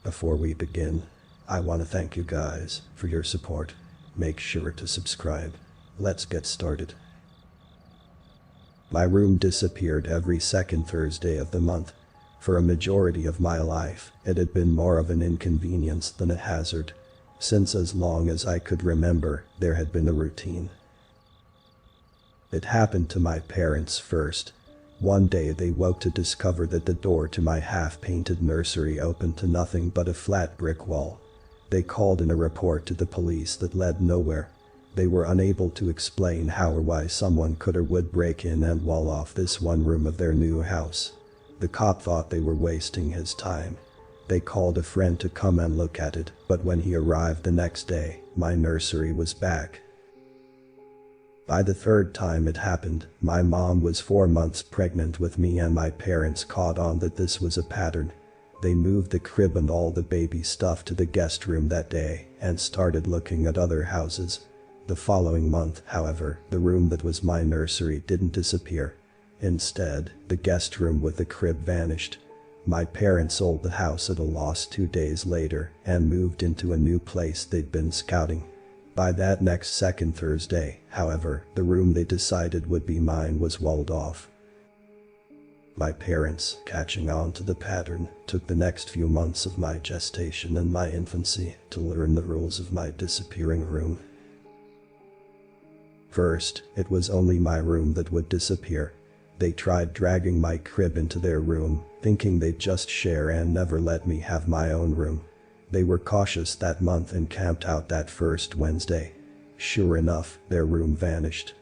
Before we begin, I want to thank you guys for your support. Make sure to subscribe. Let's get started. My room disappeared every second Thursday of the month. For a majority of my life, it had been more of an inconvenience than a hazard. Since as long as I could remember, there had been a routine. It happened to my parents first. One day they woke to discover that the door to my half-painted nursery opened to nothing but a flat brick wall. They called in a report to the police that led nowhere. They were unable to explain how or why someone could or would break in and wall off this one room of their new house. The cop thought they were wasting his time. They called a friend to come and look at it, but when he arrived the next day, my nursery was back. By the third time it happened, my mom was 4 months pregnant with me and my parents caught on that this was a pattern. They moved the crib and all the baby stuff to the guest room that day and started looking at other houses. The following month, however, the room that was my nursery didn't disappear. Instead, the guest room with the crib vanished. My parents sold the house at a loss 2 days later and moved into a new place they'd been scouting. By that next second Thursday, however, the room they decided would be mine was walled off. My parents, catching on to the pattern, took the next few months of my gestation and my infancy to learn the rules of my disappearing room. First, it was only my room that would disappear. They tried dragging my crib into their room, thinking they'd just share and never let me have my own room. They were cautious that month and camped out that first Wednesday. Sure enough, their room vanished.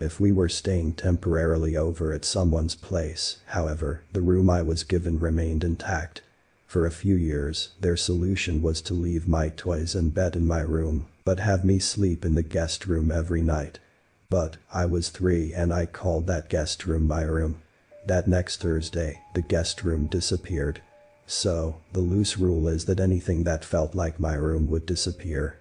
If we were staying temporarily over at someone's place, however, the room I was given remained intact. For a few years, their solution was to leave my toys and bed in my room, but have me sleep in the guest room every night. But I was 3 and I called that guest room my room. That next Thursday, the guest room disappeared. So, the loose rule is that anything that felt like my room would disappear.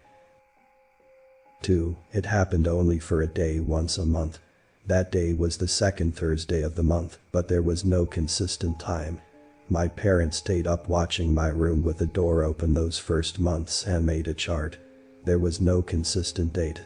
2. It happened only for a day once a month. That day was the second Thursday of the month, but there was no consistent time. My parents stayed up watching my room with the door open those first months and made a chart. There was no consistent date.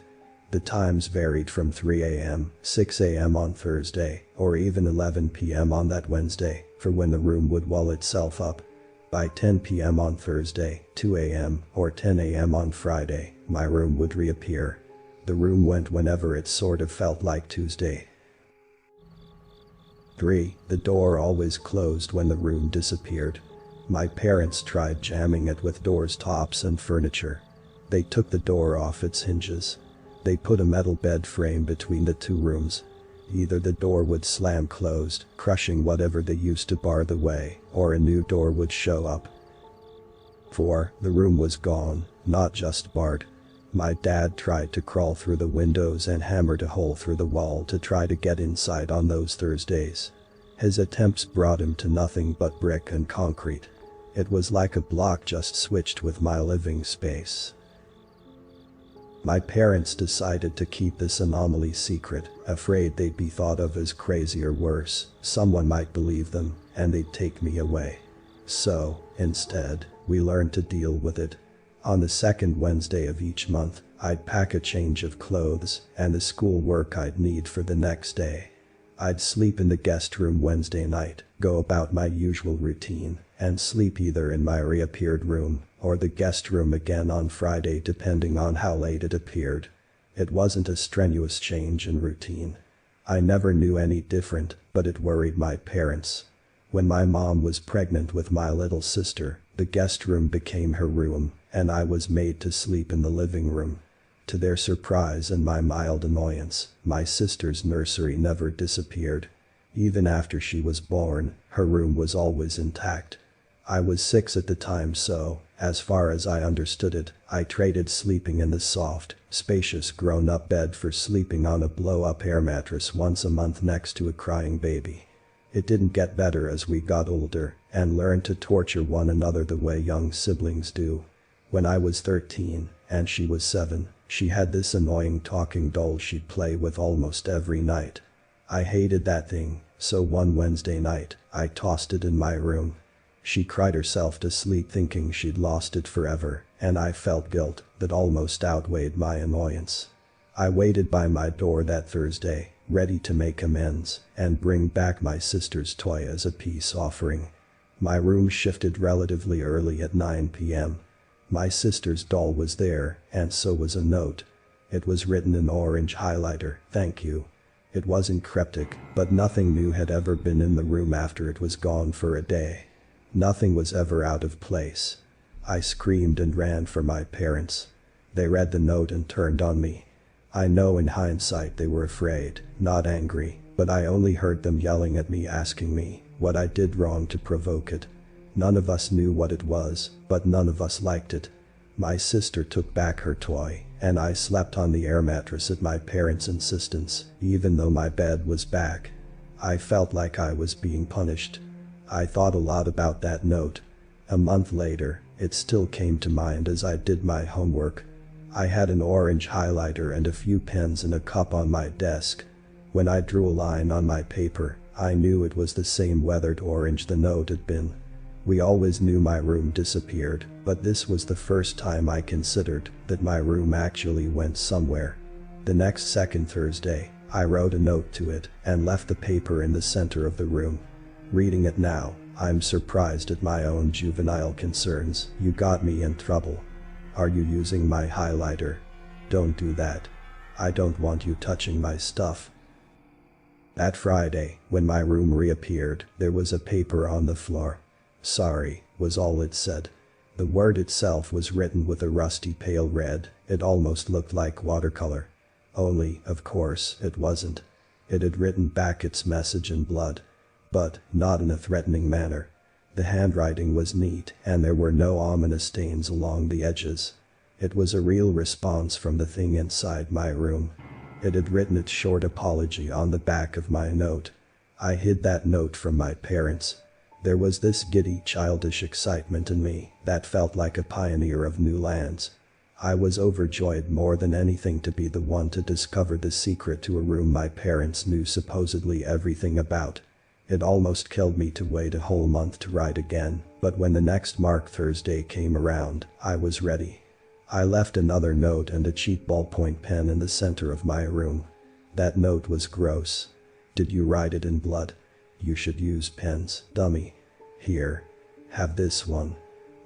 The times varied from 3 a.m., 6 a.m. on Thursday, or even 11 p.m. on that Wednesday, for when the room would wall itself up. By 10 p.m. on Thursday, 2 a.m., or 10 a.m. on Friday, my room would reappear. The room went whenever it sort of felt like Tuesday. 3. The door always closed when the room disappeared. My parents tried jamming it with doors, tops, and furniture. They took the door off its hinges. They put a metal bed frame between the 2 rooms. Either the door would slam closed, crushing whatever they used to bar the way, or a new door would show up. 4. The room was gone, not just barred. My dad tried to crawl through the windows and hammered a hole through the wall to try to get inside on those Thursdays. His attempts brought him to nothing but brick and concrete. It was like a block just switched with my living space. My parents decided to keep this anomaly secret, afraid they'd be thought of as crazy or worse, someone might believe them, and they'd take me away. So, instead, we learned to deal with it. On the second Wednesday of each month, I'd pack a change of clothes and the schoolwork I'd need for the next day. I'd sleep in the guest room Wednesday night, go about my usual routine, and sleep either in my reappeared room or the guest room again on Friday depending on how late it appeared. It wasn't a strenuous change in routine. I never knew any different, but it worried my parents. When my mom was pregnant with my little sister, the guest room became her room, and I was made to sleep in the living room. To their surprise and my mild annoyance, my sister's nursery never disappeared. Even after she was born, her room was always intact. I was 6 at the time, so, as far as I understood it, I traded sleeping in the soft, spacious grown-up bed for sleeping on a blow-up air mattress once a month next to a crying baby. It didn't get better as we got older and learned to torture one another the way young siblings do. When I was 13 and she was 7, she had this annoying talking doll she'd play with almost every night. I hated that thing, so one Wednesday night, I tossed it in my room. She cried herself to sleep thinking she'd lost it forever, and I felt guilt that almost outweighed my annoyance. I waited by my door that Thursday, ready to make amends and bring back my sister's toy as a peace offering. My room shifted relatively early at 9 p.m. My sister's doll was there, and so was a note. It was written in orange highlighter, "Thank you." It wasn't cryptic, but nothing new had ever been in the room after it was gone for a day. Nothing was ever out of place. I screamed and ran for my parents. They read the note and turned on me. I know in hindsight they were afraid, not angry, but I only heard them yelling at me, asking me what I did wrong to provoke it. None of us knew what it was, but none of us liked it. My sister took back her toy, and I slept on the air mattress at my parents' insistence, even though my bed was back. I felt like I was being punished. I thought a lot about that note. A month later, it still came to mind as I did my homework. I had an orange highlighter and a few pens in a cup on my desk. When I drew a line on my paper, I knew it was the same weathered orange the note had been. We always knew my room disappeared, but this was the first time I considered that my room actually went somewhere. The next second Thursday, I wrote a note to it and left the paper in the center of the room. Reading it now, I'm surprised at my own juvenile concerns. "You got me in trouble. Are you using my highlighter? Don't do that. I don't want you touching my stuff." That Friday, when my room reappeared, there was a paper on the floor. "Sorry," was all it said. The word itself was written with a rusty pale red. It almost looked like watercolor. Only, of course, it wasn't. It had written back its message in blood. But not in a threatening manner. The handwriting was neat, and there were no ominous stains along the edges. It was a real response from the thing inside my room. It had written its short apology on the back of my note. I hid that note from my parents. There was this giddy, childish excitement in me that felt like a pioneer of new lands. I was overjoyed more than anything to be the one to discover the secret to a room my parents knew supposedly everything about. It almost killed me to wait a whole month to write again, but when the next Mark Thursday came around, I was ready. I left another note and a cheap ballpoint pen in the center of my room. That note was gross. "Did you write it in blood? You should use pens, dummy. Here. Have this one.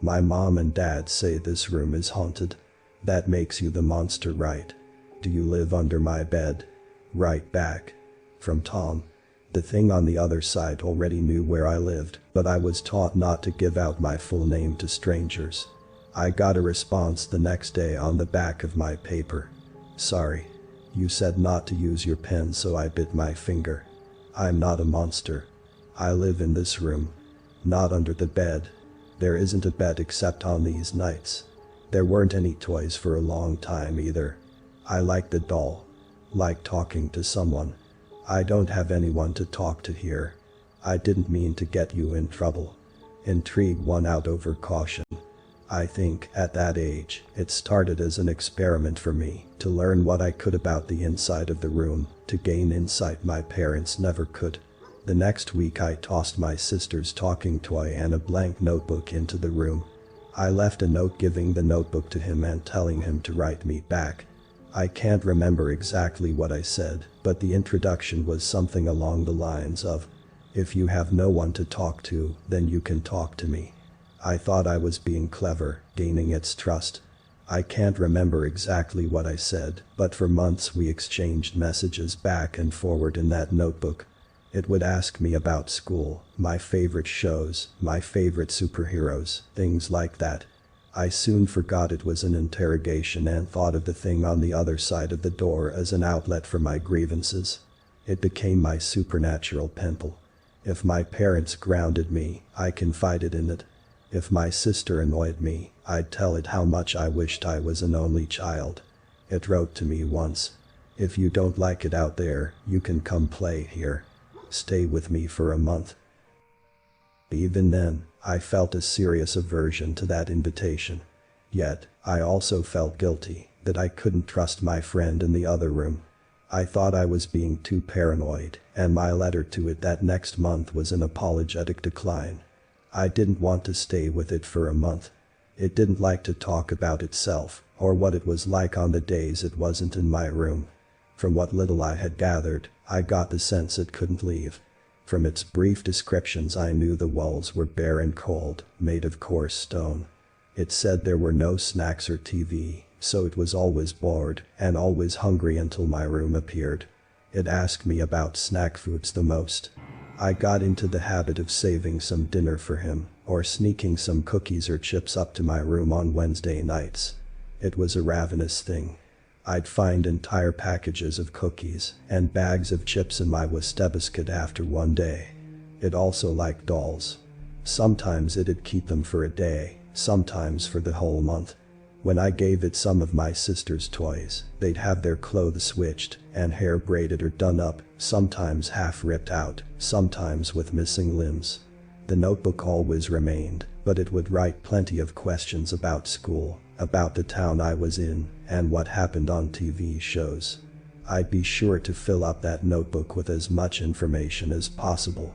My mom and dad say this room is haunted. That makes you the monster, right? Do you live under my bed? Write back." From Tom. The thing on the other side already knew where I lived, but I was taught not to give out my full name to strangers. I got a response the next day on the back of my paper. "Sorry. You said not to use your pen, so I bit my finger. I'm not a monster. I live in this room. Not under the bed. There isn't a bed except on these nights. There weren't any toys for a long time either. I like the doll. Like talking to someone. I don't have anyone to talk to here. I didn't mean to get you in trouble." Intrigue won out over caution. I think, at that age, it started as an experiment for me to learn what I could about the inside of the room, to gain insight my parents never could. The next week I tossed my sister's talking toy and a blank notebook into the room. I left a note giving the notebook to him and telling him to write me back. I can't remember exactly what I said, but the introduction was something along the lines of, "If you have no one to talk to, then you can talk to me." I thought I was being clever, gaining its trust. I can't remember exactly what I said, but for months we exchanged messages back and forward in that notebook. It would ask me about school, my favorite shows, my favorite superheroes, things like that. I soon forgot it was an interrogation and thought of the thing on the other side of the door as an outlet for my grievances. It became my supernatural temple. If my parents grounded me, I confided in it. If my sister annoyed me, I'd tell it how much I wished I was an only child. It wrote to me once, "If you don't like it out there, you can come play here. Stay with me for a month." Even then, I felt a serious aversion to that invitation. Yet, I also felt guilty that I couldn't trust my friend in the other room. I thought I was being too paranoid, and my letter to it that next month was an apologetic decline. I didn't want to stay with it for a month. It didn't like to talk about itself, or what it was like on the days it wasn't in my room. From what little I had gathered, I got the sense it couldn't leave. From its brief descriptions I knew the walls were bare and cold, made of coarse stone. It said there were no snacks or TV, so it was always bored and always hungry until my room appeared. It asked me about snack foods the most. I got into the habit of saving some dinner for him, or sneaking some cookies or chips up to my room on Wednesday nights. It was a ravenous thing. I'd find entire packages of cookies and bags of chips in my wastebasket after one day. It also liked dolls. Sometimes it'd keep them for a day, sometimes for the whole month. When I gave it some of my sister's toys, they'd have their clothes switched and hair braided or done up, sometimes half ripped out, sometimes with missing limbs. The notebook always remained, but it would write plenty of questions about school, about the town I was in, and what happened on TV shows. I'd be sure to fill up that notebook with as much information as possible.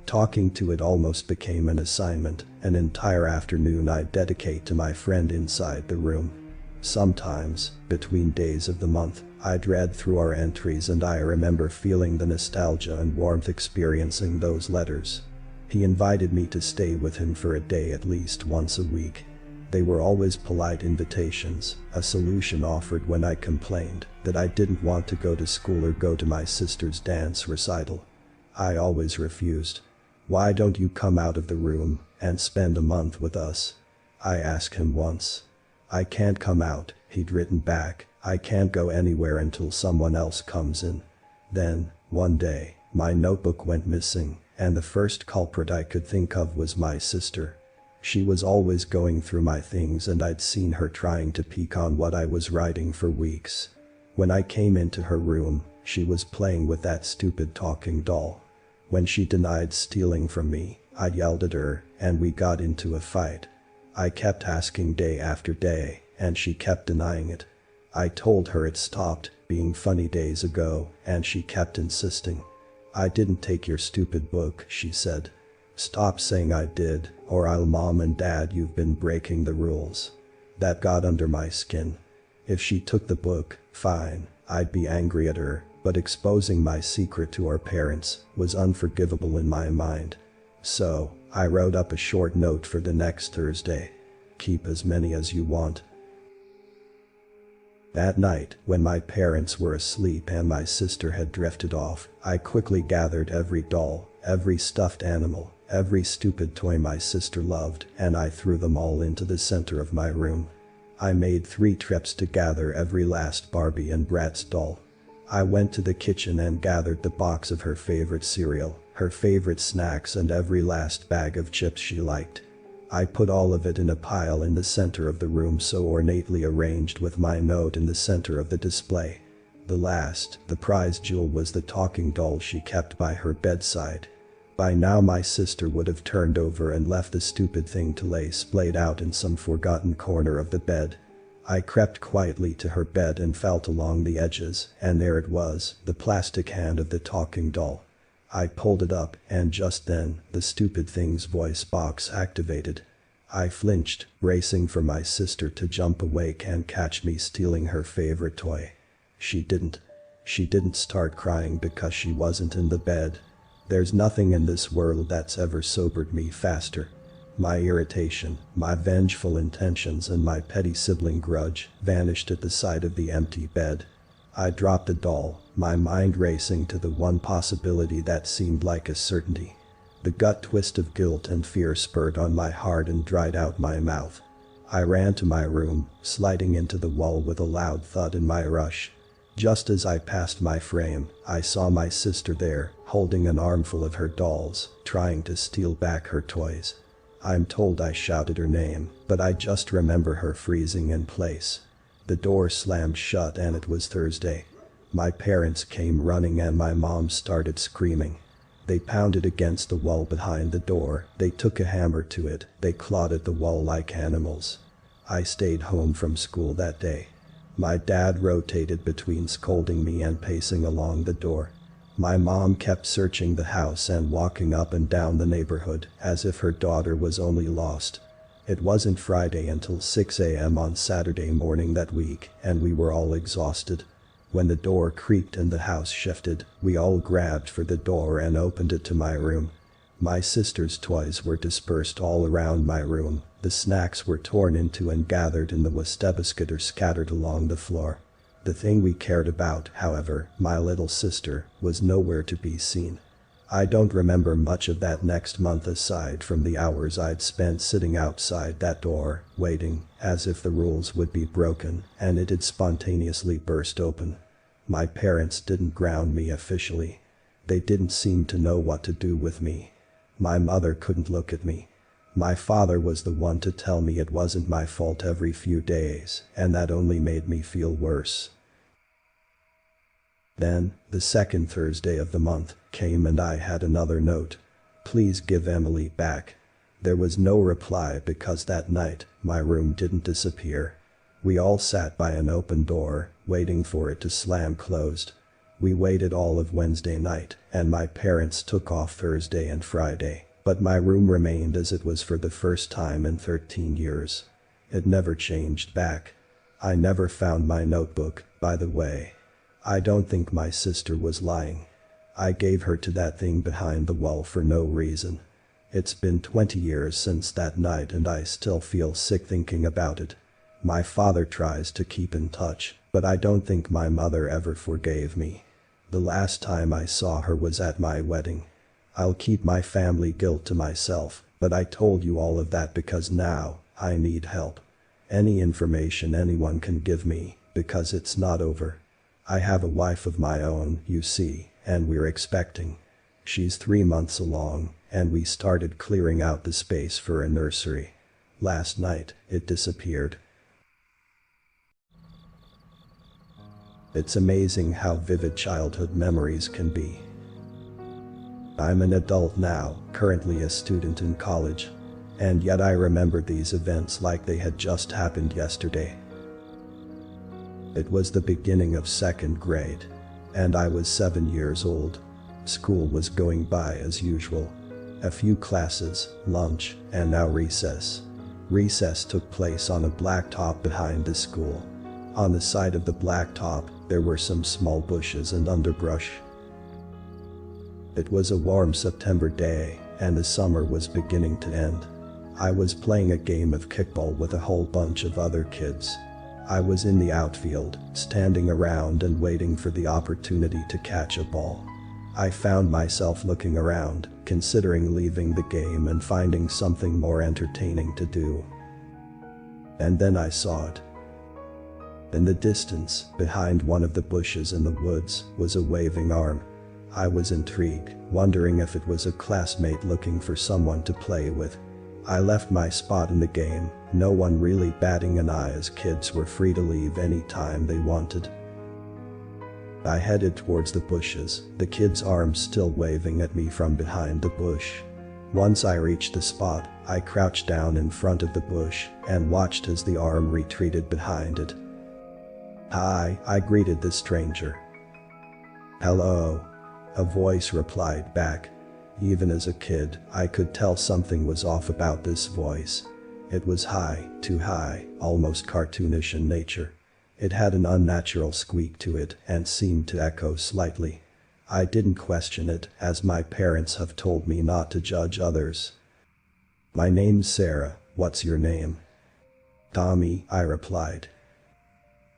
Talking to it almost became an assignment, an entire afternoon I'd dedicate to my friend inside the room. Sometimes, between days of the month, I'd read through our entries and I remember feeling the nostalgia and warmth experiencing those letters. He invited me to stay with him for a day at least once a week. They were always polite invitations, a solution offered when I complained that I didn't want to go to school or go to my sister's dance recital. I always refused. "Why don't you come out of the room and spend a month with us?" I asked him once. "I can't come out," he'd written back. "I can't go anywhere until someone else comes in." Then, one day, my notebook went missing, and the first culprit I could think of was my sister. She was always going through my things and I'd seen her trying to peek on what I was writing for weeks. When I came into her room, she was playing with that stupid talking doll. When she denied stealing from me, I yelled at her, and we got into a fight. I kept asking day after day, and she kept denying it. I told her it stopped being funny days ago, and she kept insisting. "I didn't take your stupid book," she said. "Stop saying I did, or I'll mom and dad you've been breaking the rules." That got under my skin. If she took the book, fine, I'd be angry at her. But exposing my secret to our parents was unforgivable in my mind. So, I wrote up a short note for the next Thursday. "Keep as many as you want." That night, when my parents were asleep and my sister had drifted off, I quickly gathered every doll, every stuffed animal, every stupid toy my sister loved, and I threw them all into the center of my room. I made 3 trips to gather every last Barbie and Bratz doll. I went to the kitchen and gathered the box of her favorite cereal, her favorite snacks and every last bag of chips she liked. I put all of it in a pile in the center of the room so ornately arranged with my note in the center of the display. The prized jewel was the talking doll she kept by her bedside. By now my sister would have turned over and left the stupid thing to lay splayed out in some forgotten corner of the bed. I crept quietly to her bed and felt along the edges, and there it was, the plastic hand of the talking doll. I pulled it up, and just then, the stupid thing's voice box activated. I flinched, bracing for my sister to jump awake and catch me stealing her favorite toy. She didn't. She didn't start crying because she wasn't in the bed. There's nothing in this world that's ever sobered me faster. My irritation, my vengeful intentions and my petty sibling grudge vanished at the sight of the empty bed. I dropped the doll, my mind racing to the one possibility that seemed like a certainty. The gut twist of guilt and fear spurred on my heart and dried out my mouth. I ran to my room, sliding into the wall with a loud thud in my rush. Just as I passed my frame, I saw my sister there, holding an armful of her dolls, trying to steal back her toys. I'm told I shouted her name, but I just remember her freezing in place. The door slammed shut and it was Thursday. My parents came running and my mom started screaming. They pounded against the wall behind the door, they took a hammer to it, they clawed at the wall like animals. I stayed home from school that day. My dad rotated between scolding me and pacing along the door. My mom kept searching the house and walking up and down the neighborhood as if her daughter was only lost. It wasn't Friday until 6 a.m. on Saturday morning that week, and we were all exhausted. When the door creaked and the house shifted, we all grabbed for the door and opened it to my room. My sister's toys were dispersed all around my room, the snacks were torn into and gathered in the wastebasket or scattered along the floor. The thing we cared about, however, my little sister, was nowhere to be seen. I don't remember much of that next month aside from the hours I'd spent sitting outside that door, waiting, as if the rules would be broken, and it'd spontaneously burst open. My parents didn't ground me officially. They didn't seem to know what to do with me. My mother couldn't look at me. My father was the one to tell me it wasn't my fault every few days, and that only made me feel worse. Then, the second Thursday of the month came and I had another note. Please give Emily back. There was no reply because that night, my room didn't disappear. We all sat by an open door, waiting for it to slam closed. We waited all of Wednesday night, and my parents took off Thursday and Friday, but my room remained as it was for the first time in 13 years. It never changed back. I never found my notebook, by the way. I don't think my sister was lying. I gave her to that thing behind the wall for no reason. It's been 20 years since that night and I still feel sick thinking about it. My father tries to keep in touch, but I don't think my mother ever forgave me. The last time I saw her was at my wedding. I'll keep my family guilt to myself, but I told you all of that because now, I need help. Any information anyone can give me, because it's not over. I have a wife of my own, you see, and we're expecting. She's 3 months along, and we started clearing out the space for a nursery. Last night, it disappeared. It's amazing how vivid childhood memories can be. I'm an adult now, currently a student in college. And yet I remember these events like they had just happened yesterday. It was the beginning of second grade. And I was 7 years old. School was going by as usual. A few classes, lunch, and now recess. Recess took place on a blacktop behind the school. On the side of the blacktop, there were some small bushes and underbrush. It was a warm September day, and the summer was beginning to end. I was playing a game of kickball with a whole bunch of other kids. I was in the outfield, standing around and waiting for the opportunity to catch a ball. I found myself looking around, considering leaving the game and finding something more entertaining to do. And then I saw it. In the distance, behind one of the bushes in the woods, was a waving arm. I was intrigued, wondering if it was a classmate looking for someone to play with. I left my spot in the game, no one really batting an eye as kids were free to leave any time they wanted. I headed towards the bushes, the kid's arm still waving at me from behind the bush. Once I reached the spot, I crouched down in front of the bush and watched as the arm retreated behind it. "Hi," I greeted the stranger. "Hello," a voice replied back. Even as a kid, I could tell something was off about this voice. It was high, too high, almost cartoonish in nature. It had an unnatural squeak to it and seemed to echo slightly. I didn't question it, as my parents have told me not to judge others. "My name's Sarah, what's your name?" "Tommy," I replied.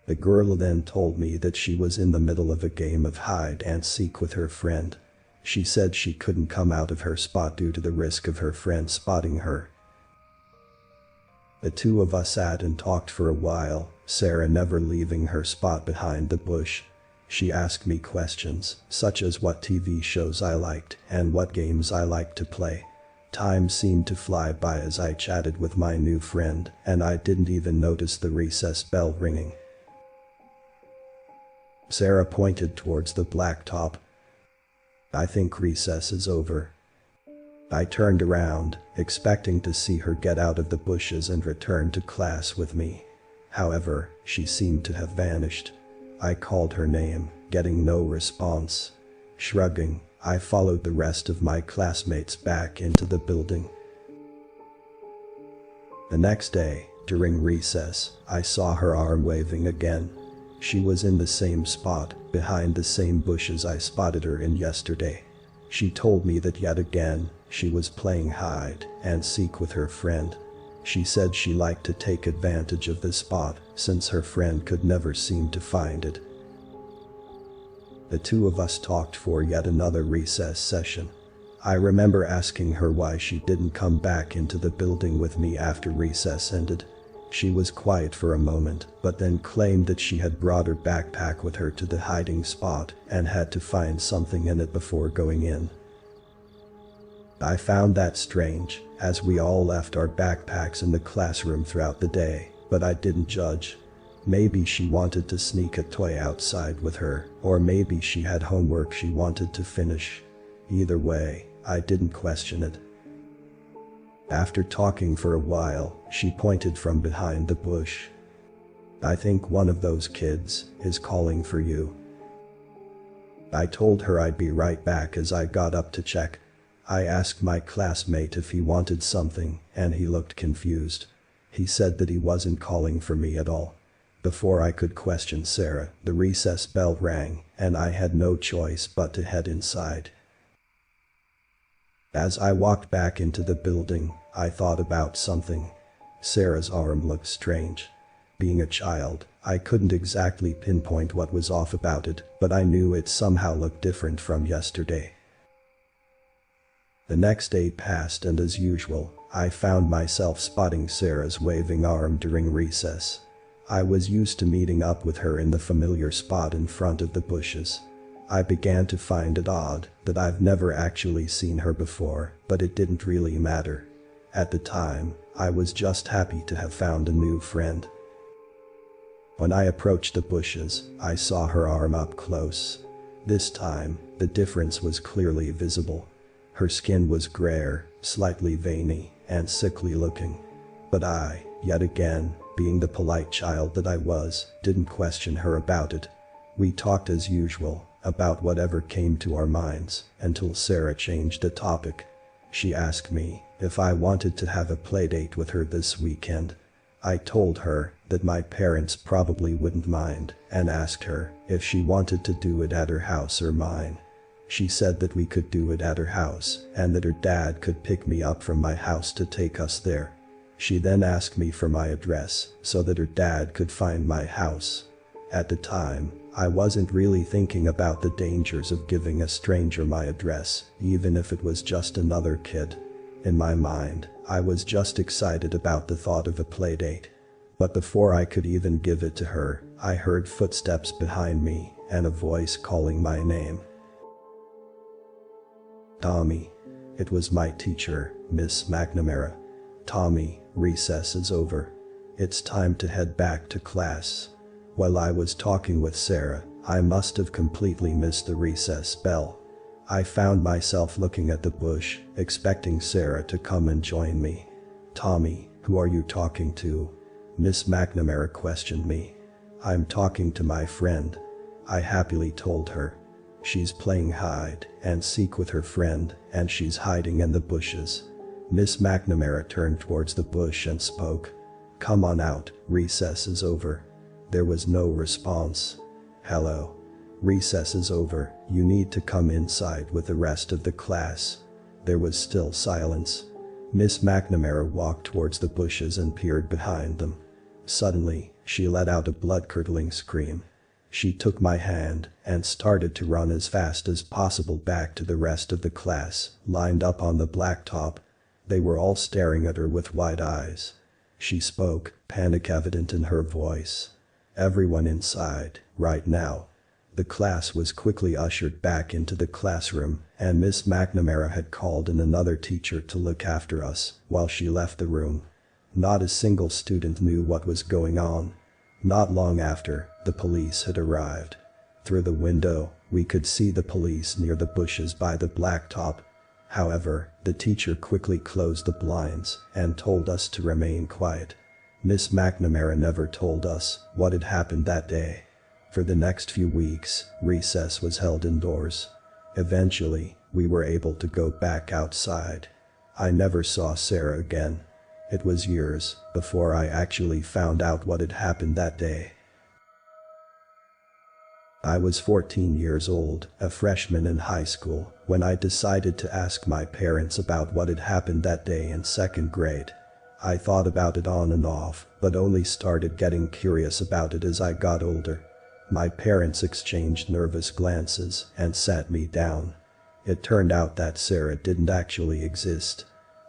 The girl then told me that she was in the middle of a game of hide and seek with her friend. She said she couldn't come out of her spot due to the risk of her friend spotting her. The two of us sat and talked for a while, Sarah never leaving her spot behind the bush. She asked me questions, such as what TV shows I liked and what games I liked to play. Time seemed to fly by as I chatted with my new friend, and I didn't even notice the recess bell ringing. Sarah pointed towards the blacktop. "I think recess is over." I turned around, expecting to see her get out of the bushes and return to class with me. However, she seemed to have vanished. I called her name, getting no response. Shrugging, I followed the rest of my classmates back into the building. The next day, during recess, I saw her arm waving again. She was in the same spot, behind the same bushes I spotted her in yesterday. She told me that yet again, she was playing hide and seek with her friend. She said she liked to take advantage of this spot since her friend could never seem to find it. The two of us talked for yet another recess session. I remember asking her why she didn't come back into the building with me after recess ended. She was quiet for a moment, but then claimed that she had brought her backpack with her to the hiding spot and had to find something in it before going in. I found that strange, as we all left our backpacks in the classroom throughout the day, but I didn't judge. Maybe she wanted to sneak a toy outside with her, or maybe she had homework she wanted to finish. Either way, I didn't question it. After talking for a while, she pointed from behind the bush. "I think one of those kids is calling for you." I told her I'd be right back as I got up to check. I asked my classmate if he wanted something, and he looked confused. He said that he wasn't calling for me at all. Before I could question Sarah, the recess bell rang, and I had no choice but to head inside. As I walked back into the building, I thought about something. Sarah's arm looked strange. Being a child, I couldn't exactly pinpoint what was off about it, but I knew it somehow looked different from yesterday. The next day passed, and as usual, I found myself spotting Sarah's waving arm during recess. I was used to meeting up with her in the familiar spot in front of the bushes. I began to find it odd that I've never actually seen her before, but it didn't really matter. At the time, I was just happy to have found a new friend. When I approached the bushes, I saw her arm up close. This time, the difference was clearly visible. Her skin was grayer, slightly veiny, and sickly looking. But I, yet again, being the polite child that I was, didn't question her about it. We talked as usual, about whatever came to our minds, until Sarah changed the topic. She asked me if I wanted to have a playdate with her this weekend. I told her that my parents probably wouldn't mind, and asked her if she wanted to do it at her house or mine. She said that we could do it at her house, and that her dad could pick me up from my house to take us there. She then asked me for my address, so that her dad could find my house. At the time, I wasn't really thinking about the dangers of giving a stranger my address, even if it was just another kid. In my mind, I was just excited about the thought of a playdate. But before I could even give it to her, I heard footsteps behind me, and a voice calling my name. "Tommy." It was my teacher, Miss McNamara. "Tommy, recess is over. It's time to head back to class." While I was talking with Sarah, I must have completely missed the recess bell. I found myself looking at the bush, expecting Sarah to come and join me. "Tommy, who are you talking to?" Miss McNamara questioned me. "I'm talking to my friend," I happily told her. "She's playing hide and seek with her friend, and she's hiding in the bushes." Miss McNamara turned towards the bush and spoke. "Come on out, recess is over." There was no response. "Hello. Recess is over, you need to come inside with the rest of the class." There was still silence. Miss McNamara walked towards the bushes and peered behind them. Suddenly, she let out a blood-curdling scream. She took my hand and started to run as fast as possible back to the rest of the class, lined up on the blacktop. They were all staring at her with wide eyes. She spoke, panic evident in her voice. "Everyone inside, right now." The class was quickly ushered back into the classroom, and Miss McNamara had called in another teacher to look after us while she left the room. Not a single student knew what was going on. Not long after, the police had arrived. Through the window, we could see the police near the bushes by the blacktop. However, the teacher quickly closed the blinds and told us to remain quiet. Miss McNamara never told us what had happened that day. For the next few weeks, recess was held indoors. Eventually, we were able to go back outside. I never saw Sarah again. It was years before I actually found out what had happened that day. I was 14 years old, a freshman in high school, when I decided to ask my parents about what had happened that day in second grade. I thought about it on and off, but only started getting curious about it as I got older. My parents exchanged nervous glances and sat me down. It turned out that Sarah didn't actually exist.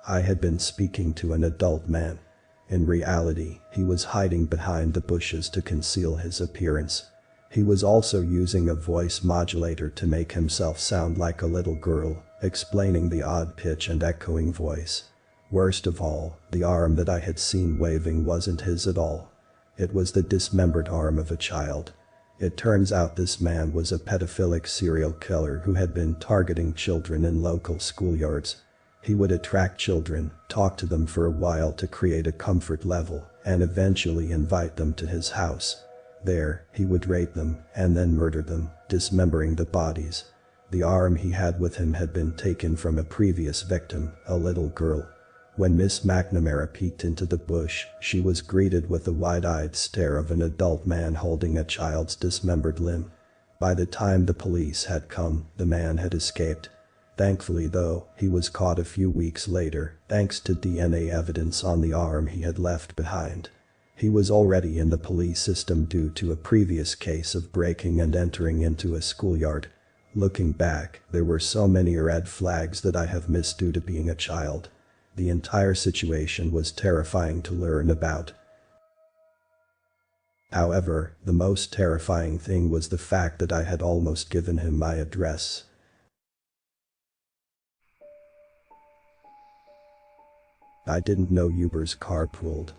I had been speaking to an adult man. In reality, he was hiding behind the bushes to conceal his appearance. He was also using a voice modulator to make himself sound like a little girl, explaining the odd pitch and echoing voice. Worst of all, the arm that I had seen waving wasn't his at all. It was the dismembered arm of a child. It turns out this man was a pedophilic serial killer who had been targeting children in local schoolyards. He would attract children, talk to them for a while to create a comfort level, and eventually invite them to his house. There, he would rape them and then murder them, dismembering the bodies. The arm he had with him had been taken from a previous victim, a little girl. When Miss McNamara peeked into the bush, she was greeted with the wide-eyed stare of an adult man holding a child's dismembered limb. By the time the police had come, the man had escaped. Thankfully though, he was caught a few weeks later, thanks to DNA evidence on the arm he had left behind. He was already in the police system due to a previous case of breaking and entering into a schoolyard. Looking back, there were so many red flags that I have missed due to being a child. The entire situation was terrifying to learn about. However, the most terrifying thing was the fact that I had almost given him my address. I didn't know Uber's carpooled.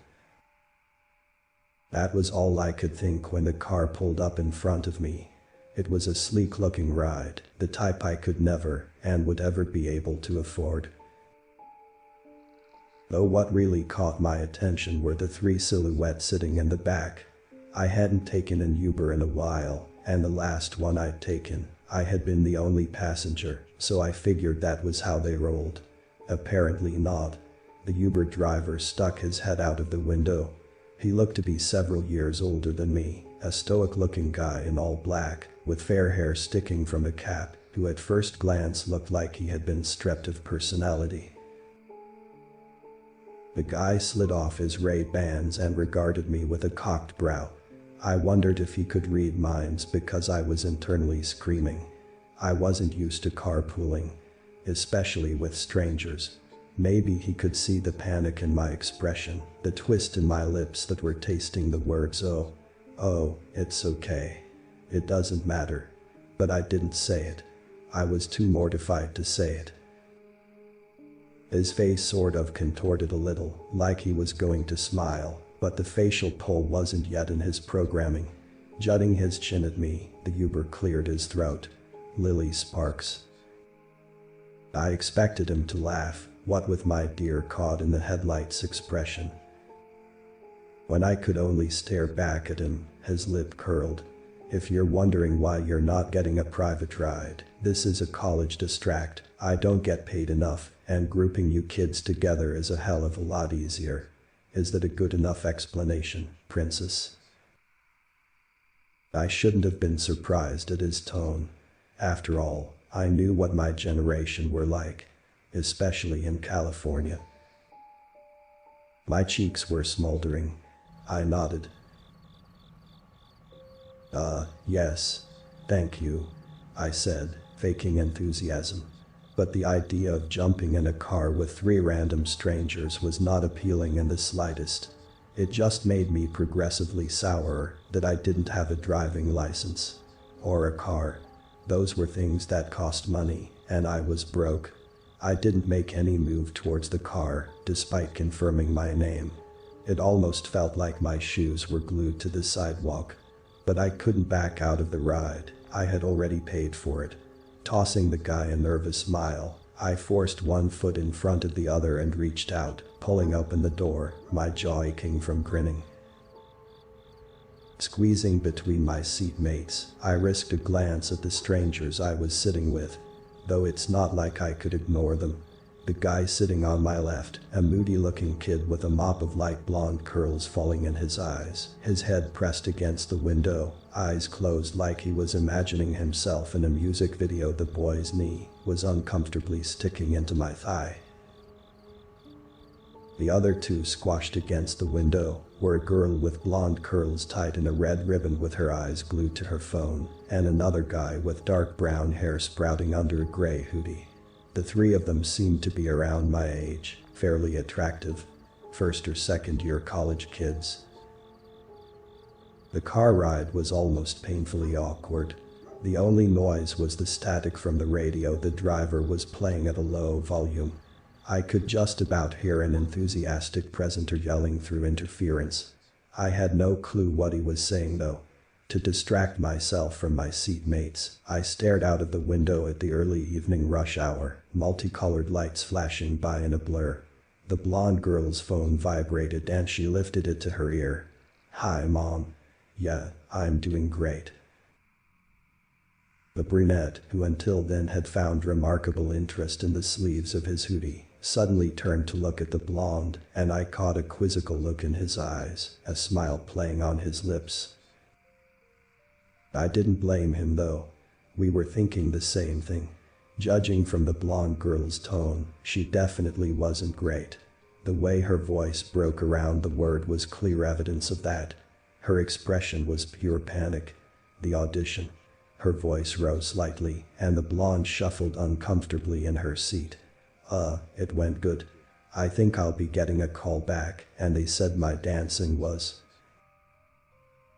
That was all I could think when the car pulled up in front of me. It was a sleek-looking ride, the type I could never and would ever be able to afford. Though what really caught my attention were the three silhouettes sitting in the back. I hadn't taken an Uber in a while, and the last one I'd taken, I had been the only passenger, so I figured that was how they rolled. Apparently not. The Uber driver stuck his head out of the window. He looked to be several years older than me, a stoic-looking guy in all black, with fair hair sticking from a cap, who at first glance looked like he had been stripped of personality. The guy slid off his Ray-Bans and regarded me with a cocked brow. I wondered if he could read minds because I was internally screaming. I wasn't used to carpooling, especially with strangers. Maybe he could see the panic in my expression, the twist in my lips that were tasting the words oh, it's okay. It doesn't matter. But I didn't say it. I was too mortified to say it. His face sort of contorted a little, like he was going to smile, but the facial pull wasn't yet in his programming. Jutting his chin at me, the Uber cleared his throat. Lily Sparks. I expected him to laugh, what with my deer caught in the headlights expression. When I could only stare back at him, his lip curled. If you're wondering why you're not getting a private ride, this is a college distract. I don't get paid enough, and grouping you kids together is a hell of a lot easier. Is that a good enough explanation, princess? I shouldn't have been surprised at his tone. After all, I knew what my generation were like, especially in California. My cheeks were smoldering. I nodded. Yes. Thank you, I said, faking enthusiasm. But the idea of jumping in a car with three random strangers was not appealing in the slightest. It just made me progressively sourer that I didn't have a driving license. Or a car. Those were things that cost money, and I was broke. I didn't make any move towards the car, despite confirming my name. It almost felt like my shoes were glued to the sidewalk. But I couldn't back out of the ride. I had already paid for it. Tossing the guy a nervous smile, I forced one foot in front of the other and reached out, pulling open the door, my jaw aching from grinning. Squeezing between my seatmates, I risked a glance at the strangers I was sitting with. though it's not like I could ignore them. The guy sitting on my left, a moody-looking kid with a mop of light blonde curls falling in his eyes, his head pressed against the window, eyes closed like he was imagining himself in a music video. The boy's knee was uncomfortably sticking into my thigh. The other two squashed against the window were a girl with blonde curls tied in a red ribbon with her eyes glued to her phone, and another guy with dark brown hair sprouting under a gray hoodie. The three of them seemed to be around my age, fairly attractive, first or second year college kids. The car ride was almost painfully awkward. The only noise was the static from the radio the driver was playing at a low volume. I could just about hear an enthusiastic presenter yelling through interference. I had no clue what he was saying though. To distract myself from my seatmates, I stared out of the window at the early evening rush hour, multicolored lights flashing by in a blur. The blonde girl's phone vibrated and she lifted it to her ear. "Hi, Mom." "Yeah, I'm doing great." The brunette, who until then had found remarkable interest in the sleeves of his hoodie, suddenly turned to look at the blonde, and I caught a quizzical look in his eyes, a smile playing on his lips. I didn't blame him though. We were thinking the same thing. Judging from the blonde girl's tone, she definitely wasn't great. The way her voice broke around the word was clear evidence of that. Her expression was pure panic. The audition. Her voice rose slightly, and the blonde shuffled uncomfortably in her seat. It went good. I think I'll be getting a call back, and they said my dancing was.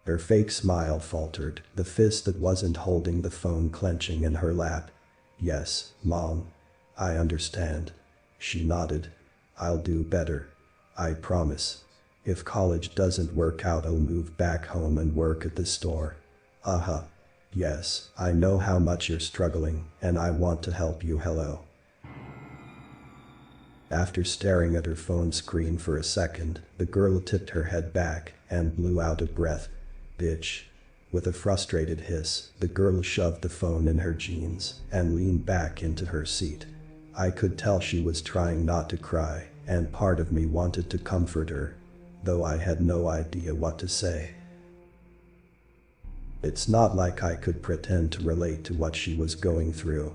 Her fake smile faltered, the fist that wasn't holding the phone clenching in her lap. "Yes, Mom. I understand." She nodded. "I'll do better. I promise. If college doesn't work out, I'll move back home and work at the store." "Yes, I know how much you're struggling, and I want to help you. Hello." After staring at her phone screen for a second, the girl tipped her head back and blew out a breath. "Bitch." With a frustrated hiss, the girl shoved the phone in her jeans and leaned back into her seat. I could tell she was trying not to cry, and part of me wanted to comfort her, though I had no idea what to say. It's not like I could pretend to relate to what she was going through.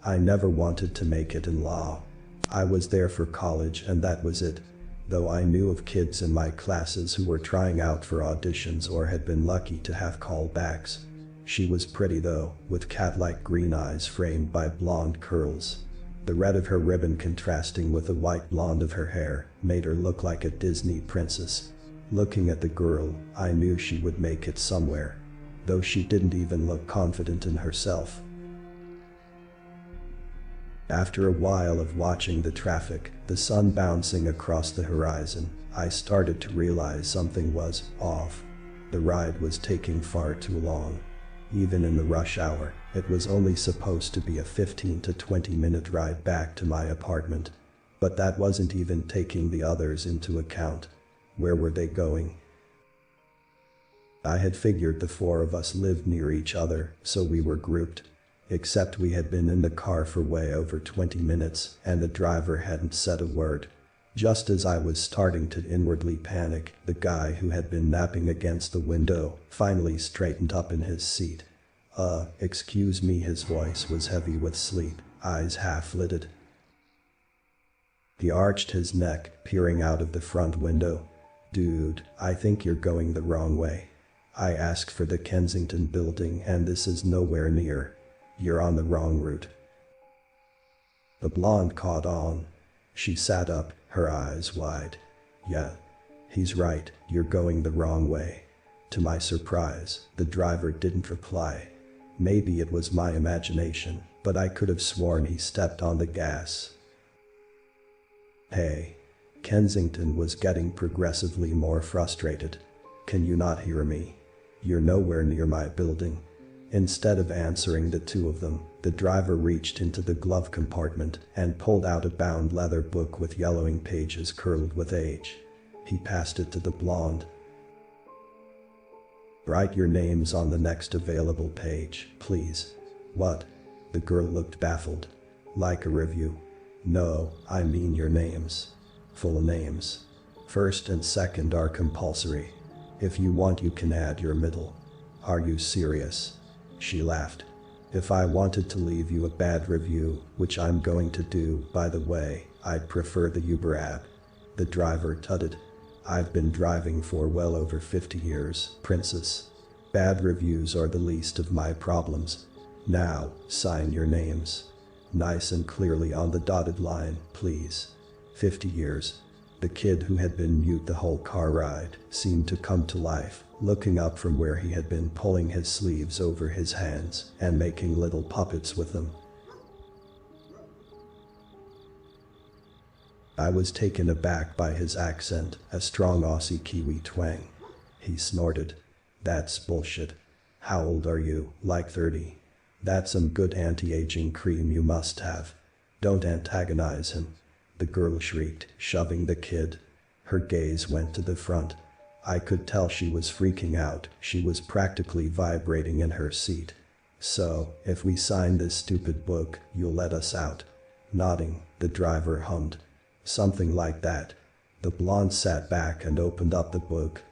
I never wanted to make it in law. I was there for college and that was it. Though I knew of kids in my classes who were trying out for auditions or had been lucky to have callbacks. She was pretty though, with cat-like green eyes framed by blonde curls. The red of her ribbon contrasting with the white blonde of her hair made her look like a Disney princess. Looking at the girl, I knew she would make it somewhere, though she didn't even look confident in herself. After a while of watching the traffic, the sun bouncing across the horizon, I started to realize something was off. The ride was taking far too long. Even in the rush hour, it was only supposed to be a 15 to 20-minute ride back to my apartment. But that wasn't even taking the others into account. Where were they going? I had figured the four of us lived near each other, so we were grouped. Except we had been in the car for way over 20 minutes, and the driver hadn't said a word. Just as I was starting to inwardly panic, the guy who had been napping against the window finally straightened up in his seat. Excuse me." His voice was heavy with sleep, eyes half-lidded. He arched his neck, peering out of the front window. "Dude, I think you're going the wrong way. I asked for the Kensington building and this is nowhere near. You're on the wrong route." The blonde caught on. She sat up, her eyes wide. "Yeah. He's right, you're going the wrong way." To my surprise, the driver didn't reply. Maybe it was my imagination, but I could have sworn he stepped on the gas. "Hey." Kensington was getting progressively more frustrated. "Can you not hear me? You're nowhere near my building." Instead of answering the two of them, the driver reached into the glove compartment and pulled out a bound leather book with yellowing pages curled with age. He passed it to the blonde. "Write your names on the next available page, please." "What?" The girl looked baffled. Like a review? No, I mean your names. Full names. First and second are compulsory. If you want you can add your middle. Are you serious? She laughed. If I wanted to leave you a bad review, which I'm going to do, by the way, I'd prefer the Uber app. The driver tutted. I've been driving for well over 50 years, princess. Bad reviews are the least of my problems. Now, sign your names. Nice and clearly on the dotted line, please. 50 years. The kid who had been mute the whole car ride seemed to come to life, looking up from where he had been, pulling his sleeves over his hands and making little puppets with them. I was taken aback by his accent, a strong Aussie Kiwi twang. He snorted. That's bullshit. How old are you? Like 30. That's some good anti-aging cream you must have. Don't antagonize him. The girl shrieked, shoving the kid. Her gaze went to the front. I could tell she was freaking out. She was practically vibrating in her seat. So, if we sign this stupid book, you'll let us out? Nodding, the driver hummed. Something like that. The blonde sat back and opened up the book.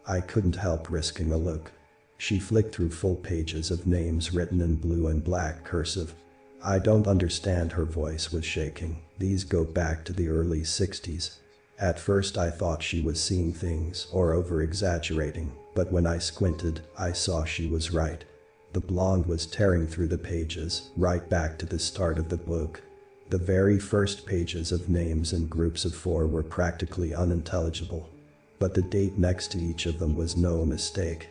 I couldn't help risking a look. She flicked through full pages of names written in blue and black cursive. I don't understand, her voice was shaking. These go back to the early 60s. At first I thought she was seeing things or over-exaggerating, but when I squinted, I saw she was right. The blonde was tearing through the pages, right back to the start of the book. The very first pages of names in groups of 4 were practically unintelligible. But the date next to each of them was no mistake.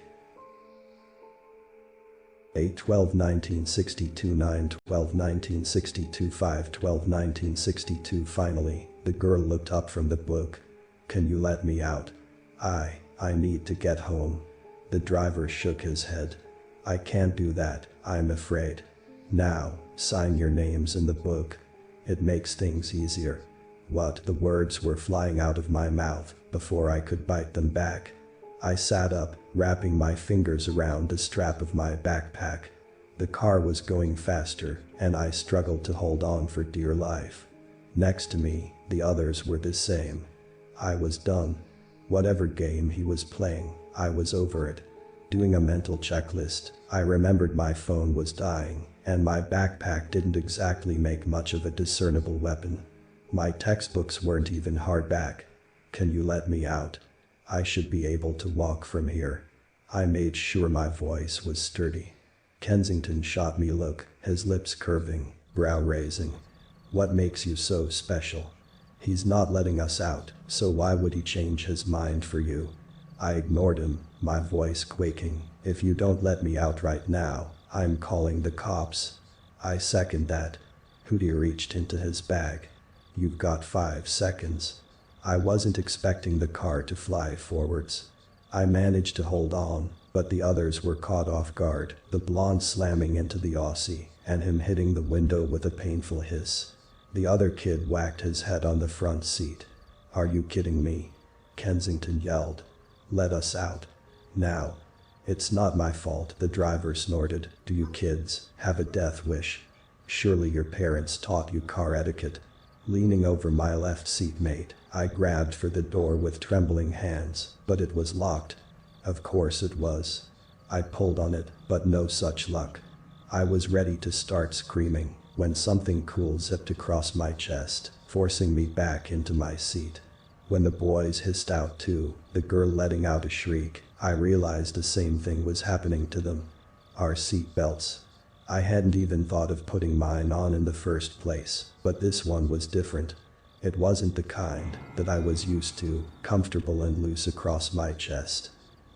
8/12/1962, 9/12/1962, 5/12/1962. Finally, the girl looked up from the book. Can you let me out? I need to get home. The driver shook his head. I can't do that, I'm afraid. Now, sign your names in the book. It makes things easier. What? The words were flying out of my mouth before I could bite them back. I sat up, wrapping my fingers around the strap of my backpack. The car was going faster, and I struggled to hold on for dear life. Next to me, the others were the same. I was done. Whatever game he was playing, I was over it. Doing a mental checklist, I remembered my phone was dying, and my backpack didn't exactly make much of a discernible weapon. My textbooks weren't even hardback. Can you let me out? I should be able to walk from here. I made sure my voice was sturdy. Kensington shot me a look, his lips curving, brow raising. What makes you so special? He's not letting us out, so why would he change his mind for you? I ignored him, my voice quaking. If you don't let me out right now, I'm calling the cops. I second that. Hootie reached into his bag. You've got 5 seconds. I wasn't expecting the car to fly forwards. I managed to hold on, but the others were caught off guard, the blonde slamming into the Aussie, and him hitting the window with a painful hiss. The other kid whacked his head on the front seat. Are you kidding me? Kensington yelled. Let us out. Now. It's not my fault, the driver snorted. Do you kids have a death wish? Surely your parents taught you car etiquette. Leaning over my left seatmate, I grabbed for the door with trembling hands, but it was locked. Of course it was. I pulled on it, but no such luck. I was ready to start screaming when something cool zipped across my chest, forcing me back into my seat. When the boys hissed out too, the girl letting out a shriek, I realized the same thing was happening to them. Our seat belts. I hadn't even thought of putting mine on in the first place, but this one was different. It wasn't the kind that I was used to, comfortable and loose across my chest.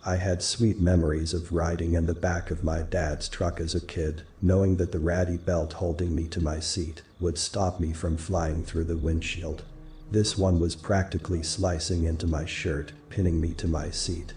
I had sweet memories of riding in the back of my dad's truck as a kid, knowing that the ratty belt holding me to my seat would stop me from flying through the windshield. This one was practically slicing into my shirt, pinning me to my seat.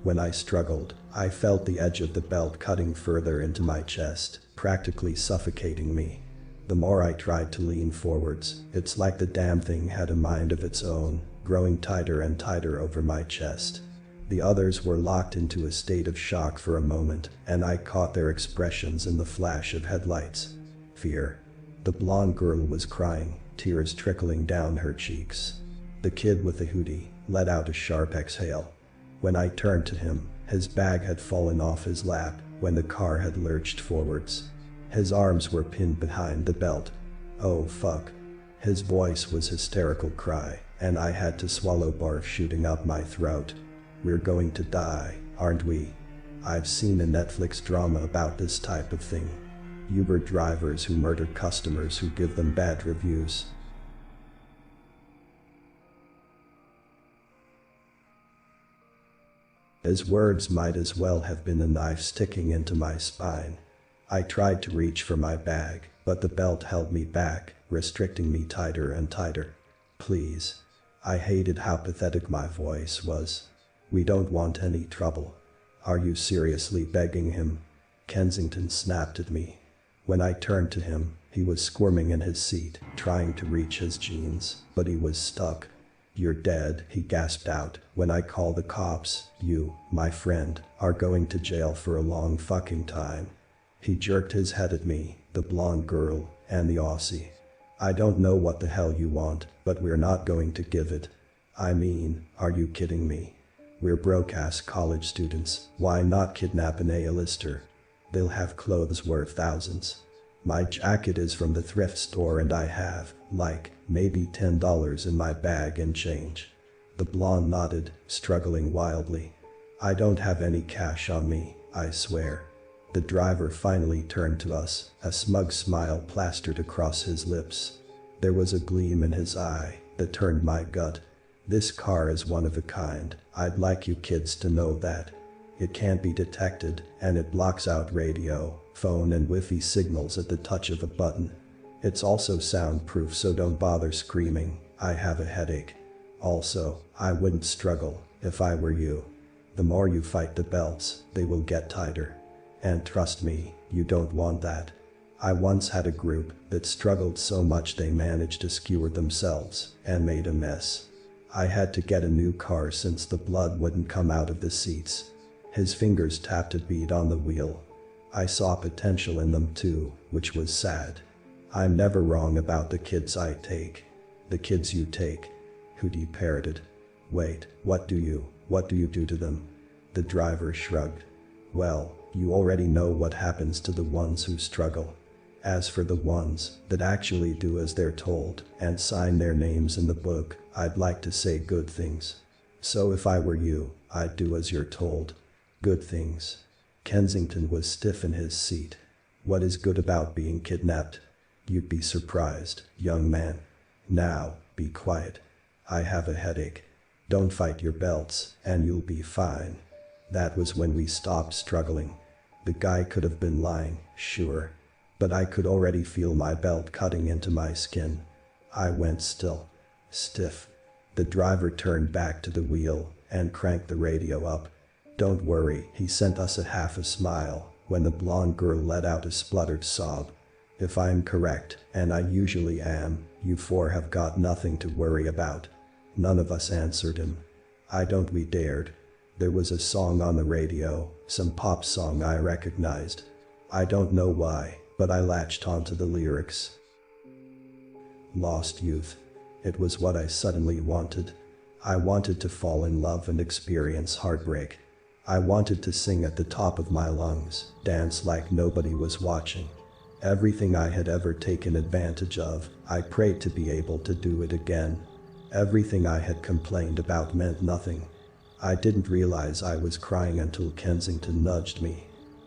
When I struggled, I felt the edge of the belt cutting further into my chest, practically suffocating me. The more I tried to lean forwards, it's like the damn thing had a mind of its own, growing tighter and tighter over my chest. The others were locked into a state of shock for a moment, and I caught their expressions in the flash of headlights. Fear. The blonde girl was crying, tears trickling down her cheeks. The kid with the hoodie let out a sharp exhale. When I turned to him, his bag had fallen off his lap when the car had lurched forwards. His arms were pinned behind the belt. "Oh fuck." His voice was hysterical cry, and I had to swallow barf shooting up my throat. "We're going to die, aren't we?" I've seen a Netflix drama about this type of thing. Uber drivers who murder customers who give them bad reviews. His words might as well have been a knife sticking into my spine. I tried to reach for my bag, but the belt held me back, restricting me tighter and tighter. "Please." I hated how pathetic my voice was. "We don't want any trouble." "Are you seriously begging him?" Kensington snapped at me. When I turned to him, he was squirming in his seat, trying to reach his jeans, but he was stuck. "You're dead," he gasped out. "When I call the cops, you, my friend, are going to jail for a long fucking time." He jerked his head at me, the blonde girl, and the Aussie. "I don't know what the hell you want, but we're not going to give it." I mean, are you kidding me? We're broke-ass college students, why not kidnap an A-lister? They'll have clothes worth thousands. My jacket is from the thrift store and I have, like, maybe $10 in my bag and change. The blonde nodded, struggling wildly. "I don't have any cash on me, I swear." The driver finally turned to us, a smug smile plastered across his lips. There was a gleam in his eye that turned my gut. "This car is one of a kind, I'd like you kids to know that. It can't be detected, and it blocks out radio, phone and Wi-Fi signals at the touch of a button. It's also soundproof, so don't bother screaming, I have a headache. Also, I wouldn't struggle if I were you. The more you fight the belts, they will get tighter. And trust me, you don't want that." I once had a group that struggled so much they managed to skewer themselves and made a mess. I had to get a new car since the blood wouldn't come out of the seats. His fingers tapped a bead on the wheel. I saw potential in them too, which was sad. "I'm never wrong about the kids I take." "The kids you take?" Hootie parroted. "Wait, what do you do to them?" The driver shrugged. "Well, you already know what happens to the ones who struggle. As for the ones that actually do as they're told and sign their names in the book, I'd like to say good things. So if I were you, I'd do as you're told." "Good things?" Kensington was stiff in his seat. "What is good about being kidnapped?" "You'd be surprised, young man. Now, be quiet. I have a headache. Don't fight your belts, and you'll be fine." That was when we stopped struggling. The guy could have been lying, sure. But I could already feel my belt cutting into my skin. I went still. Stiff. The driver turned back to the wheel and cranked the radio up. "Don't worry," he sent us half a smile when the blonde girl let out a spluttered sob. "If I'm correct, and I usually am, you four have got nothing to worry about." None of us answered him. "I don't." We dared. There was a song on the radio, some pop song I recognized. I don't know why, but I latched onto the lyrics. Lost youth. It was what I suddenly wanted. I wanted to fall in love and experience heartbreak. I wanted to sing at the top of my lungs, dance like nobody was watching. Everything I had ever taken advantage of, I prayed to be able to do it again. Everything I had complained about meant nothing. I didn't realize I was crying until Kensington nudged me.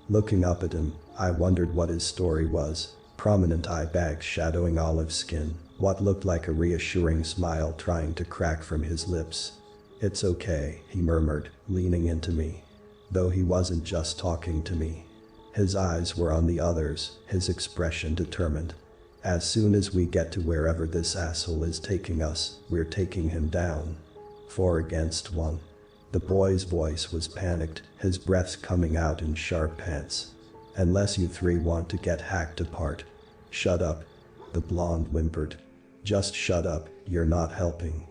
Looking up at him, I wondered what his story was. Prominent eye bags shadowing olive skin, what looked like a reassuring smile trying to crack from his lips. "It's okay," he murmured, leaning into me. Though he wasn't just talking to me. His eyes were on the others, his expression determined. "As soon as we get to wherever this asshole is taking us, we're taking him down. 4 against 1. The boy's voice was panicked, his breath coming out in sharp pants. "Unless you three want to get hacked apart." "Shut up," the blonde whimpered. "Just shut up, you're not helping."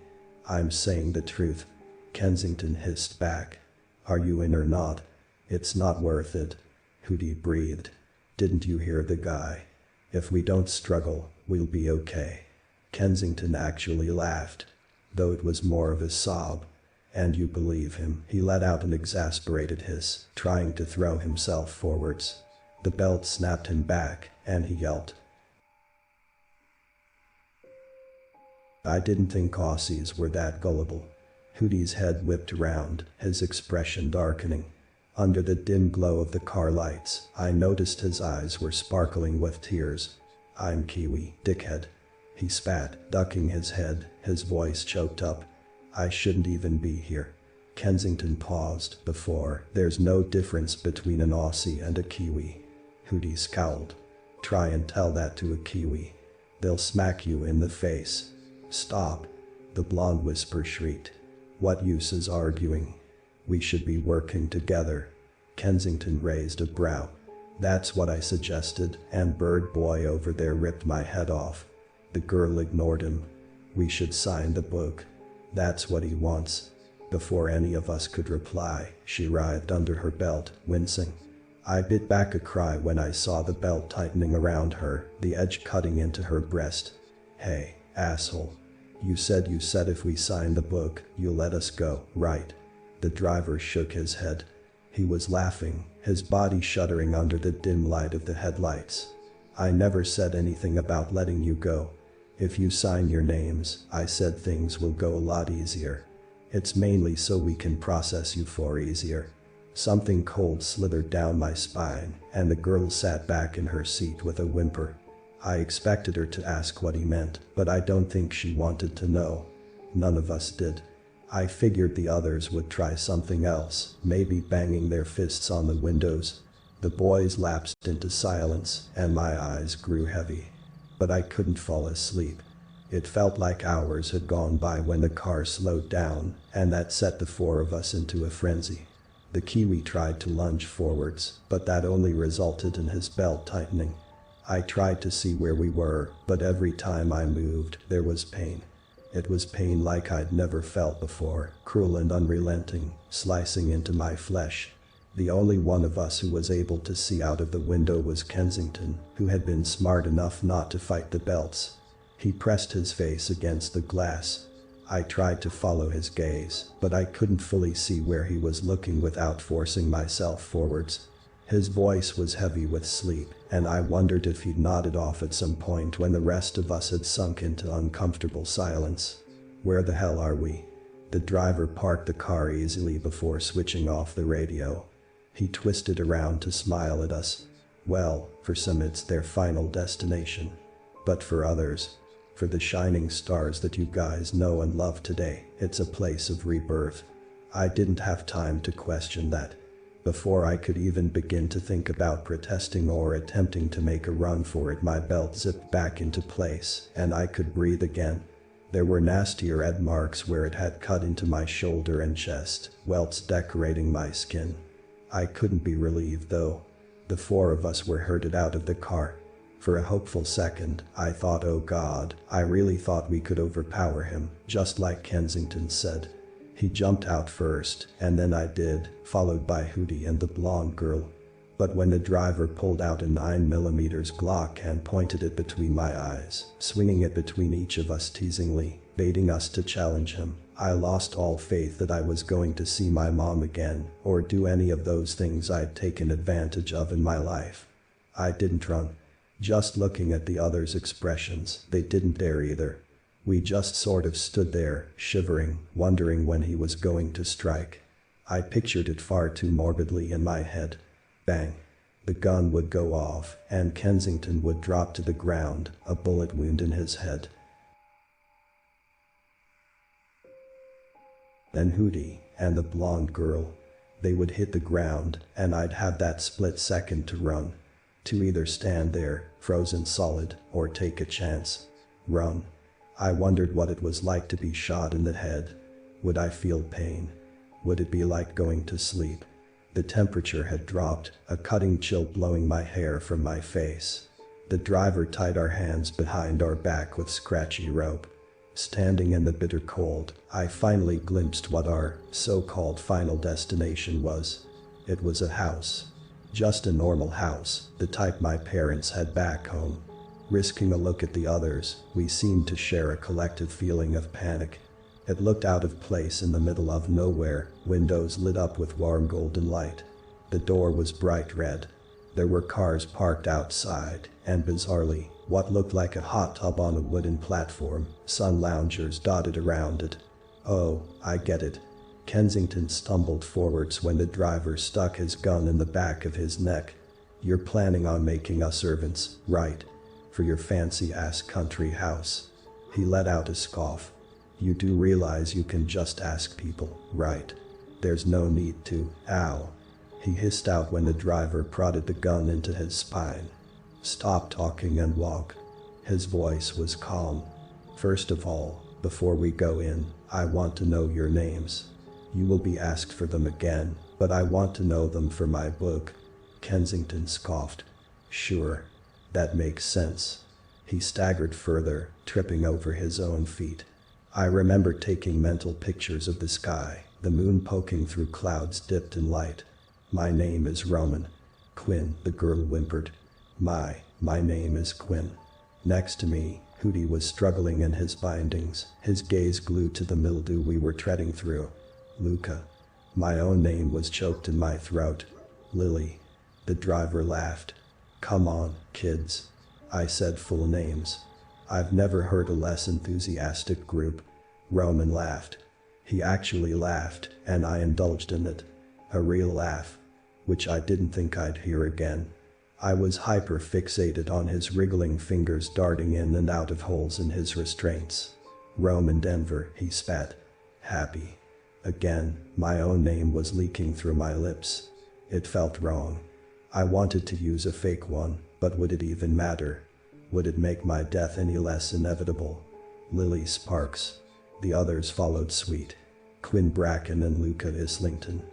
"I'm saying the truth," Kensington hissed back. "Are you in or not?" "It's not worth it," Hootie breathed. "Didn't you hear the guy? If we don't struggle, We'll be okay. Kensington actually laughed, though it was more of a sob. And you believe him? He let out an exasperated hiss, trying to throw himself forwards. The belt snapped him back, and he yelped. I didn't think Aussies were that gullible. Hootie's head whipped around, his expression darkening. Under the dim glow of the car lights, I noticed his eyes were sparkling with tears. I'm Kiwi, dickhead. He spat, ducking his head, his voice choked up. I shouldn't even be here. Kensington paused. Before, there's no difference between an Aussie and a Kiwi. Hootie scowled. Try and tell that to a Kiwi. They'll smack you in the face. Stop. The blonde whisper shrieked. What use is arguing? We should be working together. Kensington raised a brow. That's what I suggested, and Bird Boy over there ripped my head off. The girl ignored him. We should sign the book. That's what he wants. Before any of us could reply, she writhed under her belt, wincing. I bit back a cry when I saw the belt tightening around her, the edge cutting into her breast. Hey, asshole. You said if we sign the book, you'll let us go, right? The driver shook his head. He was laughing, his body shuddering under the dim light of the headlights. I never said anything about letting you go. If you sign your names, I said things will go a lot easier. It's mainly so we can process you for easier. Something cold slithered down my spine, and the girl sat back in her seat with a whimper. I expected her to ask what he meant, but I don't think she wanted to know. None of us did. I figured the others would try something else, maybe banging their fists on the windows. The boys lapsed into silence, and my eyes grew heavy. But I couldn't fall asleep. It felt like hours had gone by when the car slowed down, and that set the four of us into a frenzy. The Kiwi tried to lunge forwards, but that only resulted in his belt tightening. I tried to see where we were, but every time I moved, there was pain. It was pain like I'd never felt before, cruel and unrelenting, slicing into my flesh. The only one of us who was able to see out of the window was Kensington, who had been smart enough not to fight the belts. He pressed his face against the glass. I tried to follow his gaze, but I couldn't fully see where he was looking without forcing myself forwards. His voice was heavy with sleep, and I wondered if he'd nodded off at some point when the rest of us had sunk into uncomfortable silence. Where the hell are we? The driver parked the car easily before switching off the radio. He twisted around to smile at us. Well, for some it's their final destination. But for others, for the shining stars that you guys know and love today, it's a place of rebirth. I didn't have time to question that. Before I could even begin to think about protesting or attempting to make a run for it, my belt zipped back into place, and I could breathe again. There were nastier red marks where it had cut into my shoulder and chest, welts decorating my skin. I couldn't be relieved though. The four of us were herded out of the car. For a hopeful second, I thought, oh God, I really thought we could overpower him, just like Kensington said. He jumped out first, and then I did, followed by Hootie and the blonde girl. But when the driver pulled out a 9mm Glock and pointed it between my eyes, swinging it between each of us teasingly, baiting us to challenge him, I lost all faith that I was going to see my mom again, or do any of those things I'd taken advantage of in my life. I didn't run. Just looking at the others' expressions, they didn't dare either. We just sort of stood there, shivering, wondering when he was going to strike. I pictured it far too morbidly in my head. Bang. The gun would go off, and Kensington would drop to the ground, a bullet wound in his head. Then Hootie, and the blonde girl. They would hit the ground, and I'd have that split second to run. To either stand there, frozen solid, or take a chance. Run. I wondered what it was like to be shot in the head. Would I feel pain? Would it be like going to sleep? The temperature had dropped, a cutting chill blowing my hair from my face. The driver tied our hands behind our back with scratchy rope. Standing in the bitter cold, I finally glimpsed what our so-called final destination was. It was a house. Just a normal house, the type my parents had back home. Risking a look at the others, we seemed to share a collective feeling of panic. It looked out of place in the middle of nowhere, windows lit up with warm golden light. The door was bright red. There were cars parked outside, and bizarrely, what looked like a hot tub on a wooden platform, sun loungers dotted around it. "Oh, I get it." Kensington stumbled forwards when the driver stuck his gun in the back of his neck. "You're planning on making us servants, right? For your fancy-ass country house." He let out a scoff. "You do realize you can just ask people, right? There's no need to, ow." He hissed out when the driver prodded the gun into his spine. "Stop talking and walk." His voice was calm. "First of all, before we go in, I want to know your names. You will be asked for them again, but I want to know them for my book." Kensington scoffed. "Sure. That makes sense." He staggered further, tripping over his own feet. I remember taking mental pictures of the sky, the moon poking through clouds dipped in light. "My name is Roman." "Quinn," the girl whimpered. My name is Quinn." Next to me, Hootie was struggling in his bindings, his gaze glued to the mildew we were treading through. "Luca." My own name was choked in my throat. "Lily." The driver laughed. "Come on, kids." I said full names. I've never heard a less enthusiastic group. Roman laughed. He actually laughed, and I indulged in it. A real laugh. Which I didn't think I'd hear again. I was hyper-fixated on his wriggling fingers darting in and out of holes in his restraints. "Roman Denver," he spat. "Happy." Again, my own name was leaking through my lips. It felt wrong. I wanted to use a fake one, but would it even matter? Would it make my death any less inevitable? Lily Sparks. The others followed suit. Quinn Bracken and Luca Islington.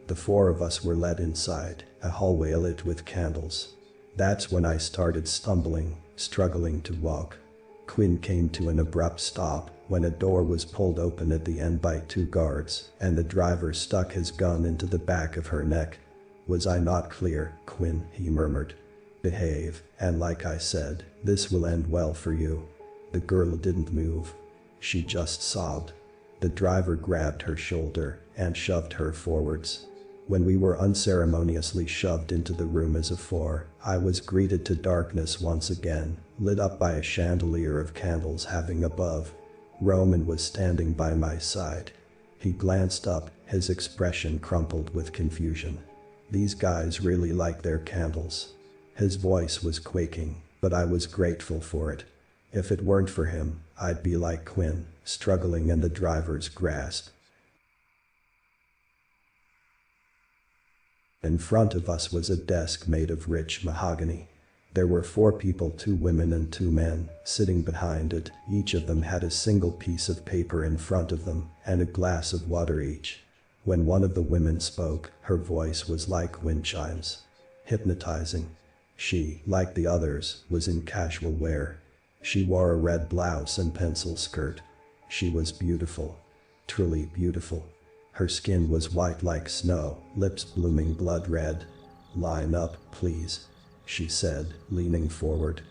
The four of us were led inside, a hallway lit with candles. That's when I started stumbling, struggling to walk. Quinn came to an abrupt stop when a door was pulled open at the end by two guards, and the driver stuck his gun into the back of her neck. "Was I not clear, Quinn?" he murmured. "Behave, and like I said, this will end well for you." The girl didn't move. She just sobbed. The driver grabbed her shoulder and shoved her forwards. When we were unceremoniously shoved into the room as a four, I was greeted to darkness once again, lit up by a chandelier of candles having above. Roman was standing by my side. He glanced up, his expression crumpled with confusion. "These guys really like their candles." His voice was quaking, but I was grateful for it. If it weren't for him, I'd be like Quinn, struggling in the driver's grasp. In front of us was a desk made of rich mahogany. There were 4 people, 2 women and 2 men, sitting behind it. Each of them had a single piece of paper in front of them, and a glass of water each. When one of the women spoke, her voice was like wind chimes. Hypnotizing. She, like the others, was in casual wear. She wore a red blouse and pencil skirt. She was beautiful. Truly beautiful. Her skin was white like snow, lips blooming blood red. "Line up, please," she said, leaning forward.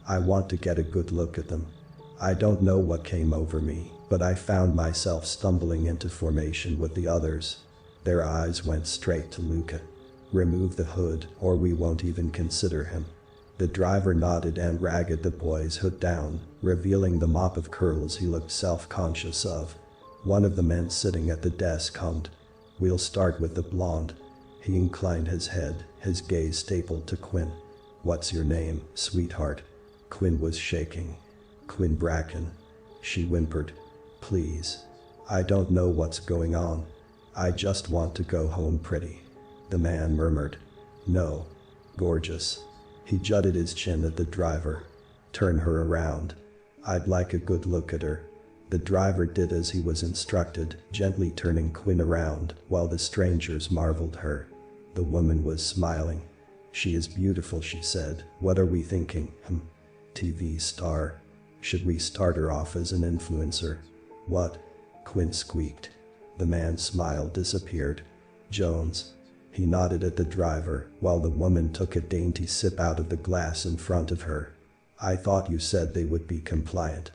"I want to get a good look at them." I don't know what came over me, but I found myself stumbling into formation with the others. Their eyes went straight to Luca. "Remove the hood, or we won't even consider him." The driver nodded and ragged the boy's hood down, revealing the mop of curls he looked self-conscious of. One of the men sitting at the desk hummed. "We'll start with the blonde." He inclined his head, his gaze stapled to Quinn. "What's your name, sweetheart?" Quinn was shaking. "Quinn Bracken." She whimpered. "Please. I don't know what's going on. I just want to go home pretty." The man murmured. "No. Gorgeous." He jutted his chin at the driver. "Turn her around. I'd like a good look at her." The driver did as he was instructed, gently turning Quinn around, while the strangers marveled her. The woman was smiling. "She is beautiful," she said. "What are we thinking? TV star. Should we start her off as an influencer?" "What?" Quinn squeaked. The man's smile disappeared. "Jones." He nodded at the driver, while the woman took a dainty sip out of the glass in front of her. I thought you said they would be compliant.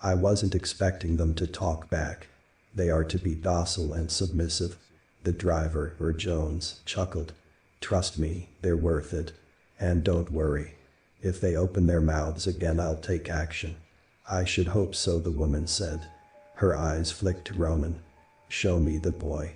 I wasn't expecting them to talk back. They are to be docile and submissive. The driver, or Jones, chuckled. Trust me, they're worth it. And don't worry. If they open their mouths again, I'll take action. I should hope so, the woman said. Her eyes flicked to Roman. Show me the boy.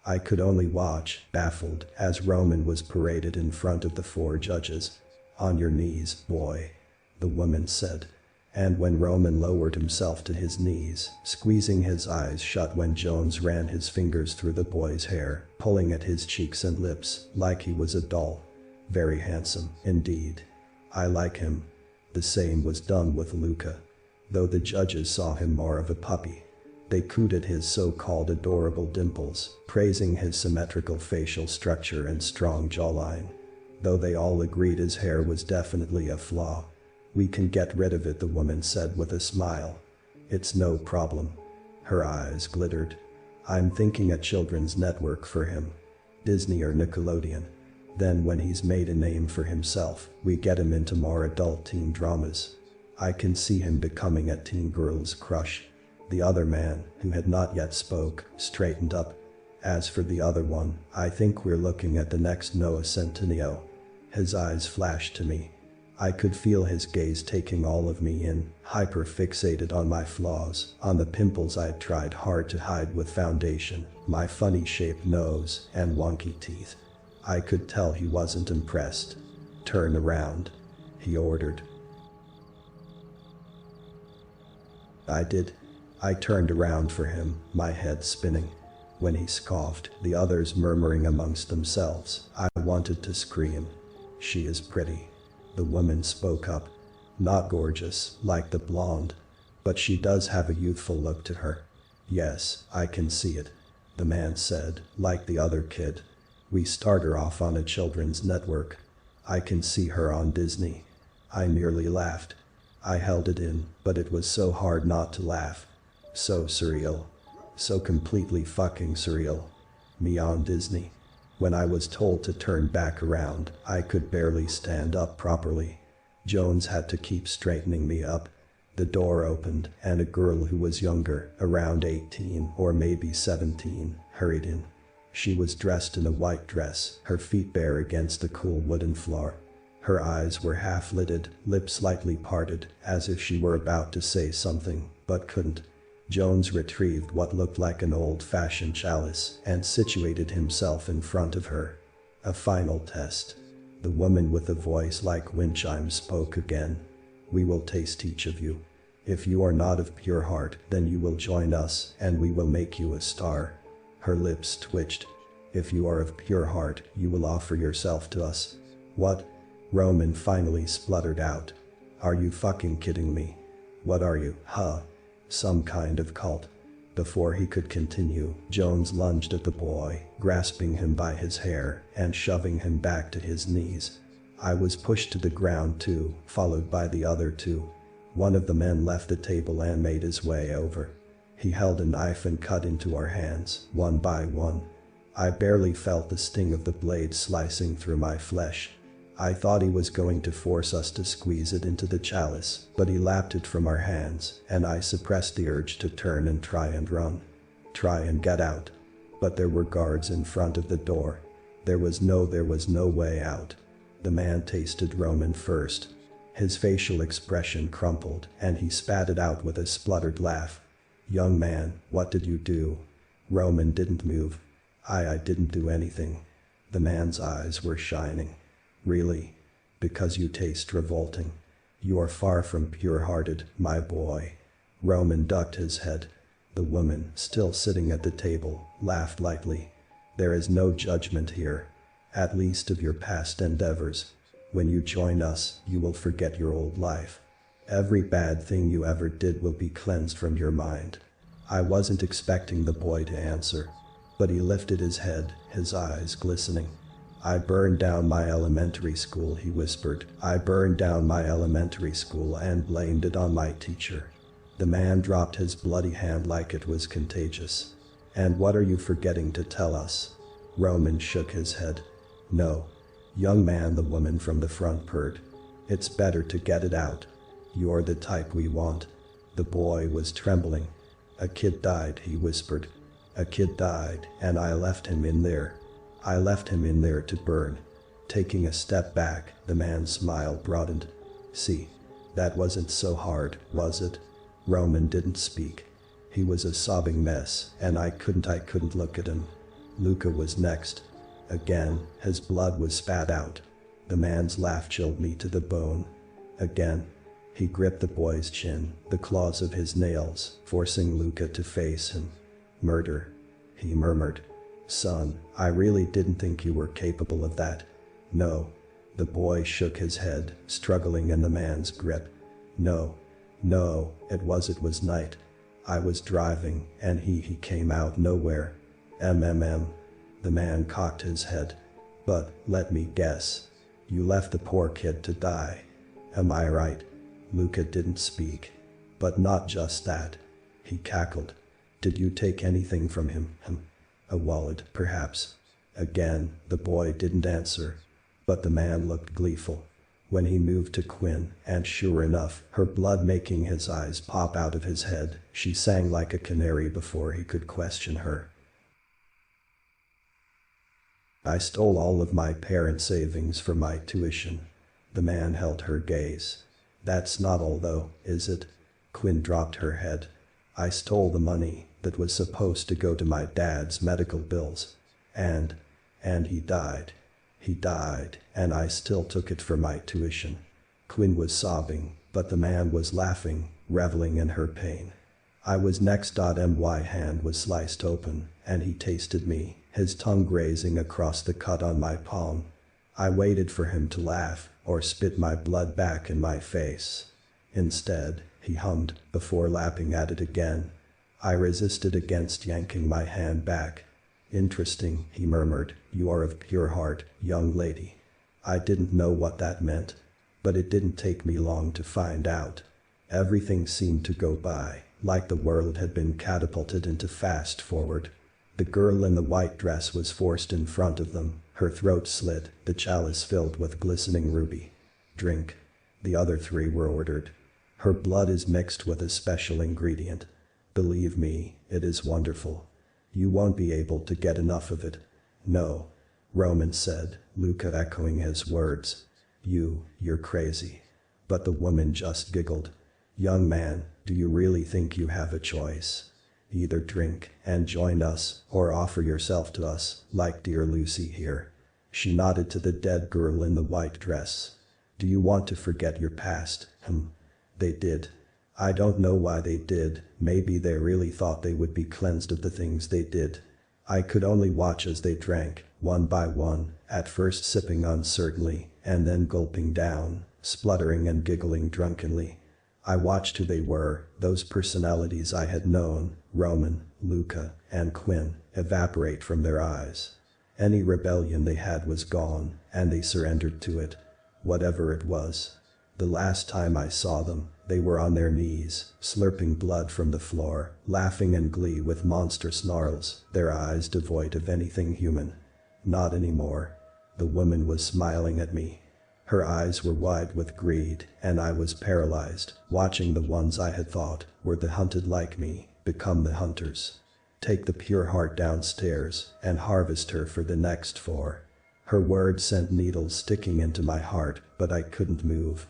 I could only watch, baffled, as Roman was paraded in front of the 4 judges. On your knees, boy, the woman said. And when Roman lowered himself to his knees, squeezing his eyes shut when Jones ran his fingers through the boy's hair, pulling at his cheeks and lips, like he was a doll. Very handsome, indeed. I like him. The same was done with Luca. Though the judges saw him more of a puppy. They cooed at his so-called adorable dimples, praising his symmetrical facial structure and strong jawline. Though they all agreed his hair was definitely a flaw. We can get rid of it, the woman said with a smile. It's no problem. Her eyes glittered. I'm thinking a children's network for him. Disney or Nickelodeon. Then when he's made a name for himself, we get him into more adult teen dramas. I can see him becoming a teen girl's crush. The other man, who had not yet spoke, straightened up. As for the other one, I think we're looking at the next Noah Centineo. His eyes flashed to me. I could feel his gaze taking all of me in, hyper-fixated on my flaws, on the pimples I'd tried hard to hide with foundation, my funny-shaped nose, and wonky teeth. I could tell he wasn't impressed. Turn around, he ordered. I did. I turned around for him, my head spinning. When he scoffed, the others murmuring amongst themselves, I wanted to scream. She is pretty. The woman spoke up. Not gorgeous, like the blonde. But she does have a youthful look to her. Yes, I can see it. The man said, like the other kid. We start her off on a children's network. I can see her on Disney. I merely laughed. I held it in, but it was so hard not to laugh. So surreal. So completely fucking surreal. Me on Disney. When I was told to turn back around, I could barely stand up properly. Jones had to keep straightening me up. The door opened, and a girl who was younger, around 18 or maybe 17, hurried in. She was dressed in a white dress, her feet bare against the cool wooden floor. Her eyes were half-lidded, lips slightly parted, as if she were about to say something, but couldn't. Jones retrieved what looked like an old-fashioned chalice and situated himself in front of her. A final test. The woman with a voice like wind chimes spoke again. We will taste each of you. If you are not of pure heart, then you will join us, and we will make you a star. Her lips twitched. If you are of pure heart, you will offer yourself to us. What? Roman finally spluttered out. Are you fucking kidding me? What are you, huh? Some kind of cult. Before he could continue, Jones lunged at the boy, grasping him by his hair and shoving him back to his knees. I was pushed to the ground too, followed by the other 2. One of the men left the table and made his way over. He held a knife and cut into our hands, one by one. I barely felt the sting of the blade slicing through my flesh. I thought he was going to force us to squeeze it into the chalice, but he lapped it from our hands, and I suppressed the urge to turn and try and run. Try and get out. But there were guards in front of the door. There was no way out. The man tasted Roman first. His facial expression crumpled, and he spat it out with a spluttered laugh. Young man, what did you do? Roman didn't move. I didn't do anything. The man's eyes were shining. Really? Because you taste revolting. You are far from pure-hearted, my boy. Roman ducked his head. The woman, still sitting at the table, laughed lightly. There is no judgment here. At least of your past endeavors. When you join us, you will forget your old life. Every bad thing you ever did will be cleansed from your mind. I wasn't expecting the boy to answer. But he lifted his head, his eyes glistening. I burned down my elementary school, he whispered. I burned down my elementary school and blamed it on my teacher. The man dropped his bloody hand like it was contagious. And what are you forgetting to tell us? Roman shook his head. No. Young man, the woman from the front purred. It's better to get it out. You're the type we want." The boy was trembling. "A kid died," he whispered. "A kid died, and I left him in there. I left him in there to burn." Taking a step back, the man's smile broadened. "See, that wasn't so hard, was it?" Roman didn't speak. He was a sobbing mess, and I couldn't look at him. Luca was next. Again, his blood was spat out. The man's laugh chilled me to the bone. Again. He gripped the boy's chin, the claws of his nails, forcing Luca to face him. "Murder," he murmured. "Son, I really didn't think you were capable of that." "No." The boy shook his head, struggling in the man's grip. No, it was night. I was driving, and he came out nowhere. The man cocked his head. "But, let me guess. You left the poor kid to die. Am I right?" Luca didn't speak. "But not just that," he cackled. "Did you take anything from him? A wallet, perhaps?" Again, the boy didn't answer. But the man looked gleeful. When he moved to Quinn, and sure enough, her blood making his eyes pop out of his head, she sang like a canary before he could question her. "I stole all of my parents' savings for my tuition." The man held her gaze. "That's not all though, is it?" Quinn dropped her head. "I stole the money that was supposed to go to my dad's medical bills. And he died. He died, and I still took it for my tuition." Quinn was sobbing, but the man was laughing, reveling in her pain. I was next. My hand was sliced open, and he tasted me, his tongue grazing across the cut on my palm. I waited for him to laugh, or spit my blood back in my face. Instead, he hummed, before lapping at it again. I resisted against yanking my hand back. "Interesting," he murmured. "You are of pure heart, young lady." I didn't know what that meant. But it didn't take me long to find out. Everything seemed to go by, like the world had been catapulted into fast forward. The girl in the white dress was forced in front of them, her throat slit, the chalice filled with glistening ruby. "Drink." The other three were ordered. "Her blood is mixed with a special ingredient. Believe me, it is wonderful. You won't be able to get enough of it." "No," Roman said, Luca echoing his words. You're crazy." But the woman just giggled. "Young man, do you really think you have a choice? Either drink and join us, or offer yourself to us, like dear Lucy here." She nodded to the dead girl in the white dress. "Do you want to forget your past?" They did. I don't know why they did. Maybe they really thought they would be cleansed of the things they did. I could only watch as they drank, one by one, at first sipping uncertainly, and then gulping down, spluttering and giggling drunkenly. I watched who they were, those personalities I had known, Roman, Luca, and Quinn, evaporate from their eyes. Any rebellion they had was gone, and they surrendered to it. Whatever it was. The last time I saw them, they were on their knees, slurping blood from the floor, laughing in glee with monster snarls, their eyes devoid of anything human. Not anymore. The woman was smiling at me. Her eyes were wide with greed, and I was paralyzed, watching the ones I had thought were the hunted like me become the hunters. Take the pure heart downstairs and harvest her for the next 4. Her words sent needles sticking into my heart, but I couldn't move.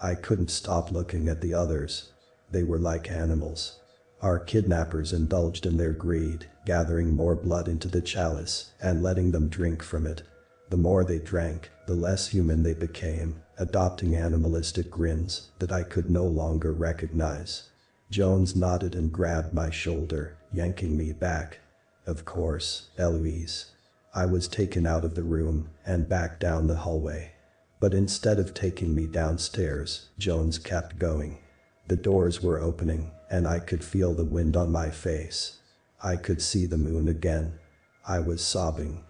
I couldn't stop looking at the others. They were like animals. Our kidnappers indulged in their greed, gathering more blood into the chalice and letting them drink from it. The more they drank, the less human they became, adopting animalistic grins that I could no longer recognize. Jones nodded and grabbed my shoulder, yanking me back. Of course, Eloise. I was taken out of the room and back down the hallway. But instead of taking me downstairs, Jones kept going. The doors were opening, and I could feel the wind on my face. I could see the moon again. I was sobbing.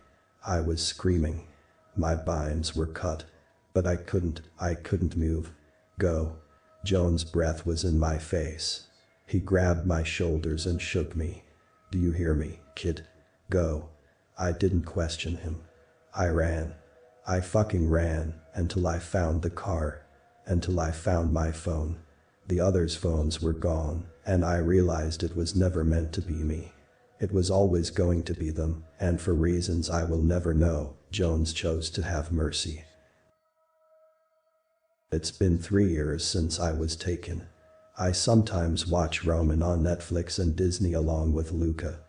I was screaming. My binds were cut. But I couldn't move. Go. Jones' breath was in my face. He grabbed my shoulders and shook me. Do you hear me, kid? Go. I didn't question him. I ran. I fucking ran, until I found the car. Until I found my phone. The others' phones were gone, and I realized it was never meant to be me. It was always going to be them, and for reasons I will never know, Jones chose to have mercy. It's been 3 years since I was taken. I sometimes watch Roman on Netflix and Disney along with Luca.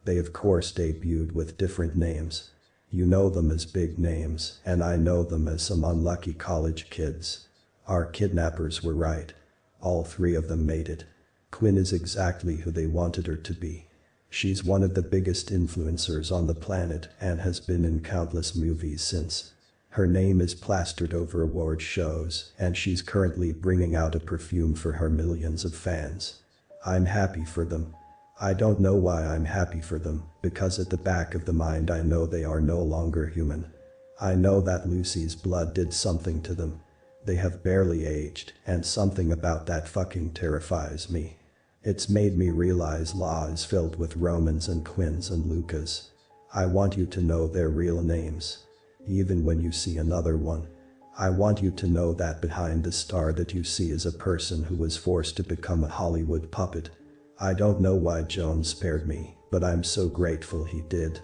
They of course debuted with different names. You know them as big names, and I know them as some unlucky college kids. Our kidnappers were right. All 3 of them made it. Quinn is exactly who they wanted her to be. She's one of the biggest influencers on the planet and has been in countless movies since. Her name is plastered over award shows, and she's currently bringing out a perfume for her millions of fans. I'm happy for them. I don't know why I'm happy for them, because at the back of the mind I know they are no longer human. I know that Lucy's blood did something to them. They have barely aged, and something about that fucking terrifies me. It's made me realize Law is filled with Romans and Quinns and Lucas. I want you to know their real names. Even when you see another one. I want you to know that behind the star that you see is a person who was forced to become a Hollywood puppet. I don't know why Jones spared me, but I'm so grateful he did.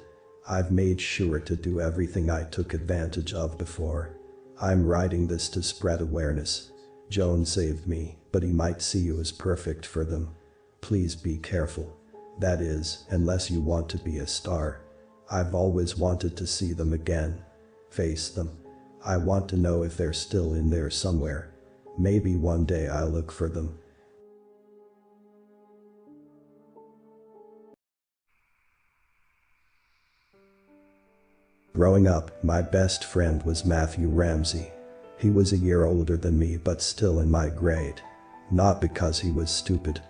I've made sure to do everything I took advantage of before. I'm writing this to spread awareness. Jones saved me, but he might see you as perfect for them. Please be careful. That is, unless you want to be a star. I've always wanted to see them again. Face them. I want to know if they're still in there somewhere. Maybe one day I'll look for them. Growing up, my best friend was Matthew Ramsey. He was a year older than me but still in my grade. Not because he was stupid.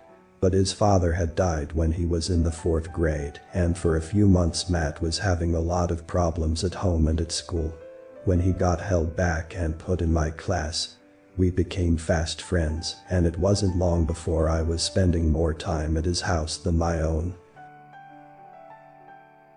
But his father had died when he was in the 4th grade, and for a few months Matt was having a lot of problems at home and at school. When he got held back and put in my class, we became fast friends, and it wasn't long before I was spending more time at his house than my own.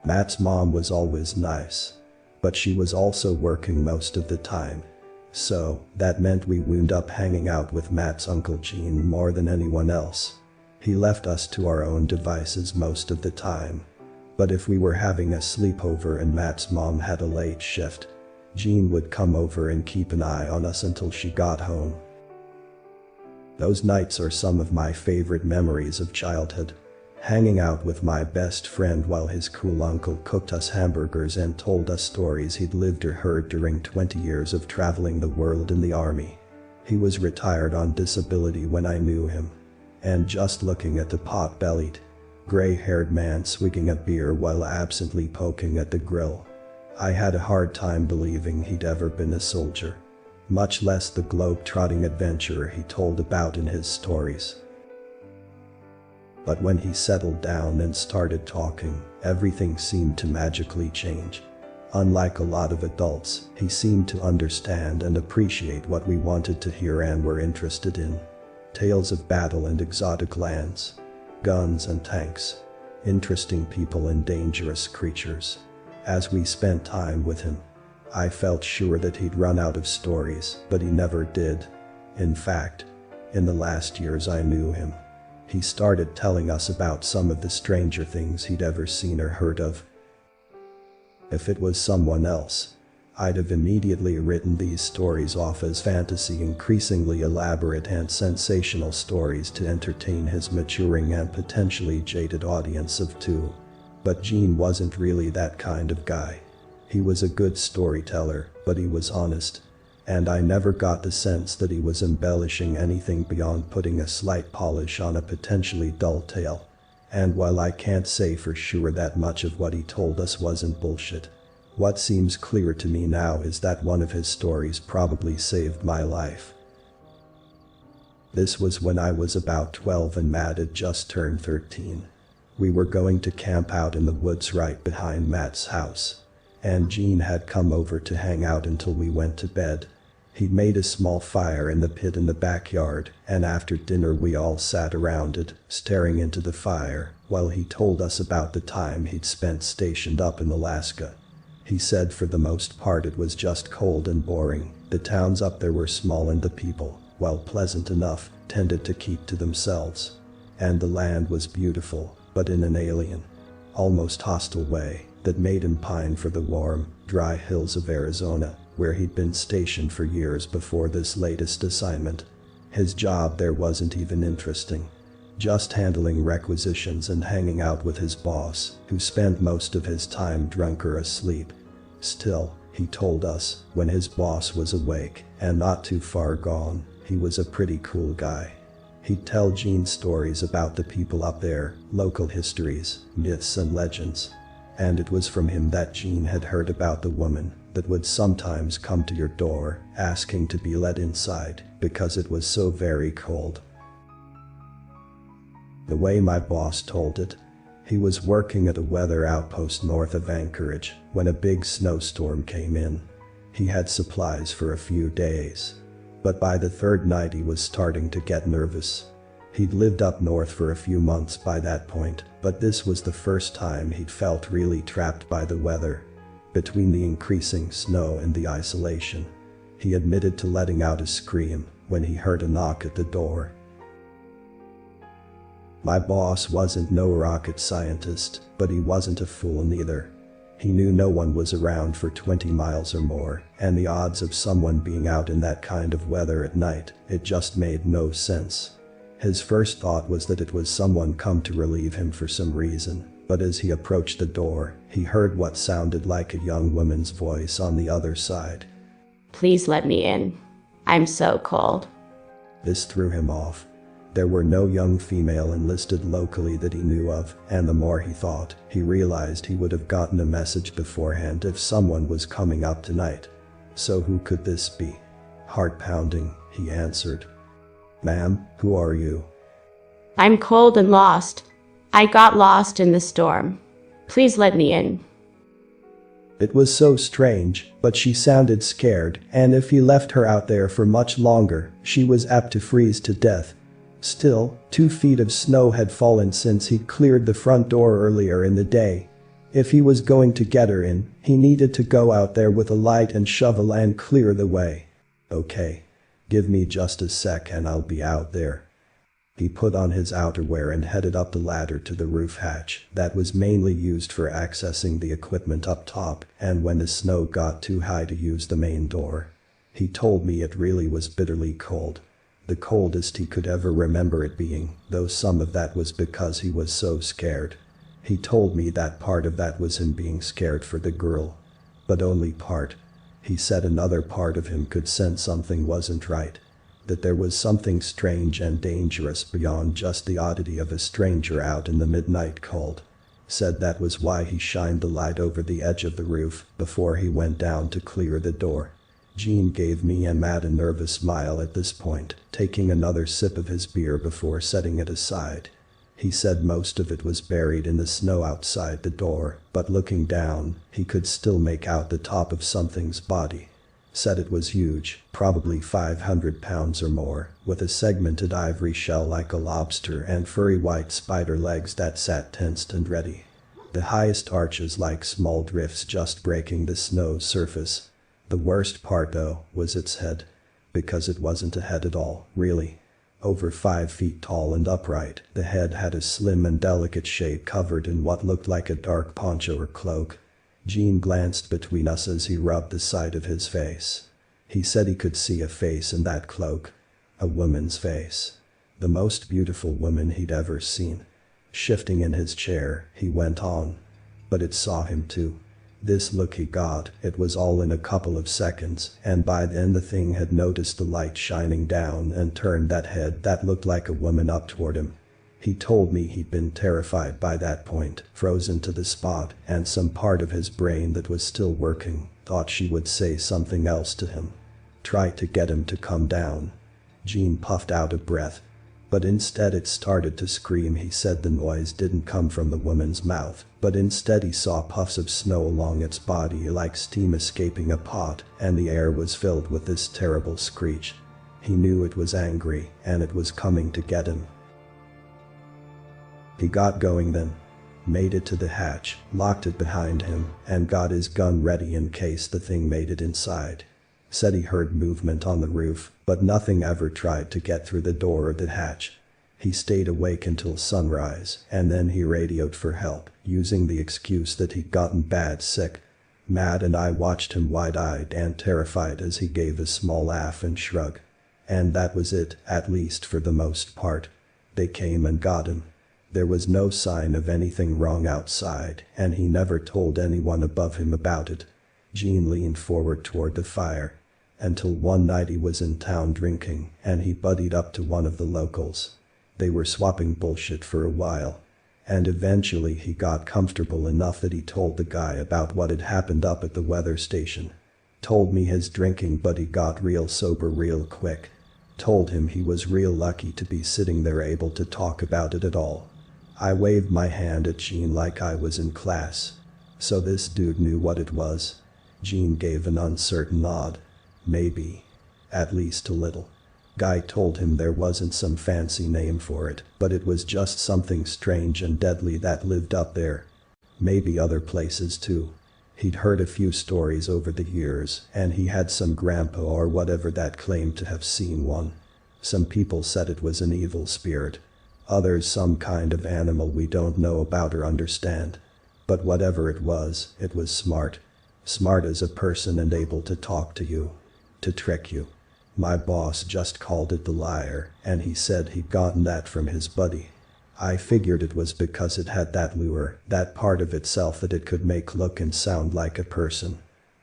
Matt's mom was always nice, but she was also working most of the time. So, that meant we wound up hanging out with Matt's Uncle Gene more than anyone else. He left us to our own devices most of the time. But if we were having a sleepover and Matt's mom had a late shift, Jean would come over and keep an eye on us until she got home. Those nights are some of my favorite memories of childhood. Hanging out with my best friend while his cool uncle cooked us hamburgers and told us stories he'd lived or heard during 20 years of traveling the world in the army. He was retired on disability when I knew him. And just looking at the pot-bellied, gray-haired man swigging a beer while absently poking at the grill, I had a hard time believing he'd ever been a soldier, much less the globe-trotting adventurer he told about in his stories. But when he settled down and started talking, everything seemed to magically change. Unlike a lot of adults, he seemed to understand and appreciate what we wanted to hear and were interested in. Tales of battle and exotic lands, guns and tanks, interesting people and dangerous creatures. As we spent time with him, I felt sure that he'd run out of stories, but he never did. In fact, in the last years I knew him, he started telling us about some of the stranger things he'd ever seen or heard of. If it was someone else, I'd have immediately written these stories off as fantasy, increasingly elaborate and sensational stories to entertain his maturing and potentially jaded audience of 2. But Gene wasn't really that kind of guy. He was a good storyteller, but he was honest. And I never got the sense that he was embellishing anything beyond putting a slight polish on a potentially dull tale. And while I can't say for sure that much of what he told us wasn't bullshit, what seems clear to me now is that one of his stories probably saved my life. This was when I was about 12 and Matt had just turned 13. We were going to camp out in the woods right behind Matt's house, and Gene had come over to hang out until we went to bed. He'd made a small fire in the pit in the backyard, and after dinner we all sat around it, staring into the fire, while he told us about the time he'd spent stationed up in Alaska. He said for the most part it was just cold and boring. The towns up there were small and the people, while pleasant enough, tended to keep to themselves. And the land was beautiful, but in an alien, almost hostile way that made him pine for the warm, dry hills of Arizona, where he'd been stationed for years before this latest assignment. His job there wasn't even interesting. Just handling requisitions and hanging out with his boss, who spent most of his time drunk or asleep. Still, he told us, when his boss was awake and not too far gone, he was a pretty cool guy. He'd tell Gene stories about the people up there, local histories, myths and legends. And it was from him that Gene had heard about the woman that would sometimes come to your door, asking to be let inside, because it was so very cold. The way my boss told it, he was working at a weather outpost north of Anchorage when a big snowstorm came in. He had supplies for a few days. But by the third night he was starting to get nervous. He'd lived up north for a few months by that point, but this was the first time he'd felt really trapped by the weather. Between the increasing snow and the isolation, he admitted to letting out a scream when he heard a knock at the door. My boss wasn't no rocket scientist, but he wasn't a fool neither. He knew no one was around for 20 miles or more, and the odds of someone being out in that kind of weather at night, it just made no sense. His first thought was that it was someone come to relieve him for some reason, but as he approached the door, he heard what sounded like a young woman's voice on the other side. "Please let me in. I'm so cold." This threw him off. There were no young female enlisted locally that he knew of, and the more he thought, he realized he would have gotten a message beforehand if someone was coming up tonight. So who could this be? Heart pounding, he answered. "Ma'am, who are you?" "I'm cold and lost. I got lost in the storm. Please let me in." It was so strange, but she sounded scared, and if he left her out there for much longer, she was apt to freeze to death. Still, 2 feet of snow had fallen since he'd cleared the front door earlier in the day. If he was going to get her in, he needed to go out there with a light and shovel and clear the way. "Okay. Give me just a sec and I'll be out there." He put on his outerwear and headed up the ladder to the roof hatch that was mainly used for accessing the equipment up top, and when the snow got too high to use the main door. He told me it really was bitterly cold. The coldest he could ever remember it being, though some of that was because he was so scared. He told me that part of that was him being scared for the girl. But only part. He said another part of him could sense something wasn't right. That there was something strange and dangerous beyond just the oddity of a stranger out in the midnight cold. Said that was why he shined the light over the edge of the roof before he went down to clear the door. Gene gave me and Matt a nervous smile at this point, taking another sip of his beer before setting it aside. He said most of it was buried in the snow outside the door, but looking down, he could still make out the top of something's body. Said it was huge, probably 500 pounds or more, with a segmented ivory shell like a lobster and furry white spider legs that sat tensed and ready. The highest arches like small drifts just breaking the snow surface. The worst part, though, was its head. Because it wasn't a head at all, really. Over 5 feet tall and upright, the head had a slim and delicate shape covered in what looked like a dark poncho or cloak. Gene glanced between us as he rubbed the side of his face. He said he could see a face in that cloak. A woman's face. The most beautiful woman he'd ever seen. Shifting in his chair, he went on. But it saw him too. This look he got, it was all in a couple of seconds, and by then the thing had noticed the light shining down and turned that head that looked like a woman up toward him. He told me he'd been terrified by that point, frozen to the spot, and some part of his brain that was still working thought she would say something else to him. Try to get him to come down. Gene puffed out a breath. But instead it started to scream. He said the noise didn't come from the woman's mouth, but instead he saw puffs of snow along its body like steam escaping a pot, and the air was filled with this terrible screech. He knew it was angry, and it was coming to get him. He got going then. Made it to the hatch, locked it behind him, and got his gun ready in case the thing made it inside. Said he heard movement on the roof, but nothing ever tried to get through the door or the hatch. He stayed awake until sunrise, and then he radioed for help, using the excuse that he'd gotten bad sick. Matt and I watched him wide-eyed and terrified as he gave a small laugh and shrug. And that was it, at least for the most part. They came and got him. There was no sign of anything wrong outside, and he never told anyone above him about it. Gene leaned forward toward the fire. Until one night he was in town drinking, and he buddied up to one of the locals. They were swapping bullshit for a while. And eventually he got comfortable enough that he told the guy about what had happened up at the weather station. Told me his drinking buddy got real sober real quick. Told him he was real lucky to be sitting there able to talk about it at all. I waved my hand at Gene like I was in class. So this dude knew what it was? Gene gave an uncertain nod. Maybe. At least a little. Guy told him there wasn't some fancy name for it, but it was just something strange and deadly that lived up there. Maybe other places too. He'd heard a few stories over the years, and he had some grandpa or whatever that claimed to have seen one. Some people said it was an evil spirit. Others some kind of animal we don't know about or understand. But whatever it was smart. Smart as a person and able to talk to you. To trick you. My boss just called it the liar, and he said he'd gotten that from his buddy. I figured it was because it had that lure, that part of itself that it could make look and sound like a person.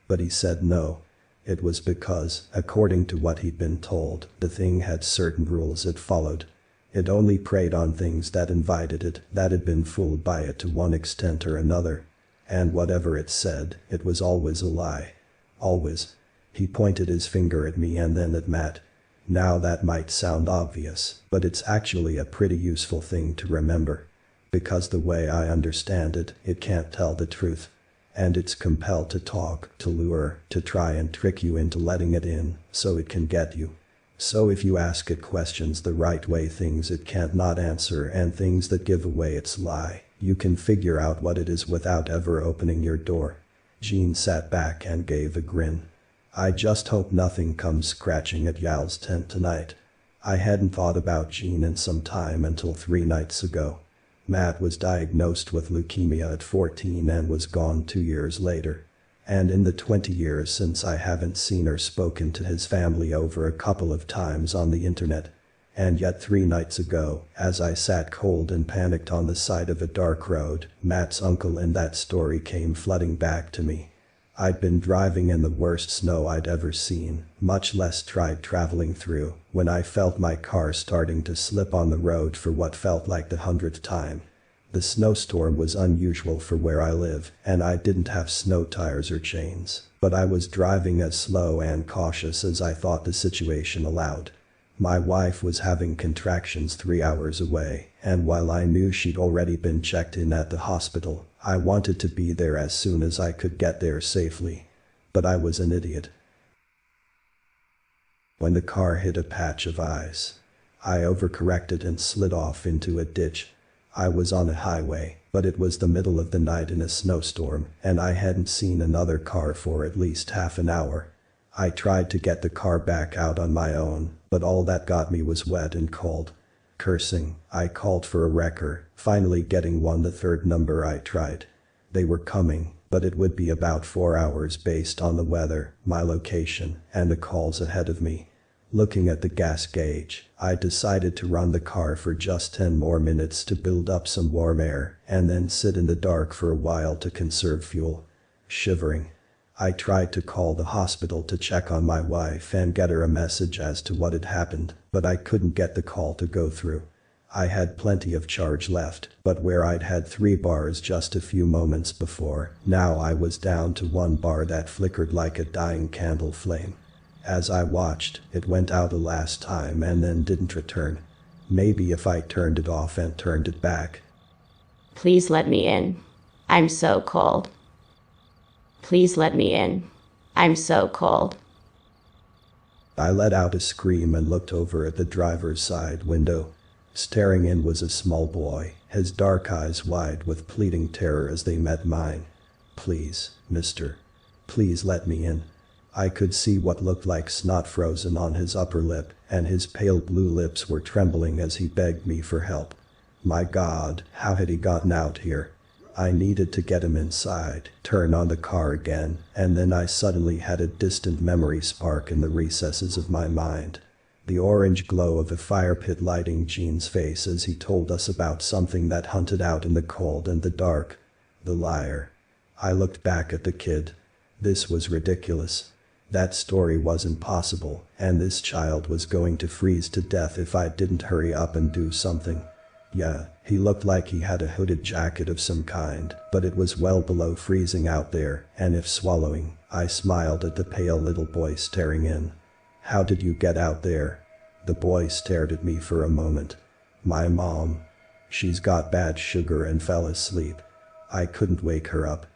But he said no. It was because, according to what he'd been told, the thing had certain rules it followed. It only preyed on things that invited it, that had been fooled by it to one extent or another. And whatever it said, it was always a lie. Always. He pointed his finger at me and then at Matt. Now that might sound obvious, but it's actually a pretty useful thing to remember. Because the way I understand it, it can't tell the truth. And it's compelled to talk, to lure, to try and trick you into letting it in, so it can get you. So if you ask it questions the right way, things it can't not answer and things that give away its lie, you can figure out what it is without ever opening your door. Gene sat back and gave a grin. I just hope nothing comes scratching at Yal's tent tonight. I hadn't thought about Gene in some time until 3 nights ago. Matt was diagnosed with leukemia at 14 and was gone 2 years later. And in the 20 years since I haven't seen or spoken to his family over a couple of times on the internet. And yet 3 nights ago, as I sat cold and panicked on the side of a dark road, Matt's uncle in that story came flooding back to me. I'd been driving in the worst snow I'd ever seen, much less tried traveling through, when I felt my car starting to slip on the road for what felt like the 100th time. The snowstorm was unusual for where I live, and I didn't have snow tires or chains, but I was driving as slow and cautious as I thought the situation allowed. My wife was having contractions 3 hours away, and while I knew she'd already been checked in at the hospital, I wanted to be there as soon as I could get there safely. But I was an idiot. When the car hit a patch of ice, I overcorrected and slid off into a ditch. I was on a highway, but it was the middle of the night in a snowstorm, and I hadn't seen another car for at least half an hour. I tried to get the car back out on my own, but all that got me was wet and cold. Cursing, I called for a wrecker, finally getting one the third number I tried. They were coming, but it would be about 4 hours based on the weather, my location, and the calls ahead of me. Looking at the gas gauge, I decided to run the car for just 10 more minutes to build up some warm air, and then sit in the dark for a while to conserve fuel. Shivering, I tried to call the hospital to check on my wife and get her a message as to what had happened, but I couldn't get the call to go through. I had plenty of charge left, but where I'd had 3 bars just a few moments before, now I was down to 1 bar that flickered like a dying candle flame. As I watched, it went out a last time and then didn't return. Maybe if I turned it off and turned it back. Please let me in. I'm so cold. Please let me in. I'm so cold. I let out a scream and looked over at the driver's side window. Staring in was a small boy, his dark eyes wide with pleading terror as they met mine. Please, mister. Please let me in. I could see what looked like snot frozen on his upper lip, and his pale blue lips were trembling as he begged me for help. My God, how had he gotten out here? I needed to get him inside, turn on the car again, and then I suddenly had a distant memory spark in the recesses of my mind. The orange glow of a fire pit lighting Gene's face as he told us about something that hunted out in the cold and the dark. The liar. I looked back at the kid. This was ridiculous. That story wasn't possible, and this child was going to freeze to death if I didn't hurry up and do something. Yeah, he looked like he had a hooded jacket of some kind, but it was well below freezing out there, and if swallowing, I smiled at the pale little boy staring in. How did you get out there? The boy stared at me for a moment. My mom. She's got bad sugar and fell asleep. I couldn't wake her up.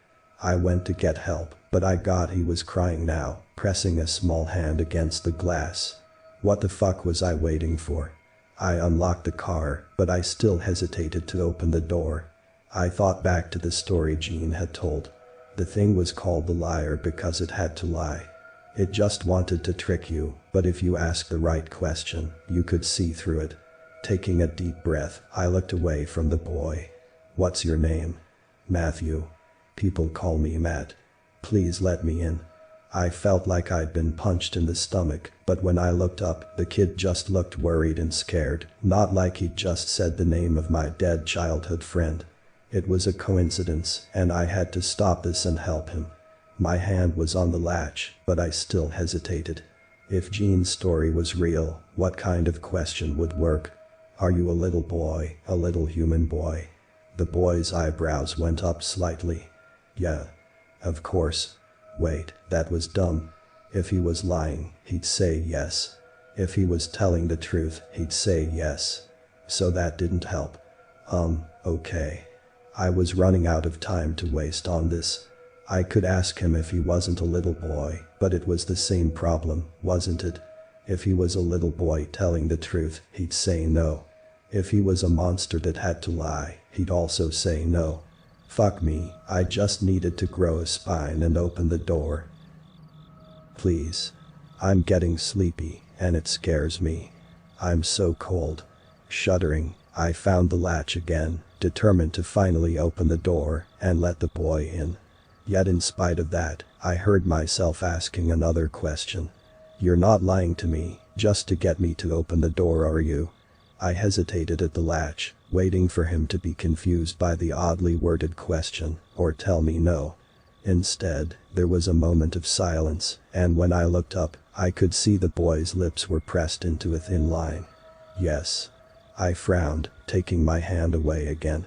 I went to get help, but he was crying now, pressing a small hand against the glass. What the fuck was I waiting for? I unlocked the car, but I still hesitated to open the door. I thought back to the story Gene had told. The thing was called the liar because it had to lie. It just wanted to trick you, but if you asked the right question, you could see through it. Taking a deep breath, I looked away from the boy. What's your name? Matthew. People call me Matt. Please let me in. I felt like I'd been punched in the stomach, but when I looked up, the kid just looked worried and scared, not like he'd just said the name of my dead childhood friend. It was a coincidence, and I had to stop this and help him. My hand was on the latch, but I still hesitated. If Gene's story was real, what kind of question would work? Are you a little boy, a little human boy? The boy's eyebrows went up slightly. Yeah. Of course. Wait, that was dumb. If he was lying, he'd say yes. If he was telling the truth, he'd say yes. So that didn't help. Okay. I was running out of time to waste on this. I could ask him if he wasn't a little boy, but it was the same problem, wasn't it? If he was a little boy telling the truth, he'd say no. If he was a monster that had to lie, he'd also say no. Fuck me, I just needed to grow a spine and open the door. Please. I'm getting sleepy, and it scares me. I'm so cold. Shuddering, I found the latch again, determined to finally open the door and let the boy in. Yet in spite of that, I heard myself asking another question. You're not lying to me, just to get me to open the door, are you? I hesitated at the latch, waiting for him to be confused by the oddly worded question, or tell me no. Instead, there was a moment of silence, and when I looked up, I could see the boy's lips were pressed into a thin line. Yes. I frowned, taking my hand away again.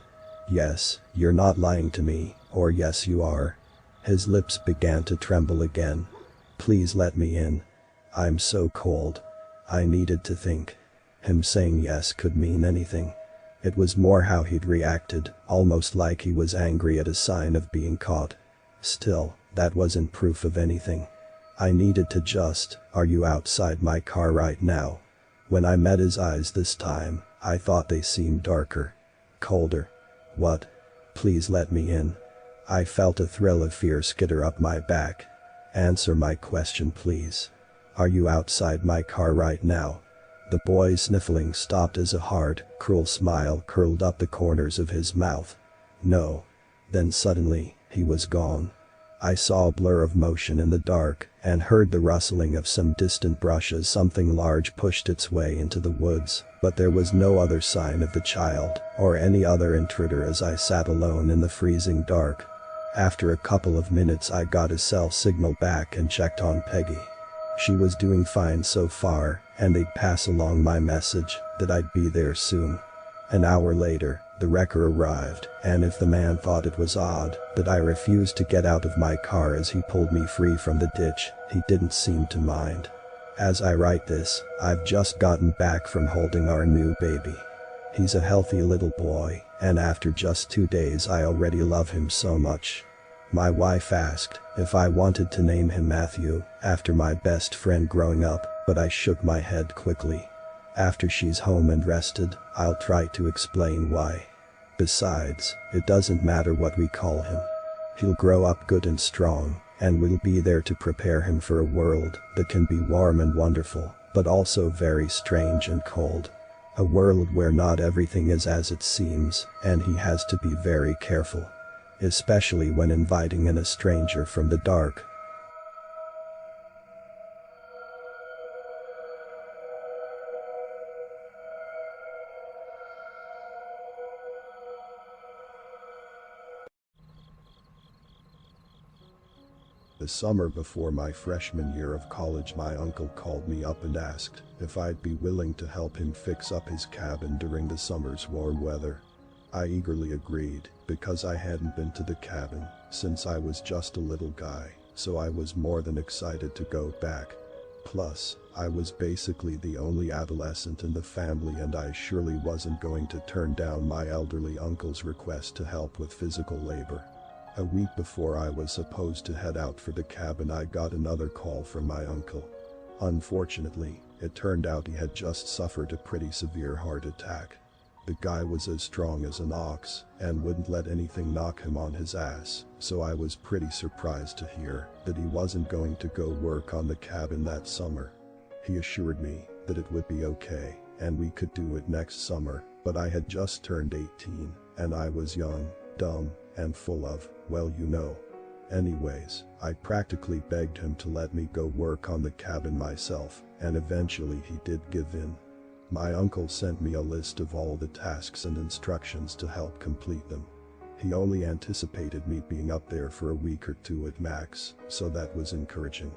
Yes, you're not lying to me, or yes you are. His lips began to tremble again. Please let me in. I'm so cold. I needed to think. Him saying yes could mean anything. It was more how he'd reacted, almost like he was angry at a sign of being caught. Still, that wasn't proof of anything. I needed to just, are you outside my car right now? When I met his eyes this time, I thought they seemed darker. Colder. What? Please let me in. I felt a thrill of fear skitter up my back. Answer my question, please. Are you outside my car right now? The boy's sniffling stopped as a hard, cruel smile curled up the corners of his mouth. No. Then suddenly, he was gone. I saw a blur of motion in the dark, and heard the rustling of some distant brush as something large pushed its way into the woods, but there was no other sign of the child, or any other intruder as I sat alone in the freezing dark. After a couple of minutes I got a cell signal back and checked on Peggy. She was doing fine so far, and they'd pass along my message that I'd be there soon. An hour later, the wrecker arrived, and if the man thought it was odd that I refused to get out of my car as he pulled me free from the ditch, he didn't seem to mind. As I write this, I've just gotten back from holding our new baby. He's a healthy little boy, and after just 2 days I already love him so much. My wife asked if I wanted to name him Matthew, after my best friend growing up, but I shook my head quickly. After she's home and rested, I'll try to explain why. Besides, it doesn't matter what we call him. He'll grow up good and strong, and we'll be there to prepare him for a world that can be warm and wonderful, but also very strange and cold. A world where not everything is as it seems, and he has to be very careful. Especially when inviting in a stranger from the dark. The summer before my freshman year of college, my uncle called me up and asked if I'd be willing to help him fix up his cabin during the summer's warm weather. I eagerly agreed, because I hadn't been to the cabin since I was just a little guy, so I was more than excited to go back. Plus, I was basically the only adolescent in the family, and I surely wasn't going to turn down my elderly uncle's request to help with physical labor. A week before I was supposed to head out for the cabin, I got another call from my uncle. Unfortunately, it turned out he had just suffered a pretty severe heart attack. The guy was as strong as an ox and wouldn't let anything knock him on his ass, so I was pretty surprised to hear that he wasn't going to go work on the cabin that summer. He assured me that it would be okay and we could do it next summer, but I had just turned 18 and I was young, dumb, and full of, well, you know. Anyways, I practically begged him to let me go work on the cabin myself, and eventually he did give in. My uncle sent me a list of all the tasks and instructions to help complete them. He only anticipated me being up there for a week or two at max, so that was encouraging.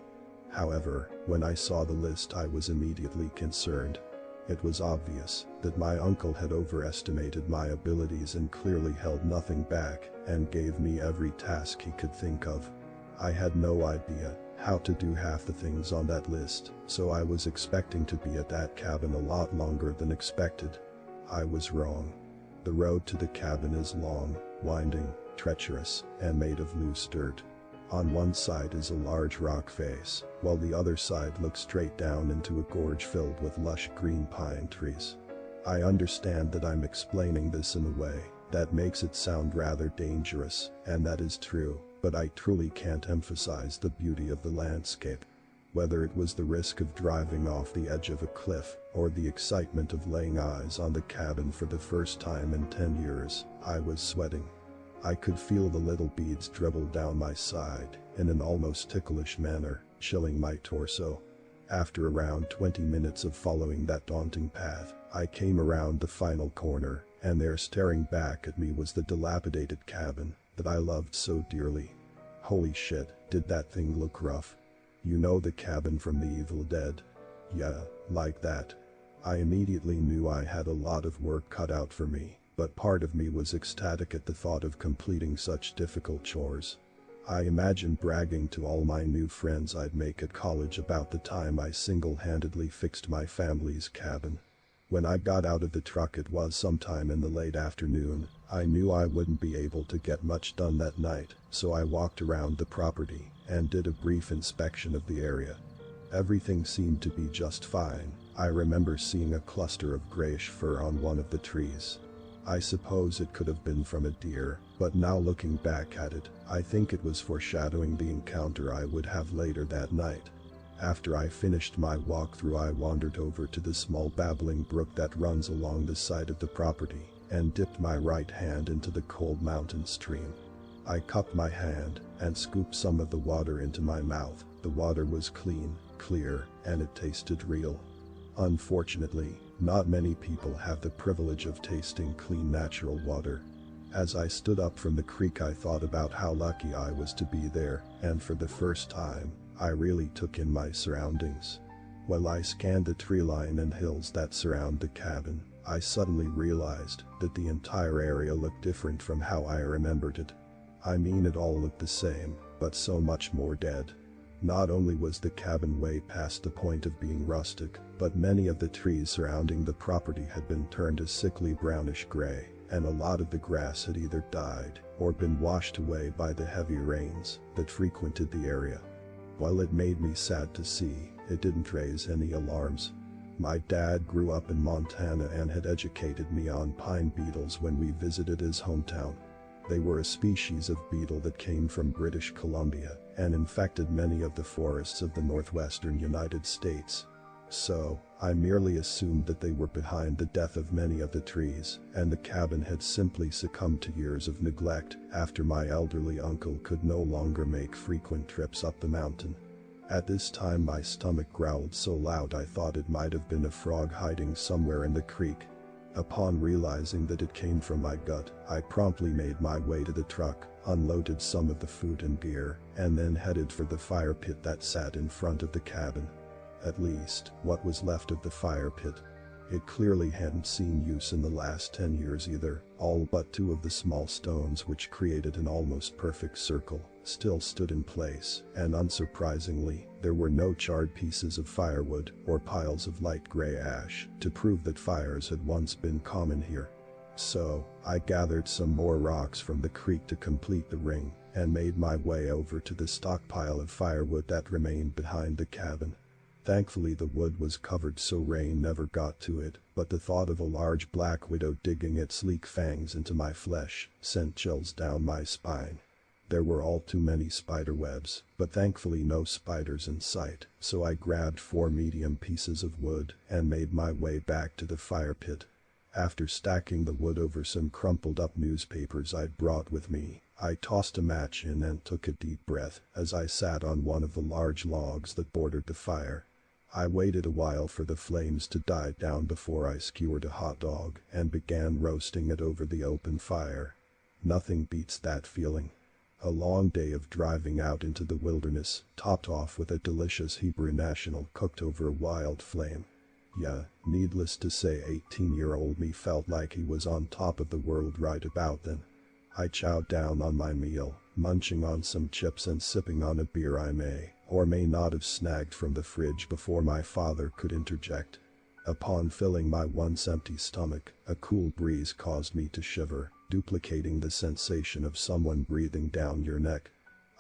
However, when I saw the list, I was immediately concerned. It was obvious that my uncle had overestimated my abilities and clearly held nothing back and gave me every task he could think of. I had no idea how to do half the things on that list, so I was expecting to be at that cabin a lot longer than expected. I was wrong. The road to the cabin is long, winding, treacherous, and made of loose dirt. On one side is a large rock face, while the other side looks straight down into a gorge filled with lush green pine trees. I understand that I'm explaining this in a way that makes it sound rather dangerous, and that is true, but I truly can't emphasize the beauty of the landscape. Whether it was the risk of driving off the edge of a cliff, or the excitement of laying eyes on the cabin for the first time in 10 years, I was sweating. I could feel the little beads dribble down my side in an almost ticklish manner, chilling my torso. After around 20 minutes of following that daunting path, I came around the final corner, and there staring back at me was the dilapidated cabin that I loved so dearly. Holy shit, did that thing look rough. You know, the cabin from The Evil Dead? Yeah, like that. I immediately knew I had a lot of work cut out for me, but part of me was ecstatic at the thought of completing such difficult chores. I imagined bragging to all my new friends I'd make at college about the time I single-handedly fixed my family's cabin. When I got out of the truck, it was sometime in the late afternoon. I knew I wouldn't be able to get much done that night, so I walked around the property and did a brief inspection of the area. Everything seemed to be just fine. I remember seeing a cluster of grayish fur on one of the trees. I suppose it could have been from a deer, but now looking back at it, I think it was foreshadowing the encounter I would have later that night. After I finished my walkthrough, I wandered over to the small babbling brook that runs along the side of the property and dipped my right hand into the cold mountain stream. I cupped my hand and scooped some of the water into my mouth. The water was clean, clear, and it tasted real. Unfortunately, not many people have the privilege of tasting clean natural water. As I stood up from the creek, I thought about how lucky I was to be there, and for the first time, I really took in my surroundings. While I scanned the tree line and hills that surround the cabin, I suddenly realized that the entire area looked different from how I remembered it. I mean, it all looked the same, but so much more dead. Not only was the cabin way past the point of being rustic, but many of the trees surrounding the property had been turned a sickly brownish gray, and a lot of the grass had either died or been washed away by the heavy rains that frequented the area. While it made me sad to see, it didn't raise any alarms. My dad grew up in Montana and had educated me on pine beetles when we visited his hometown. They were a species of beetle that came from British Columbia and infected many of the forests of the northwestern United States. So, I merely assumed that they were behind the death of many of the trees, and the cabin had simply succumbed to years of neglect after my elderly uncle could no longer make frequent trips up the mountain. At this time my stomach growled so loud I thought it might have been a frog hiding somewhere in the creek. Upon realizing that it came from my gut, I promptly made my way to the truck, unloaded some of the food and gear, and then headed for the fire pit that sat in front of the cabin. At least, what was left of the fire pit. It clearly hadn't seen use in the last 10 years either. All but 2 of the small stones which created an almost perfect circle still stood in place, and unsurprisingly, there were no charred pieces of firewood or piles of light gray ash to prove that fires had once been common here. So, I gathered some more rocks from the creek to complete the ring, and made my way over to the stockpile of firewood that remained behind the cabin. Thankfully the wood was covered so rain never got to it, but the thought of a large black widow digging its sleek fangs into my flesh sent chills down my spine. There were all too many spider webs, but thankfully no spiders in sight, so I grabbed 4 medium pieces of wood and made my way back to the fire pit. After stacking the wood over some crumpled up newspapers I'd brought with me, I tossed a match in and took a deep breath as I sat on one of the large logs that bordered the fire. I waited a while for the flames to die down before I skewered a hot dog and began roasting it over the open fire. Nothing beats that feeling. A long day of driving out into the wilderness, topped off with a delicious Hebrew national cooked over a wild flame. Yeah, needless to say 18-year-old me felt like he was on top of the world right about then. I chowed down on my meal, munching on some chips and sipping on a beer I may or may not have snagged from the fridge before my father could interject. Upon filling my once empty stomach, a cool breeze caused me to shiver, duplicating the sensation of someone breathing down your neck.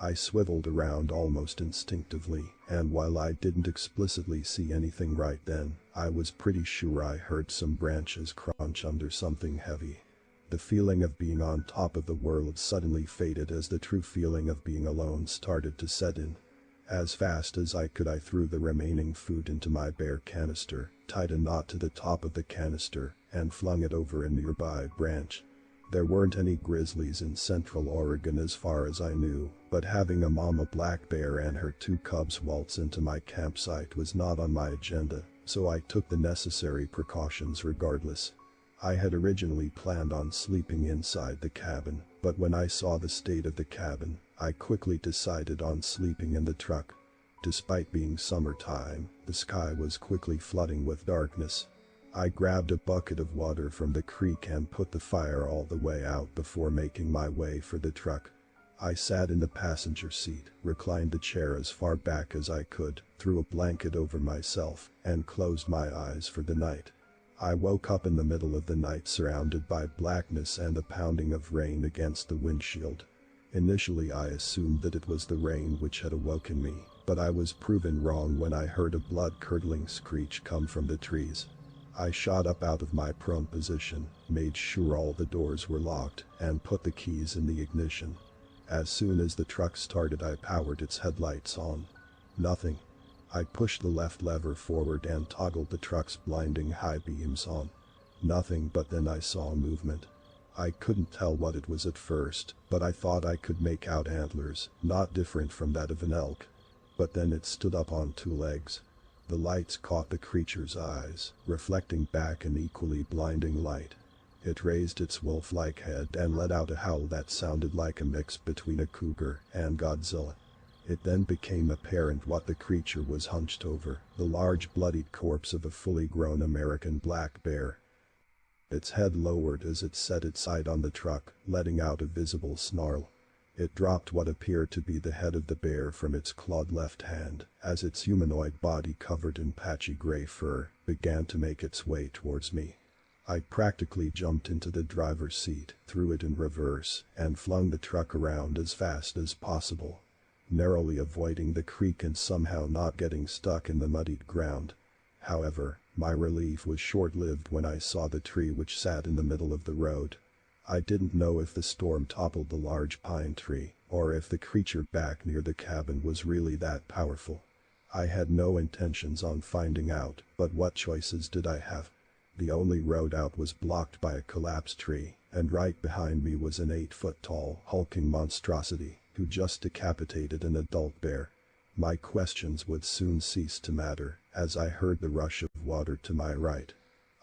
I swiveled around almost instinctively, and while I didn't explicitly see anything right then, I was pretty sure I heard some branches crunch under something heavy. The feeling of being on top of the world suddenly faded as the true feeling of being alone started to set in. As fast as I could I threw the remaining food into my bear canister, tied a knot to the top of the canister, and flung it over a nearby branch. There weren't any grizzlies in Central Oregon as far as I knew, but having a mama black bear and her 2 cubs waltz into my campsite was not on my agenda, so I took the necessary precautions regardless. I had originally planned on sleeping inside the cabin, but when I saw the state of the cabin, I quickly decided on sleeping in the truck. Despite being summertime, the sky was quickly flooding with darkness. I grabbed a bucket of water from the creek and put the fire all the way out before making my way for the truck. I sat in the passenger seat, reclined the chair as far back as I could, threw a blanket over myself, and closed my eyes for the night. I woke up in the middle of the night surrounded by blackness and the pounding of rain against the windshield. Initially I assumed that it was the rain which had awoken me, but I was proven wrong when I heard a blood-curdling screech come from the trees. I shot up out of my prone position, made sure all the doors were locked, and put the keys in the ignition. As soon as the truck started I powered its headlights on. Nothing. I pushed the left lever forward and toggled the truck's blinding high beams on. Nothing, but then I saw movement. I couldn't tell what it was at first, but I thought I could make out antlers, not different from that of an elk. But then it stood up on 2 legs. The lights caught the creature's eyes, reflecting back an equally blinding light. It raised its wolf-like head and let out a howl that sounded like a mix between a cougar and Godzilla. It then became apparent what the creature was hunched over, the large bloodied corpse of a fully grown American black bear. Its head lowered as it set its sight on the truck, letting out a visible snarl. It dropped what appeared to be the head of the bear from its clawed left hand, as its humanoid body covered in patchy gray fur began to make its way towards me. I practically jumped into the driver's seat, threw it in reverse, and flung the truck around as fast as possible, narrowly avoiding the creek and somehow not getting stuck in the muddied ground. However, my relief was short-lived when I saw the tree which sat in the middle of the road. I didn't know if the storm toppled the large pine tree, or if the creature back near the cabin was really that powerful. I had no intentions on finding out, but what choices did I have? The only road out was blocked by a collapsed tree, and right behind me was an 8-foot-tall, hulking monstrosity who just decapitated an adult bear. My questions would soon cease to matter as I heard the rush of water to my right.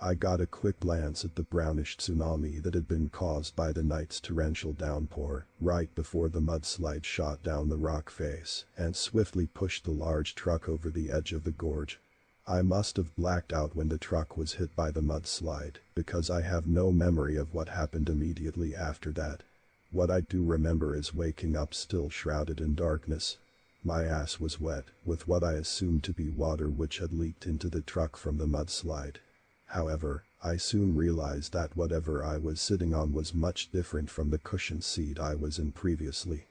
I got a quick glance at the brownish tsunami that had been caused by the night's torrential downpour right before the mudslide shot down the rock face and swiftly pushed the large truck over the edge of the gorge. I must have blacked out when the truck was hit by the mudslide, because I have no memory of what happened immediately after that. What I do remember is waking up still shrouded in darkness. My ass was wet with what I assumed to be water which had leaked into the truck from the mudslide. However, I soon realized that whatever I was sitting on was much different from the cushioned seat I was in previously.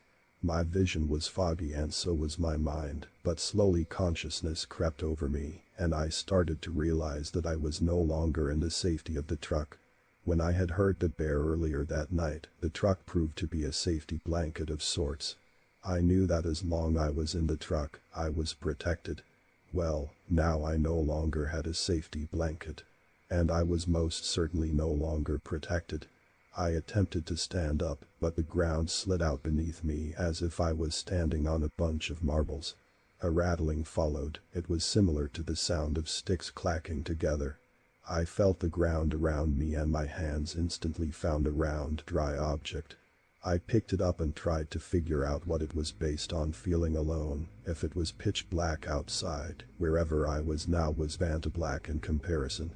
My vision was foggy and so was my mind, but slowly consciousness crept over me, and I started to realize that I was no longer in the safety of the truck. When I had heard the bear earlier that night, the truck proved to be a safety blanket of sorts. I knew that as long as I was in the truck, I was protected. Well, now I no longer had a safety blanket. And I was most certainly no longer protected. I attempted to stand up, but the ground slid out beneath me as if I was standing on a bunch of marbles. A rattling followed. It was similar to the sound of sticks clacking together. I felt the ground around me and my hands instantly found a round, dry object. I picked it up and tried to figure out what it was based on feeling alone. If it was pitch black outside, wherever I was now was Vanta black in comparison.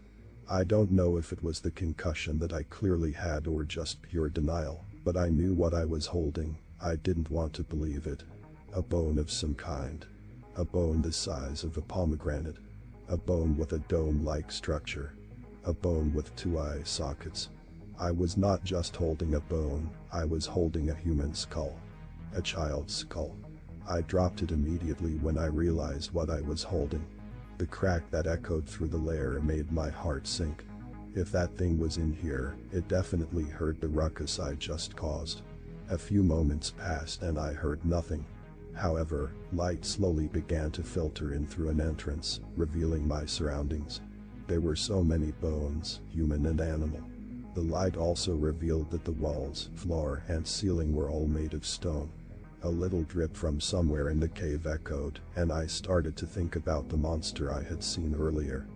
I don't know if it was the concussion that I clearly had or just pure denial, but I knew what I was holding. I didn't want to believe it. A bone of some kind. A bone the size of a pomegranate. A bone with a dome-like structure. A bone with 2 eye sockets. I was not just holding a bone, I was holding a human skull. A child's skull. I dropped it immediately when I realized what I was holding. The crack that echoed through the lair made my heart sink. If that thing was in here, it definitely heard the ruckus I just caused. A few moments passed and I heard nothing. However, light slowly began to filter in through an entrance, revealing my surroundings. There were so many bones, human and animal. The light also revealed that the walls, floor, and ceiling were all made of stone. A little drip from somewhere in the cave echoed, and I started to think about the monster I had seen earlier.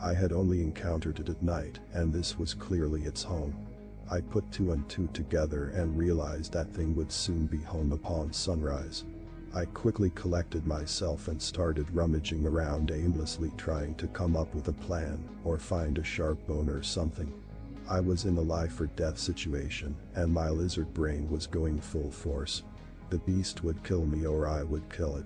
I had only encountered it at night, and this was clearly its home. I put 2 and 2 together and realized that thing would soon be home upon sunrise. I quickly collected myself and started rummaging around aimlessly trying to come up with a plan or find a sharp bone or something. I was in a life or death situation, and my lizard brain was going full force. The beast would kill me or I would kill it.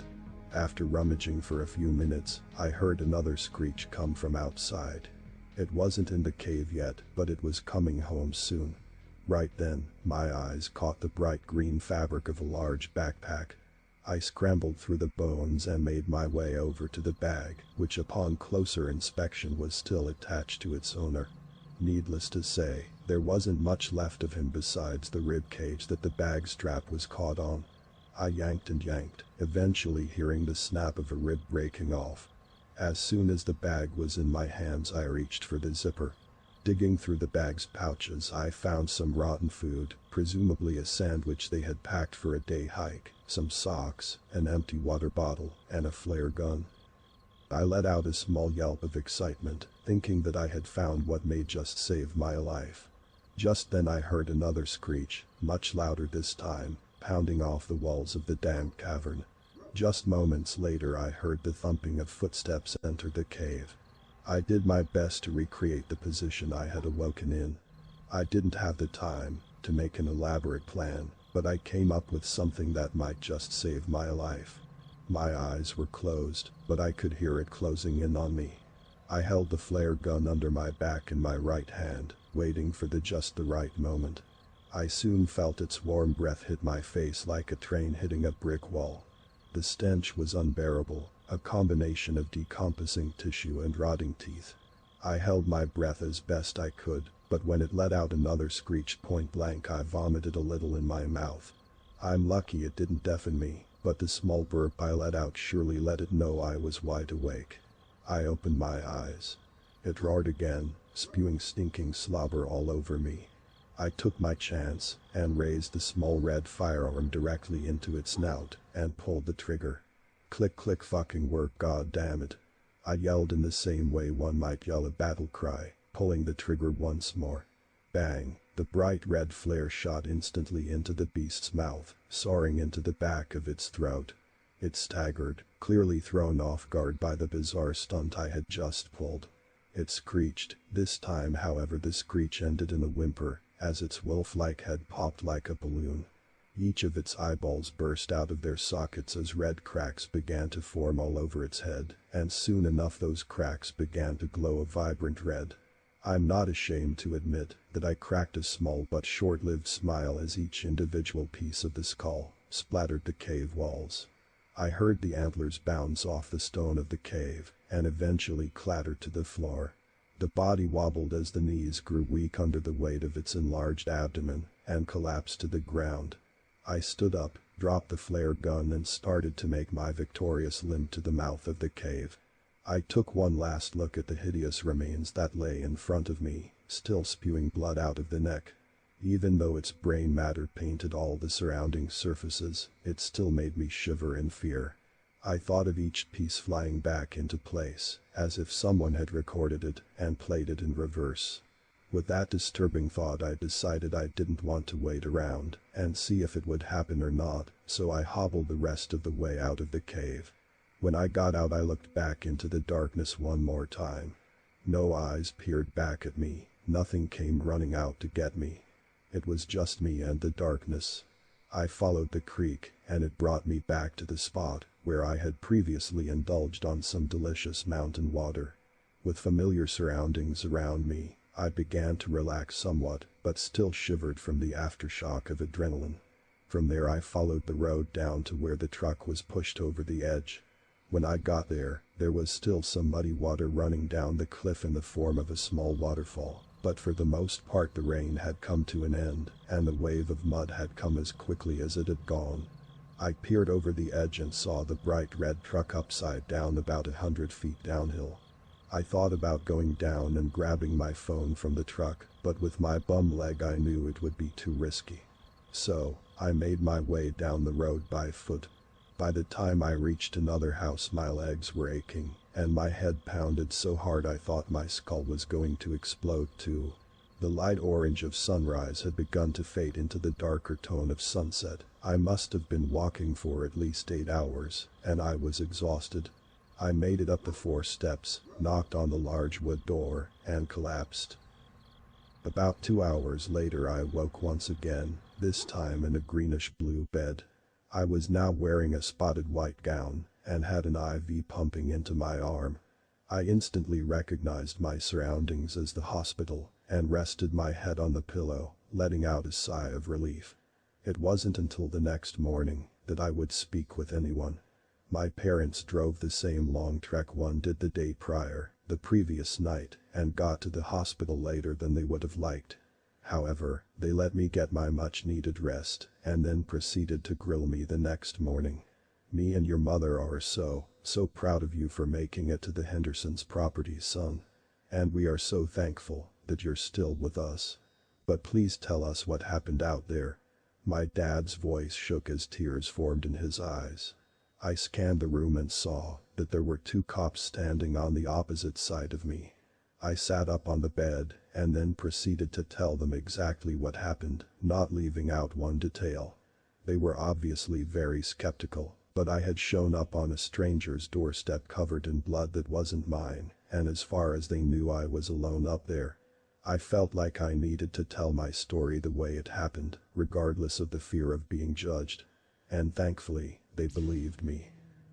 After rummaging for a few minutes, I heard another screech come from outside. It wasn't in the cave yet, but it was coming home soon. Right then, my eyes caught the bright green fabric of a large backpack. I scrambled through the bones and made my way over to the bag, which upon closer inspection was still attached to its owner. Needless to say, there wasn't much left of him besides the rib cage that the bag strap was caught on. I yanked and yanked, eventually hearing the snap of a rib breaking off. As soon as the bag was in my hands, I reached for the zipper. Digging through the bag's pouches, I found some rotten food, presumably a sandwich they had packed for a day hike, some socks, an empty water bottle, and a flare gun. I let out a small yelp of excitement, thinking that I had found what may just save my life. Just then I heard another screech, much louder this time, pounding off the walls of the damp cavern. Just moments later I heard the thumping of footsteps enter the cave. I did my best to recreate the position I had awoken in. I didn't have the time to make an elaborate plan, but I came up with something that might just save my life. My eyes were closed, but I could hear it closing in on me. I held the flare gun under my back in my right hand, waiting for just the right moment. I soon felt its warm breath hit my face like a train hitting a brick wall. The stench was unbearable, a combination of decomposing tissue and rotting teeth. I held my breath as best I could, but when it let out another screech point blank, I vomited a little in my mouth. I'm lucky it didn't deafen me, but the small burp I let out surely let it know I was wide awake. I opened my eyes. It roared again, spewing stinking slobber all over me. I took my chance and raised the small red firearm directly into its snout and pulled the trigger. Click click fucking work, god damn it. I yelled in the same way one might yell a battle cry, pulling the trigger once more. Bang, the bright red flare shot instantly into the beast's mouth, soaring into the back of its throat. It staggered, clearly thrown off guard by the bizarre stunt I had just pulled. It screeched, this time however the screech ended in a whimper, as its wolf-like head popped like a balloon. Each of its eyeballs burst out of their sockets as red cracks began to form all over its head, and soon enough those cracks began to glow a vibrant red. I'm not ashamed to admit that I cracked a small but short-lived smile as each individual piece of the skull splattered the cave walls. I heard the antlers bounce off the stone of the cave and eventually clatter to the floor. The body wobbled as the knees grew weak under the weight of its enlarged abdomen and collapsed to the ground. I stood up, dropped the flare gun and started to make my victorious limp to the mouth of the cave. I took one last look at the hideous remains that lay in front of me, still spewing blood out of the neck. Even though its brain matter painted all the surrounding surfaces, it still made me shiver in fear. I thought of each piece flying back into place, as if someone had recorded it and played it in reverse. With that disturbing thought I decided I didn't want to wait around and see if it would happen or not, so I hobbled the rest of the way out of the cave. When I got out I looked back into the darkness one more time. No eyes peered back at me, nothing came running out to get me. It was just me and the darkness. I followed the creek, and it brought me back to the spot where I had previously indulged on some delicious mountain water. With familiar surroundings around me, I began to relax somewhat, but still shivered from the aftershock of adrenaline. From there I followed the road down to where the truck was pushed over the edge. When I got there, there was still some muddy water running down the cliff in the form of a small waterfall, but for the most part the rain had come to an end, and the wave of mud had come as quickly as it had gone. I peered over the edge and saw the bright red truck upside down about 100 feet downhill. I thought about going down and grabbing my phone from the truck, but with my bum leg I knew it would be too risky. So, I made my way down the road by foot. By the time I reached another house my legs were aching, and my head pounded so hard I thought my skull was going to explode too. The light orange of sunrise had begun to fade into the darker tone of sunset. I must have been walking for at least 8 hours, and I was exhausted. I made it up the 4 steps, knocked on the large wood door, and collapsed. About 2 hours later I woke once again, this time in a greenish-blue bed. I was now wearing a spotted white gown, and had an IV pumping into my arm. I instantly recognized my surroundings as the hospital, and rested my head on the pillow, letting out a sigh of relief. It wasn't until the next morning that I would speak with anyone. My parents drove the same long trek one did the day prior, the previous night, and got to the hospital later than they would have liked. However, they let me get my much-needed rest, and then proceeded to grill me the next morning. Me and your mother are so proud of you for making it to the Hendersons' property, son. And we are so thankful that you're still with us. But please tell us what happened out there. My dad's voice shook as tears formed in his eyes. I scanned the room and saw that there were 2 cops standing on the opposite side of me. I sat up on the bed and then proceeded to tell them exactly what happened, not leaving out one detail. They were obviously very skeptical, but I had shown up on a stranger's doorstep covered in blood that wasn't mine, and as far as they knew I was alone up there. I felt like I needed to tell my story the way it happened, regardless of the fear of being judged. And thankfully, they believed me.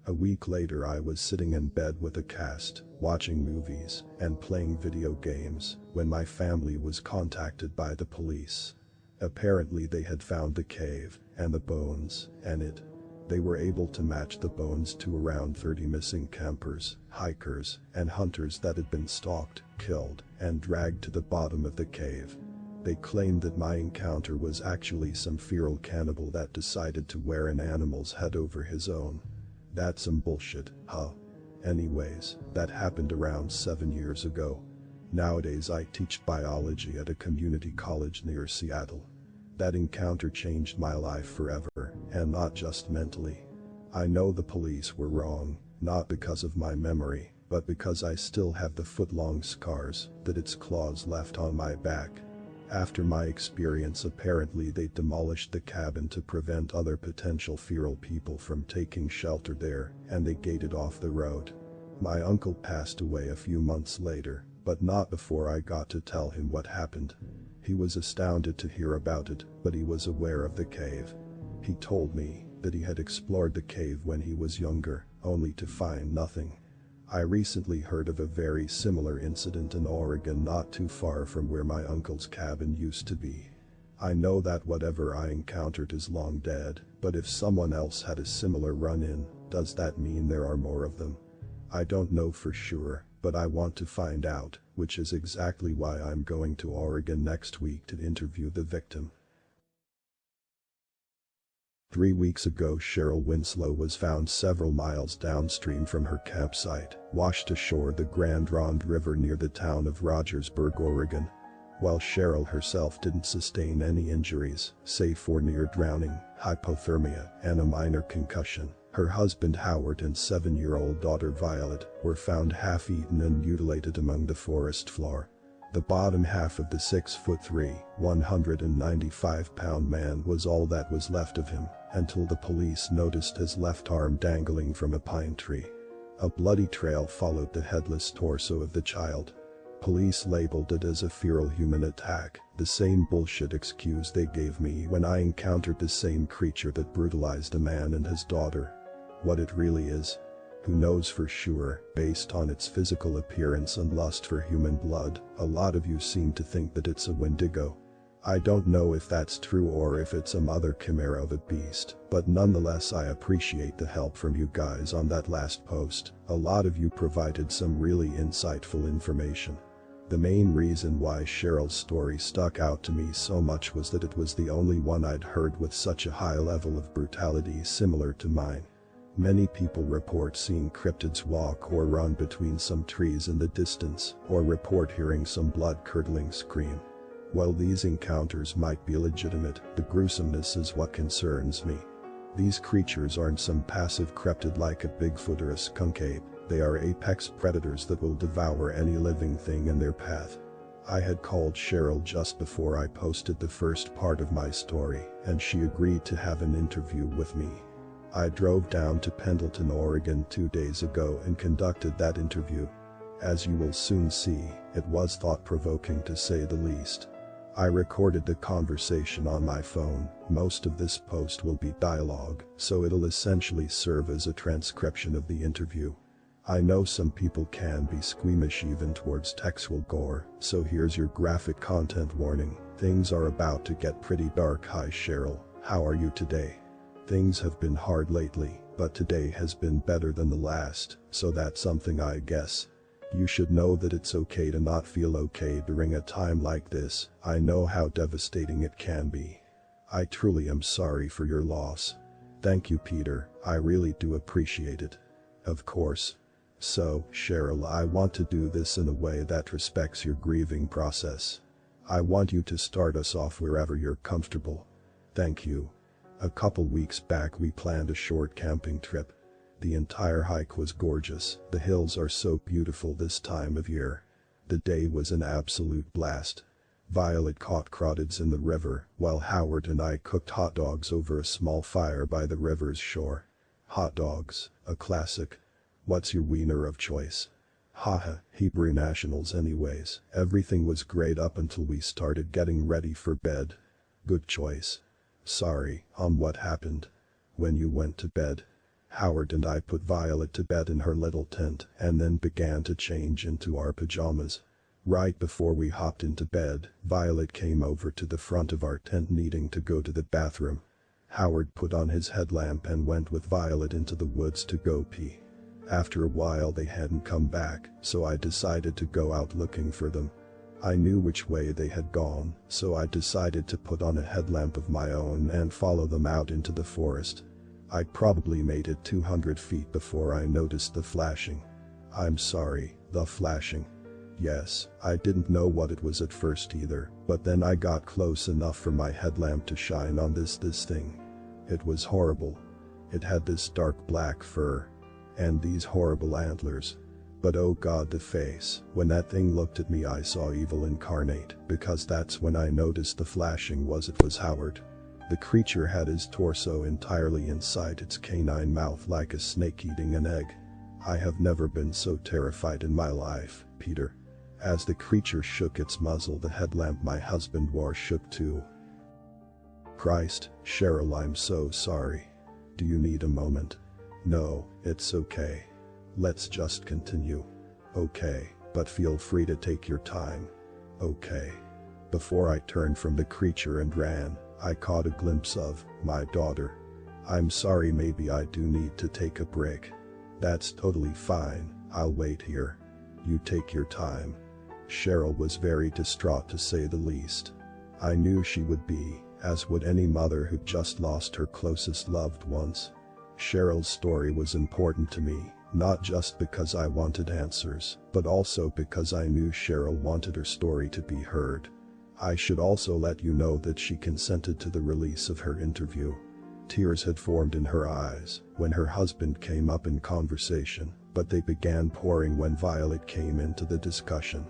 A week later I was sitting in bed with a cast, watching movies, and playing video games, when my family was contacted by the police. Apparently they had found the cave, and the bones, and they were able to match the bones to around 30 missing campers, hikers, and hunters that had been stalked, killed, and dragged to the bottom of the cave. They claimed that my encounter was actually some feral cannibal that decided to wear an animal's head over his own. That's some bullshit, huh? Anyways, that happened around 7 years ago. Nowadays I teach biology at a community college near Seattle. That encounter changed my life forever, and not just mentally. I know the police were wrong, not because of my memory, but because I still have the foot-long scars that its claws left on my back. After my experience, apparently they demolished the cabin to prevent other potential feral people from taking shelter there, and they gated off the road. My uncle passed away a few months later, but not before I got to tell him what happened. He was astounded to hear about it, but he was aware of the cave. He told me that he had explored the cave when he was younger, only to find nothing. I recently heard of a very similar incident in Oregon, not too far from where my uncle's cabin used to be. I know that whatever I encountered is long dead, but if someone else had a similar run-in, does that mean there are more of them? I don't know for sure, but I want to find out, which is exactly why I'm going to Oregon next week to interview the victim. 3 weeks ago, Cheryl Winslow was found several miles downstream from her campsite, washed ashore the Grand Ronde River near the town of Rogersburg, Oregon. While Cheryl herself didn't sustain any injuries, save for near drowning, hypothermia, and a minor concussion, her husband Howard and 7-year-old daughter Violet were found half-eaten and mutilated among the forest floor. The bottom half of the 6'3", 195-pound man was all that was left of him, until the police noticed his left arm dangling from a pine tree. A bloody trail followed the headless torso of the child. Police labeled it as a feral human attack, the same bullshit excuse they gave me when I encountered the same creature that brutalized a man and his daughter. What it really is, who knows for sure. Based on its physical appearance and lust for human blood, a lot of you seem to think that it's a Wendigo. I don't know if that's true or if it's some other chimera of a beast, but nonetheless I appreciate the help from you guys on that last post. A lot of you provided some really insightful information. The main reason why Cheryl's story stuck out to me so much was that it was the only one I'd heard with such a high level of brutality similar to mine. Many people report seeing cryptids walk or run between some trees in the distance, or report hearing some blood-curdling scream. While these encounters might be legitimate, the gruesomeness is what concerns me. These creatures aren't some passive cryptid like a Bigfoot or a skunk ape. They are apex predators that will devour any living thing in their path. I had called Cheryl just before I posted the first part of my story, and she agreed to have an interview with me. I drove down to Pendleton, Oregon 2 days ago and conducted that interview. As you will soon see, it was thought-provoking to say the least. I recorded the conversation on my phone. Most of this post will be dialogue, so it'll essentially serve as a transcription of the interview. I know some people can be squeamish even towards textual gore, so here's your graphic content warning. Things are about to get pretty dark. Hi Cheryl, how are you today? Things have been hard lately, but today has been better than the last, so that's something I guess. You should know that it's okay to not feel okay during a time like this. I know how devastating it can be. I truly am sorry for your loss. Thank you, Peter, I really do appreciate it. Of course. So, Cheryl, I want to do this in a way that respects your grieving process. I want you to start us off wherever you're comfortable. Thank you. A couple weeks back we planned a short camping trip. The entire hike was gorgeous. The hills are so beautiful this time of year. The day was an absolute blast. Violet caught crawdads in the river, while Howard and I cooked hot dogs over a small fire by the river's shore. Hot dogs, a classic. What's your wiener of choice? Haha, Hebrew Nationals anyways. Everything was great up until we started getting ready for bed. Good choice. Sorry, what happened? When you went to bed? Howard and I put Violet to bed in her little tent and then began to change into our pajamas. Right before we hopped into bed, Violet came over to the front of our tent needing to go to the bathroom. Howard put on his headlamp and went with Violet into the woods to go pee. After a while they hadn't come back, so I decided to go out looking for them. I knew which way they had gone, so I decided to put on a headlamp of my own and follow them out into the forest. I probably made it 200 feet before I noticed the flashing. I'm sorry, the flashing. Yes, I didn't know what it was at first either, but then I got close enough for my headlamp to shine on this thing. It was horrible. It had this dark black fur. And these horrible antlers. But oh god, the face. When that thing looked at me I saw evil incarnate, because that's when I noticed the flashing was Howard. The creature had his torso entirely inside its canine mouth like a snake eating an egg. I have never been so terrified in my life, Peter. As the creature shook its muzzle, the headlamp my husband wore shook too. Christ, Cheryl, I'm so sorry. Do you need a moment? No, it's okay. Let's just continue. Okay, but feel free to take your time. Okay. Before I turned from the creature and ran, I caught a glimpse of my daughter. I'm sorry, maybe I do need to take a break. That's totally fine, I'll wait here. You take your time. Cheryl was very distraught to say the least. I knew she would be, as would any mother who just lost her closest loved ones. Cheryl's story was important to me, not just because I wanted answers, but also because I knew Cheryl wanted her story to be heard. I should also let you know that she consented to the release of her interview. Tears had formed in her eyes when her husband came up in conversation, but they began pouring when Violet came into the discussion.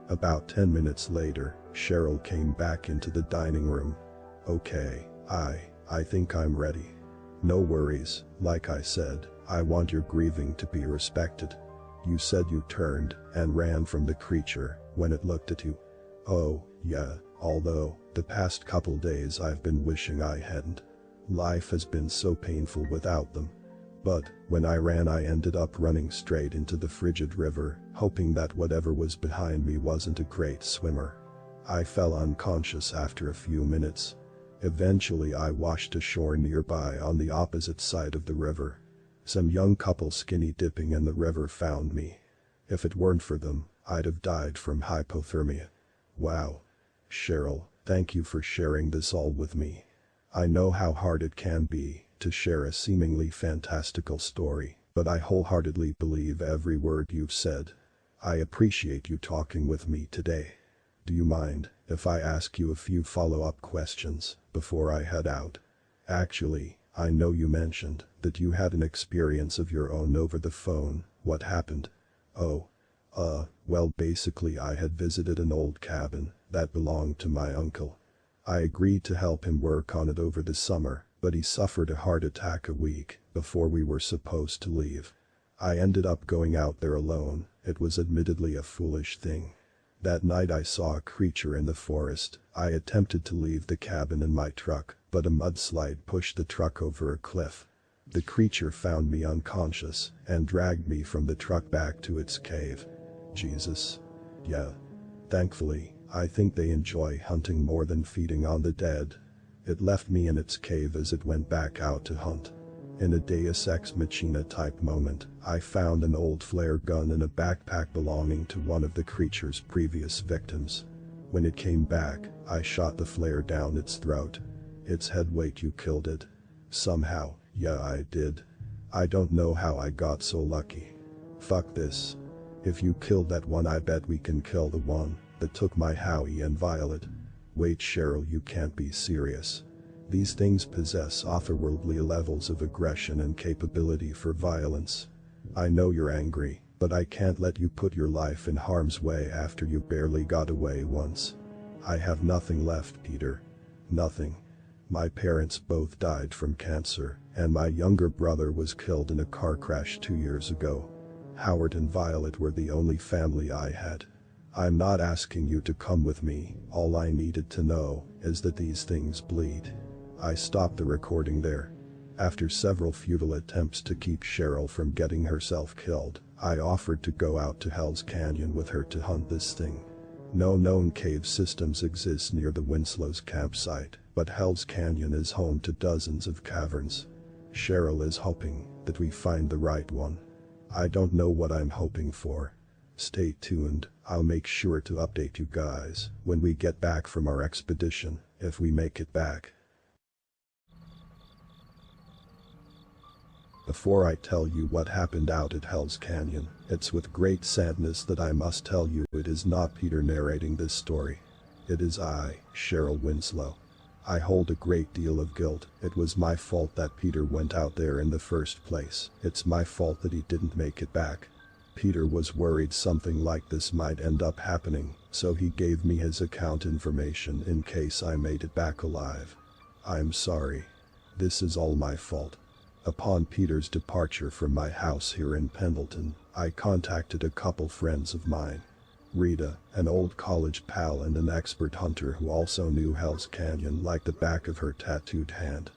About 10 minutes later, Cheryl came back into the dining room. Okay, I think I'm ready. No worries, like I said, I want your grieving to be respected. You said you turned and ran from the creature when it looked at you. Oh, yeah, although, the past couple days I've been wishing I hadn't. Life has been so painful without them. But, when I ran I ended up running straight into the frigid river, hoping that whatever was behind me wasn't a great swimmer. I fell unconscious after a few minutes. Eventually I washed ashore nearby on the opposite side of the river. Some young couple skinny dipping in the river found me. If it weren't for them, I'd have died from hypothermia. Wow. Cheryl, thank you for sharing this all with me. I know how hard it can be to share a seemingly fantastical story, but I wholeheartedly believe every word you've said. I appreciate you talking with me today. Do you mind if I ask you a few follow-up questions before I head out? Actually, I know you mentioned that you had an experience of your own over the phone. What happened? Oh, well, basically I had visited an old cabin that belonged to my uncle. I agreed to help him work on it over the summer, but he suffered a heart attack a week before we were supposed to leave. I ended up going out there alone. It was admittedly a foolish thing. That night I saw a creature in the forest. I attempted to leave the cabin in my truck, but a mudslide pushed the truck over a cliff. The creature found me unconscious and dragged me from the truck back to its cave. Jesus. Yeah. Thankfully, I think they enjoy hunting more than feeding on the dead. It left me in its cave as it went back out to hunt. In a Deus Ex Machina type moment, I found an old flare gun in a backpack belonging to one of the creature's previous victims. When it came back, I shot the flare down its throat. Its head weight, you killed it. Somehow, yeah I did. I don't know how I got so lucky. Fuck this. If you killed that one I bet we can kill the one that took my Howie and Violet. Wait Cheryl, you can't be serious. These things possess otherworldly levels of aggression and capability for violence. I know you're angry, but I can't let you put your life in harm's way after you barely got away once. I have nothing left, Peter. Nothing. My parents both died from cancer, and my younger brother was killed in a car crash 2 years ago. Howard and Violet were the only family I had. I'm not asking you to come with me, all I needed to know is that these things bleed. I stopped the recording there. After several futile attempts to keep Cheryl from getting herself killed, I offered to go out to Hell's Canyon with her to hunt this thing. No known cave systems exist near the Winslow's campsite, but Hell's Canyon is home to dozens of caverns. Cheryl is hoping that we find the right one. I don't know what I'm hoping for. Stay tuned, I'll make sure to update you guys when we get back from our expedition, if we make it back. Before I tell you what happened out at Hell's Canyon, it's with great sadness that I must tell you it is not Peter narrating this story. It is I, Cheryl Winslow. I hold a great deal of guilt. It was my fault that Peter went out there in the first place. It's my fault that he didn't make it back. Peter was worried something like this might end up happening, so he gave me his account information in case I made it back alive. I'm sorry. This is all my fault. Upon Peter's departure from my house here in Pendleton, I contacted a couple friends of mine. Rita, an old college pal and an expert hunter who also knew Hell's Canyon like the back of her tattooed hand.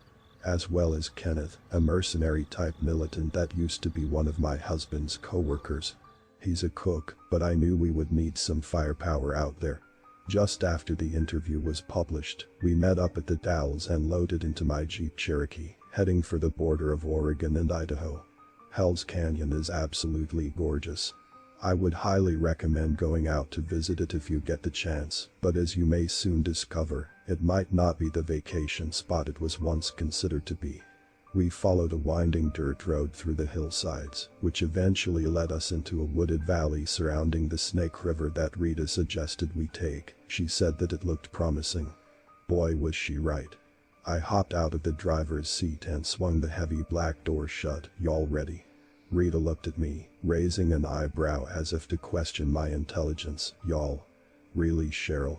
As well as Kenneth, a mercenary-type militant that used to be one of my husband's co-workers. He's a cook, but I knew we would need some firepower out there. Just after the interview was published, we met up at the Dalles and loaded into my Jeep Cherokee, heading for the border of Oregon and Idaho. Hell's Canyon is absolutely gorgeous. I would highly recommend going out to visit it if you get the chance, but as you may soon discover, it might not be the vacation spot it was once considered to be. We followed a winding dirt road through the hillsides, which eventually led us into a wooded valley surrounding the Snake River that Rita suggested we take. She said that it looked promising. Boy, was she right. I hopped out of the driver's seat and swung the heavy black door shut. Y'all ready? Rita looked at me, raising an eyebrow as if to question my intelligence. Y'all? Really, Cheryl?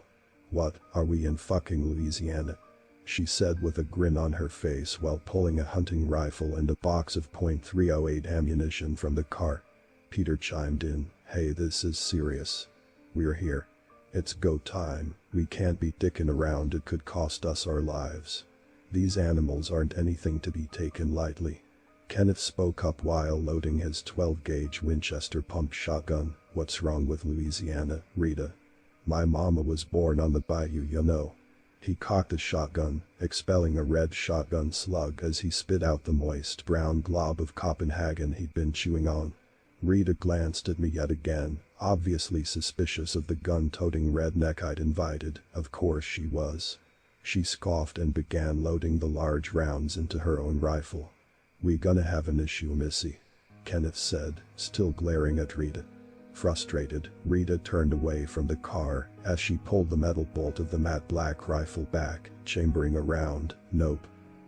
What, are we in fucking Louisiana? She said with a grin on her face while pulling a hunting rifle and a box of .308 ammunition from the car. Peter chimed in, hey, this is serious. We're here. It's go time. We can't be dicking around, it could cost us our lives. These animals aren't anything to be taken lightly. Kenneth spoke up while loading his 12-gauge Winchester pump shotgun. What's wrong with Louisiana, Rita? My mama was born on the bayou, you know. He cocked the shotgun, expelling a red shotgun slug as he spit out the moist brown glob of Copenhagen he'd been chewing on. Rita glanced at me yet again, obviously suspicious of the gun-toting redneck I'd invited. Of course she was. She scoffed and began loading the large rounds into her own rifle. We gonna have an issue, Missy, Kenneth said, still glaring at Rita. Frustrated, Rita turned away from the car as she pulled the metal bolt of the matte black rifle back, chambering around. Nope.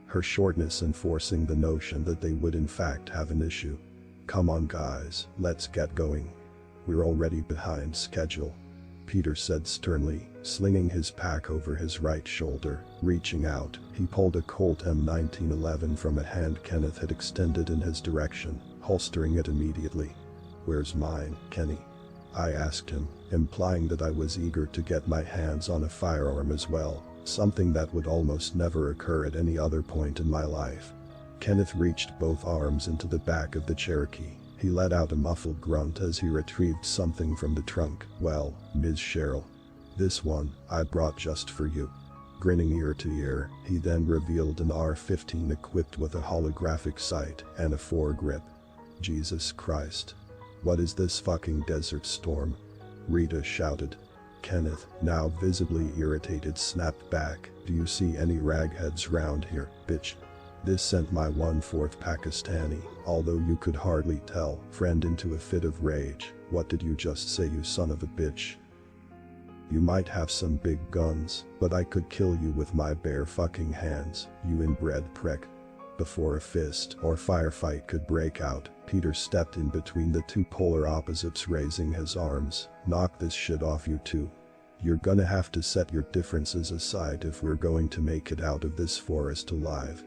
Her shortness enforcing the notion that they would in fact have an issue. Come on guys, let's get going. We're already behind schedule, Peter said sternly, slinging his pack over his right shoulder. Reaching out, he pulled a Colt M1911 from a hand Kenneth had extended in his direction, holstering it immediately. Where's mine, Kenny? I asked him, implying that I was eager to get my hands on a firearm as well, something that would almost never occur at any other point in my life. Kenneth reached both arms into the back of the Cherokee. He let out a muffled grunt as he retrieved something from the trunk. Well, Ms. Cheryl. This one, I brought just for you. Grinning ear to ear, he then revealed an AR-15 equipped with a holographic sight and a foregrip. Jesus Christ. What is this fucking desert storm? Rita shouted. Kenneth, now visibly irritated, snapped back. Do you see any ragheads round here, bitch? This sent my 1/4 Pakistani, although you could hardly tell, friend into a fit of rage. What did you just say, you son of a bitch? You might have some big guns, but I could kill you with my bare fucking hands, you inbred prick. Before a fist or firefight could break out, Peter stepped in between the two polar opposites, raising his arms. Knock this shit off, you two. You're gonna have to set your differences aside if we're going to make it out of this forest alive.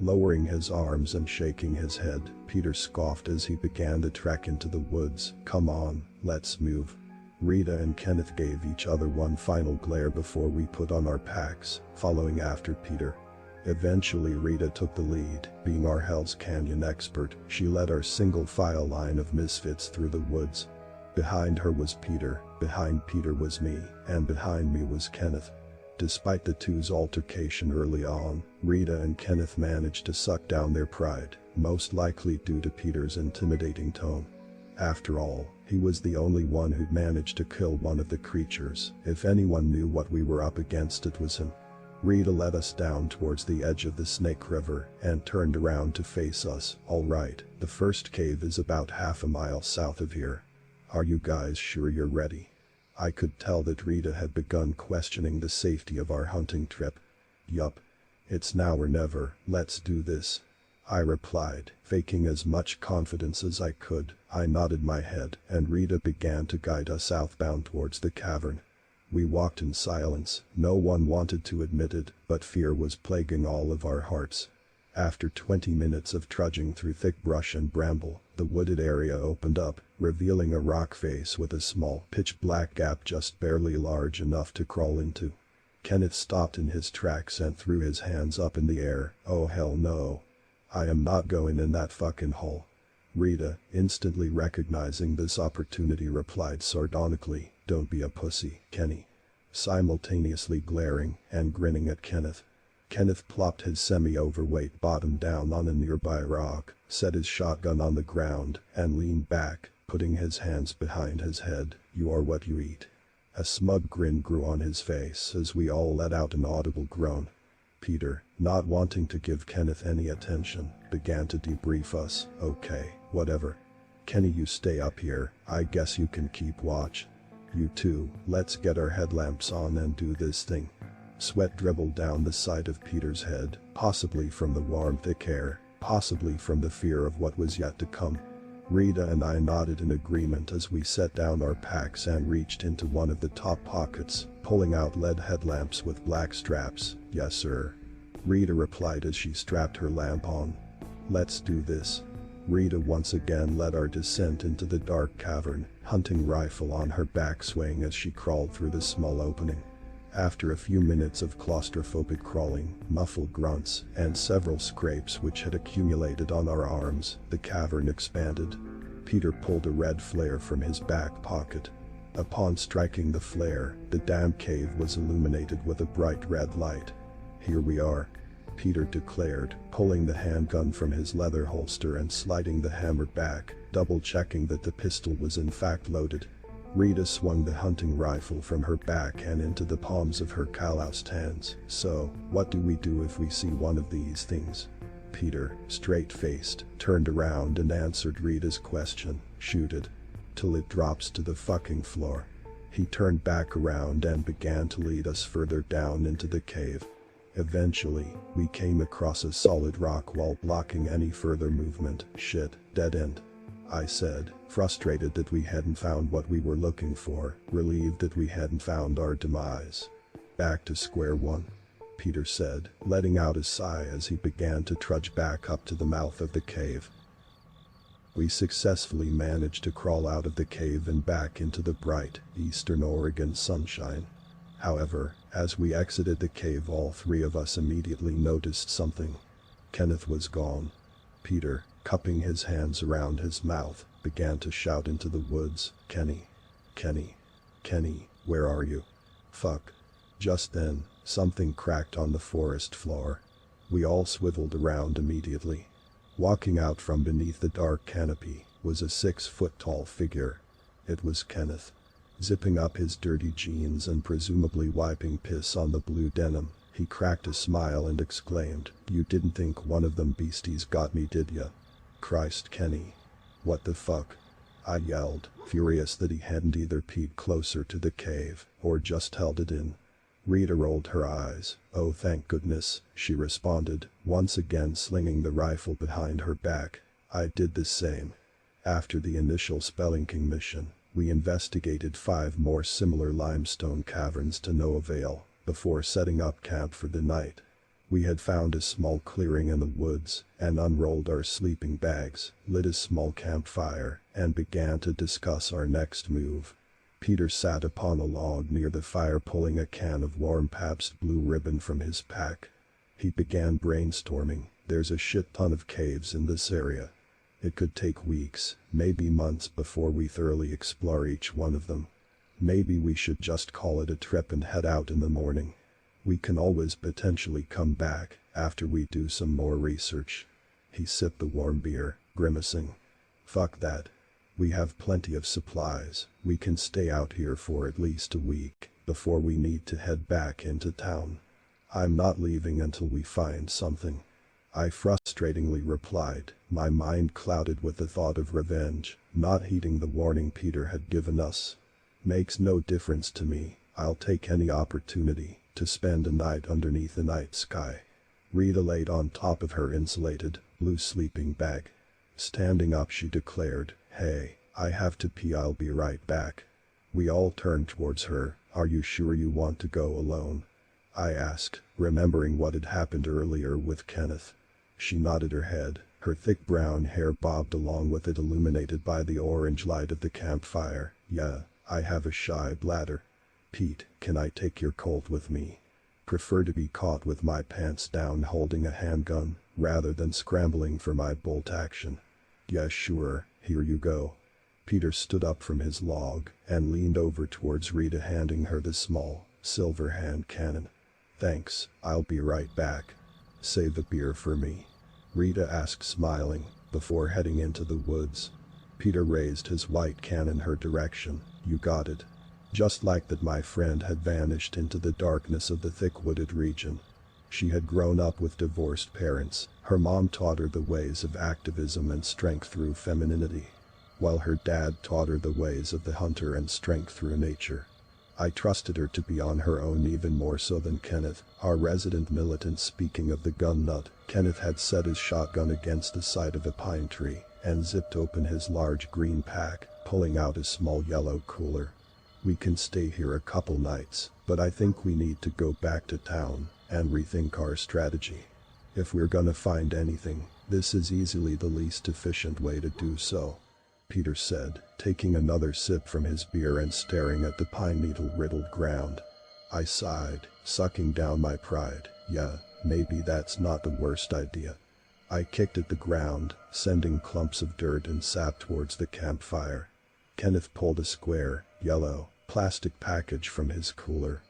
Lowering his arms and shaking his head, Peter scoffed as he began the trek into the woods. Come on, let's move. Rita and Kenneth gave each other one final glare before we put on our packs, following after Peter. Eventually Rita took the lead, being our Hell's Canyon expert. She led our single file line of misfits through the woods. Behind her was Peter, behind Peter was me, and behind me was Kenneth. Despite the two's altercation early on, Rita and Kenneth managed to suck down their pride, most likely due to Peter's intimidating tone. After all, he was the only one who'd managed to kill one of the creatures. If anyone knew what we were up against, it was him. Rita led us down towards the edge of the Snake River and turned around to face us. "All right, the first cave is about half a mile south of here. Are you guys sure you're ready?" I could tell that Rita had begun questioning the safety of our hunting trip. "Yup. It's now or never, let's do this," I replied, faking as much confidence as I could. I nodded my head, and Rita began to guide us southbound towards the cavern. We walked in silence. No one wanted to admit it, but fear was plaguing all of our hearts. After 20 minutes of trudging through thick brush and bramble, the wooded area opened up, revealing a rock face with a small, pitch-black gap just barely large enough to crawl into. Kenneth stopped in his tracks and threw his hands up in the air. "Oh hell no. I am not going in that fucking hole." Rita, instantly recognizing this opportunity, replied sardonically, "Don't be a pussy, Kenny," simultaneously glaring and grinning at Kenneth. Kenneth plopped his semi-overweight bottom down on a nearby rock, set his shotgun on the ground, and leaned back, putting his hands behind his head. "You are what you eat." A smug grin grew on his face as we all let out an audible groan. Peter, not wanting to give Kenneth any attention, began to debrief us. "Okay, whatever. Kenny, you stay up here. I guess you can keep watch. You two, let's get our headlamps on and do this thing." Sweat dribbled down the side of Peter's head, possibly from the warm thick air, possibly from the fear of what was yet to come. Rita and I nodded in agreement as we set down our packs and reached into one of the top pockets, pulling out LED headlamps with black straps. "Yes sir," Rita replied as she strapped her lamp on. "Let's do this." Rita once again led our descent into the dark cavern, hunting rifle on her back swaying as she crawled through the small opening. After a few minutes of claustrophobic crawling, muffled grunts, and several scrapes which had accumulated on our arms, the cavern expanded. Peter pulled a red flare from his back pocket. Upon striking the flare, the damn cave was illuminated with a bright red light. "Here we are," Peter declared, pulling the handgun from his leather holster and sliding the hammer back, double-checking that the pistol was in fact loaded. Rita swung the hunting rifle from her back and into the palms of her calloused hands. "So, what do we do if we see one of these things?" Peter, straight-faced, turned around and answered Rita's question. "Shoot it. Till it drops to the fucking floor." He turned back around and began to lead us further down into the cave. Eventually, we came across a solid rock wall blocking any further movement. "Shit, dead end," I said, frustrated that we hadn't found what we were looking for, relieved that we hadn't found our demise. "Back to square one," Peter said, letting out a sigh as he began to trudge back up to the mouth of the cave. We successfully managed to crawl out of the cave and back into the bright, eastern Oregon sunshine. However, as we exited the cave, all three of us immediately noticed something. Kenneth was gone. Peter, cupping his hands around his mouth, began to shout into the woods, "Kenny! Kenny! Kenny, where are you? Fuck." Just then, something cracked on the forest floor. We all swiveled around immediately. Walking out from beneath the dark canopy was a 6-foot-tall figure. It was Kenneth. Zipping up his dirty jeans and presumably wiping piss on the blue denim, he cracked a smile and exclaimed, "You didn't think one of them beasties got me, did ya? Christ, Kenny. What the fuck?" I yelled, furious that he hadn't either peeked closer to the cave or just held it in. Rita rolled her eyes. "Oh, thank goodness," she responded, once again slinging the rifle behind her back. I did the same. After the initial spelunking mission, we investigated 5 more similar limestone caverns to no avail, before setting up camp for the night. We had found a small clearing in the woods, and unrolled our sleeping bags, lit a small campfire, and began to discuss our next move. Peter sat upon a log near the fire pulling a can of warm Pabst Blue Ribbon from his pack. He began brainstorming. "There's a shit ton of caves in this area. It could take weeks, maybe months before we thoroughly explore each one of them. Maybe we should just call it a trip and head out in the morning. We can always potentially come back after we do some more research." He sipped the warm beer, grimacing. "Fuck that. We have plenty of supplies. We can stay out here for at least a week before we need to head back into town. I'm not leaving until we find something, I frustratingly replied, my mind clouded with the thought of revenge, not heeding the warning Peter had given us. Makes no difference to me, I'll take any opportunity to spend a night underneath the night sky. Rita laid on top of her insulated, blue sleeping bag. Standing up she declared, hey, I have to pee, I'll be right back. We all turned towards her. Are you sure you want to go alone? I asked, remembering what had happened earlier with Kenneth. She nodded her head, her thick brown hair bobbed along with it illuminated by the orange light of the campfire. Yeah, I have a shy bladder. Pete, can I take your Colt with me? Prefer to be caught with my pants down holding a handgun, rather than scrambling for my bolt action. Yeah, sure, here you go. Peter stood up from his log and leaned over towards Rita, handing her the small, silver hand cannon. Thanks, I'll be right back. Save a beer for me? Rita asked, smiling, before heading into the woods. Peter raised his white cannon her direction. You got it. Just like that, my friend had vanished into the darkness of the thick wooded region. She had grown up with divorced parents. Her mom taught her the ways of activism and strength through femininity, while her dad taught her the ways of the hunter and strength through nature. I trusted her to be on her own even more so than Kenneth, our resident militant. Speaking of the gun nut, Kenneth had set his shotgun against the side of a pine tree and zipped open his large green pack, pulling out a small yellow cooler. We can stay here a couple nights, but I think we need to go back to town and rethink our strategy. If we're gonna find anything, this is easily the least efficient way to do so, Peter said, taking another sip from his beer and staring at the pine needle-riddled ground. I sighed, sucking down my pride. Yeah, maybe that's not the worst idea. I kicked at the ground, sending clumps of dirt and sap towards the campfire. Kenneth pulled a square, yellow, plastic package from his cooler.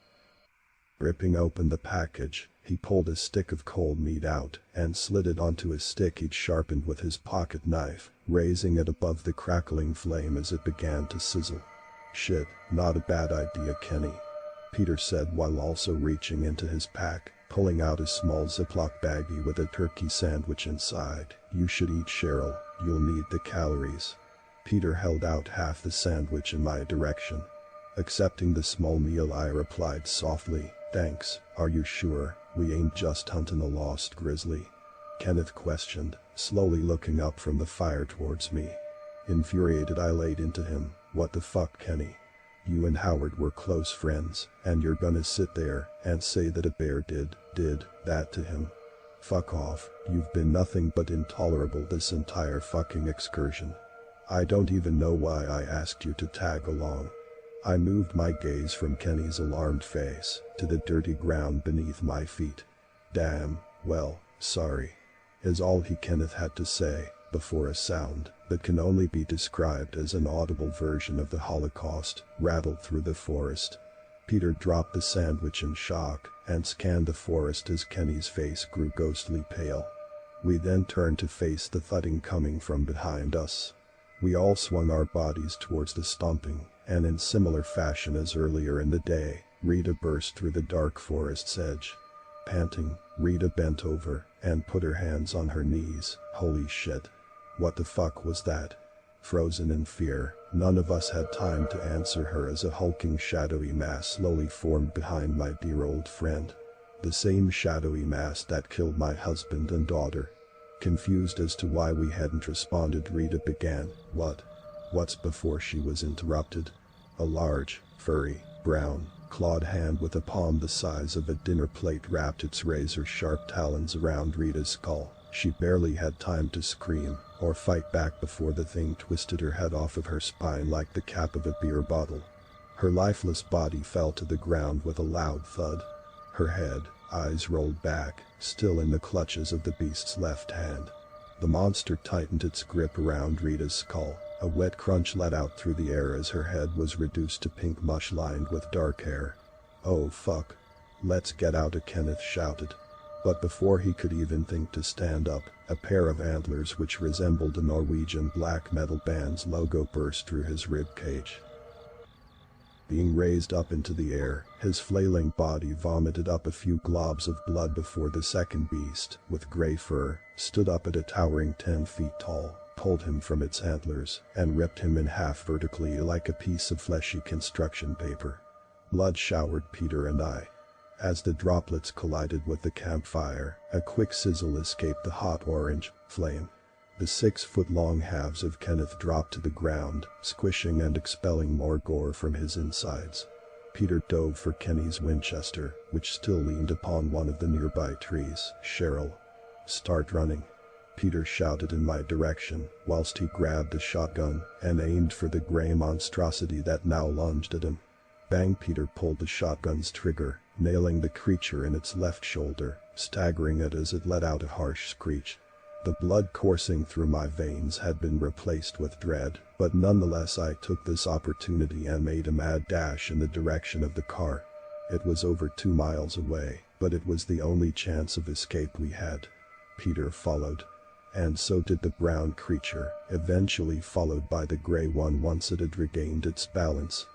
Ripping open the package, he pulled a stick of cold meat out and slid it onto a stick he'd sharpened with his pocket knife, raising it above the crackling flame as it began to sizzle. Shit, not a bad idea, Kenny, Peter said while also reaching into his pack, pulling out a small Ziploc baggie with a turkey sandwich inside. You should eat, Cheryl, you'll need the calories. Peter held out half the sandwich in my direction. Accepting the small meal, I replied softly, thanks. Are you sure we ain't just hunting a lost grizzly? Kenneth questioned, slowly looking up from the fire towards me. Infuriated, I laid into him. What the fuck, Kenny? You and Howard were close friends, and you're gonna sit there and say that a bear did that to him? Fuck off, you've been nothing but intolerable this entire fucking excursion. I don't even know why I asked you to tag along. I moved my gaze from Kenny's alarmed face to the dirty ground beneath my feet. Damn, well, sorry, is all Kenneth had to say, before a sound that can only be described as an audible version of the Holocaust rattled through the forest. Peter dropped the sandwich in shock and scanned the forest as Kenny's face grew ghostly pale. We then turned to face the thudding coming from behind us. We all swung our bodies towards the stomping, and in similar fashion as earlier in the day, Rita burst through the dark forest's edge. Panting, Rita bent over and put her hands on her knees. Holy shit. What the fuck was that? Frozen in fear, none of us had time to answer her as a hulking shadowy mass slowly formed behind my dear old friend. The same shadowy mass that killed my husband and daughter. Confused as to why we hadn't responded, Rita began, What's before she was interrupted. A large, furry, brown, clawed hand with a palm the size of a dinner plate wrapped its razor-sharp talons around Rita's skull. She barely had time to scream or fight back before the thing twisted her head off of her spine like the cap of a beer bottle. Her lifeless body fell to the ground with a loud thud. Her head, eyes rolled back, still in the clutches of the beast's left hand. The monster tightened its grip around Rita's skull. A wet crunch let out through the air as her head was reduced to pink mush lined with dark hair. Oh fuck. Let's get out, Kenneth shouted. But before he could even think to stand up, a pair of antlers which resembled a Norwegian black metal band's logo burst through his rib cage. Being raised up into the air, his flailing body vomited up a few globs of blood before the second beast, with gray fur, stood up at a towering 10 feet tall, pulled him from its antlers, and ripped him in half vertically like a piece of fleshy construction paper. Blood showered Peter and I. As the droplets collided with the campfire, a quick sizzle escaped the hot orange flame. The 6-foot-long halves of Kenneth dropped to the ground, squishing and expelling more gore from his insides. Peter dove for Kenny's Winchester, which still leaned upon one of the nearby trees. "Cheryl, start running," Peter shouted in my direction, whilst he grabbed a shotgun and aimed for the gray monstrosity that now lunged at him. Bang! Peter pulled the shotgun's trigger, nailing the creature in its left shoulder, staggering it as it let out a harsh screech. The blood coursing through my veins had been replaced with dread, but nonetheless I took this opportunity and made a mad dash in the direction of the car. It was over 2 miles away, but it was the only chance of escape we had. Peter followed. And so did the brown creature, eventually followed by the gray one once it had regained its balance.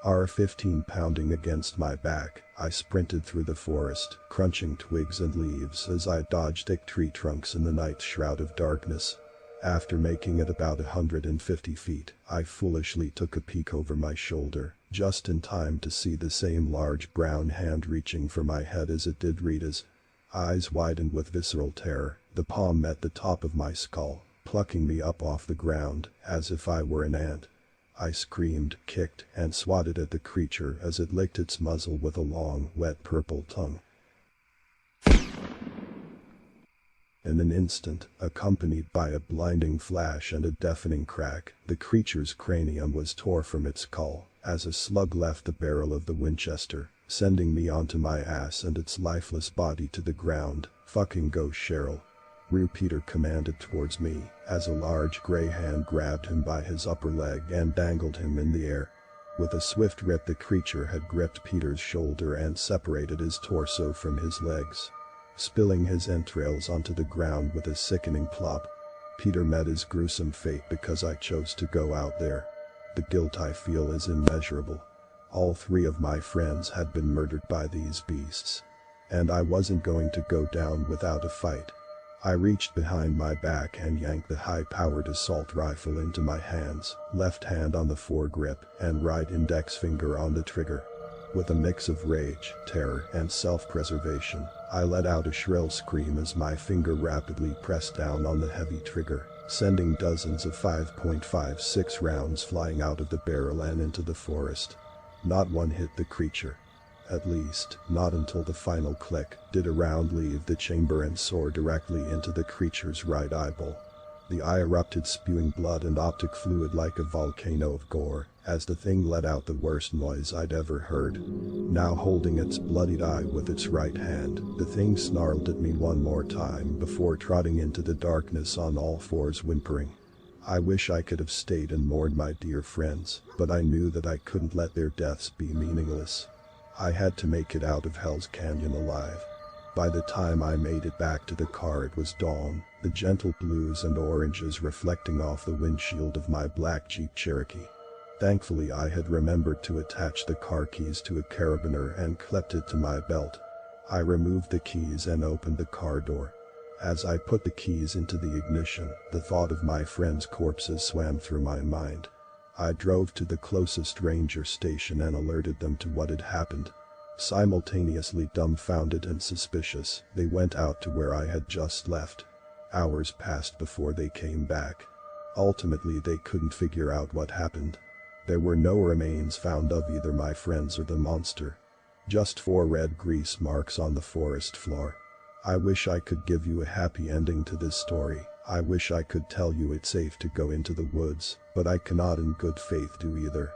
R-15 pounding against my back, I sprinted through the forest, crunching twigs and leaves as I dodged thick tree trunks in the night shroud of darkness. After making it about 150 feet, I foolishly took a peek over my shoulder, just in time to see the same large brown hand reaching for my head as it did Rita's. Eyes widened with visceral terror, the palm met the top of my skull, plucking me up off the ground, as if I were an ant. I screamed, kicked, and swatted at the creature as it licked its muzzle with a long, wet purple tongue. In an instant, accompanied by a blinding flash and a deafening crack, the creature's cranium was tore from its skull, as a slug left the barrel of the Winchester, sending me onto my ass and its lifeless body to the ground. "Fucking go, Cheryl," Peter commanded towards me, as a large gray hand grabbed him by his upper leg and dangled him in the air. With a swift rip the creature had gripped Peter's shoulder and separated his torso from his legs, spilling his entrails onto the ground with a sickening plop. Peter met his gruesome fate because I chose to go out there. The guilt I feel is immeasurable. All 3 of my friends had been murdered by these beasts. And I wasn't going to go down without a fight. I reached behind my back and yanked the high-powered assault rifle into my hands, left hand on the foregrip and right index finger on the trigger. With a mix of rage, terror, and self-preservation, I let out a shrill scream as my finger rapidly pressed down on the heavy trigger, sending dozens of 5.56 rounds flying out of the barrel and into the forest. Not one hit the creature. At least, not until the final click did a round leave the chamber and soar directly into the creature's right eyeball. The eye erupted, spewing blood and optic fluid like a volcano of gore, as the thing let out the worst noise I'd ever heard. Now holding its bloodied eye with its right hand, the thing snarled at me one more time before trotting into the darkness on all 4s, whimpering. I wish I could have stayed and mourned my dear friends, but I knew that I couldn't let their deaths be meaningless. I had to make it out of Hell's Canyon alive. By the time I made it back to the car it was dawn, the gentle blues and oranges reflecting off the windshield of my black Jeep Cherokee. Thankfully I had remembered to attach the car keys to a carabiner and clipped it to my belt. I removed the keys and opened the car door. As I put the keys into the ignition, the thought of my friends' corpses swam through my mind. I drove to the closest ranger station and alerted them to what had happened. Simultaneously dumbfounded and suspicious, they went out to where I had just left. Hours passed before they came back. Ultimately they couldn't figure out what happened. There were no remains found of either my friends or the monster. Just 4 red grease marks on the forest floor. I wish I could give you a happy ending to this story. I wish I could tell you it's safe to go into the woods, but I cannot in good faith do either.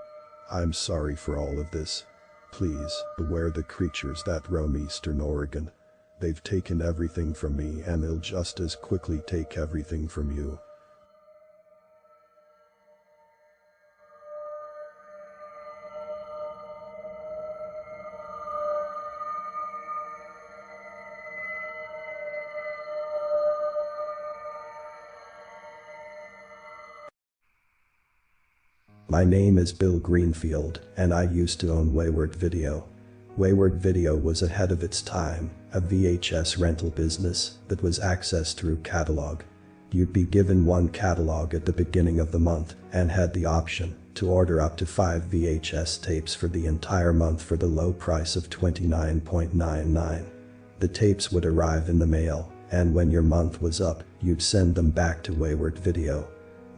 I'm sorry for all of this. Please, beware the creatures that roam eastern Oregon. They've taken everything from me and they'll just as quickly take everything from you. My name is Bill Greenfield, and I used to own Wayward Video. Wayward Video was ahead of its time, a VHS rental business that was accessed through catalog. You'd be given one catalog at the beginning of the month and had the option to order up to 5 VHS tapes for the entire month for the low price of $29.99. The tapes would arrive in the mail, and when your month was up, you'd send them back to Wayward Video.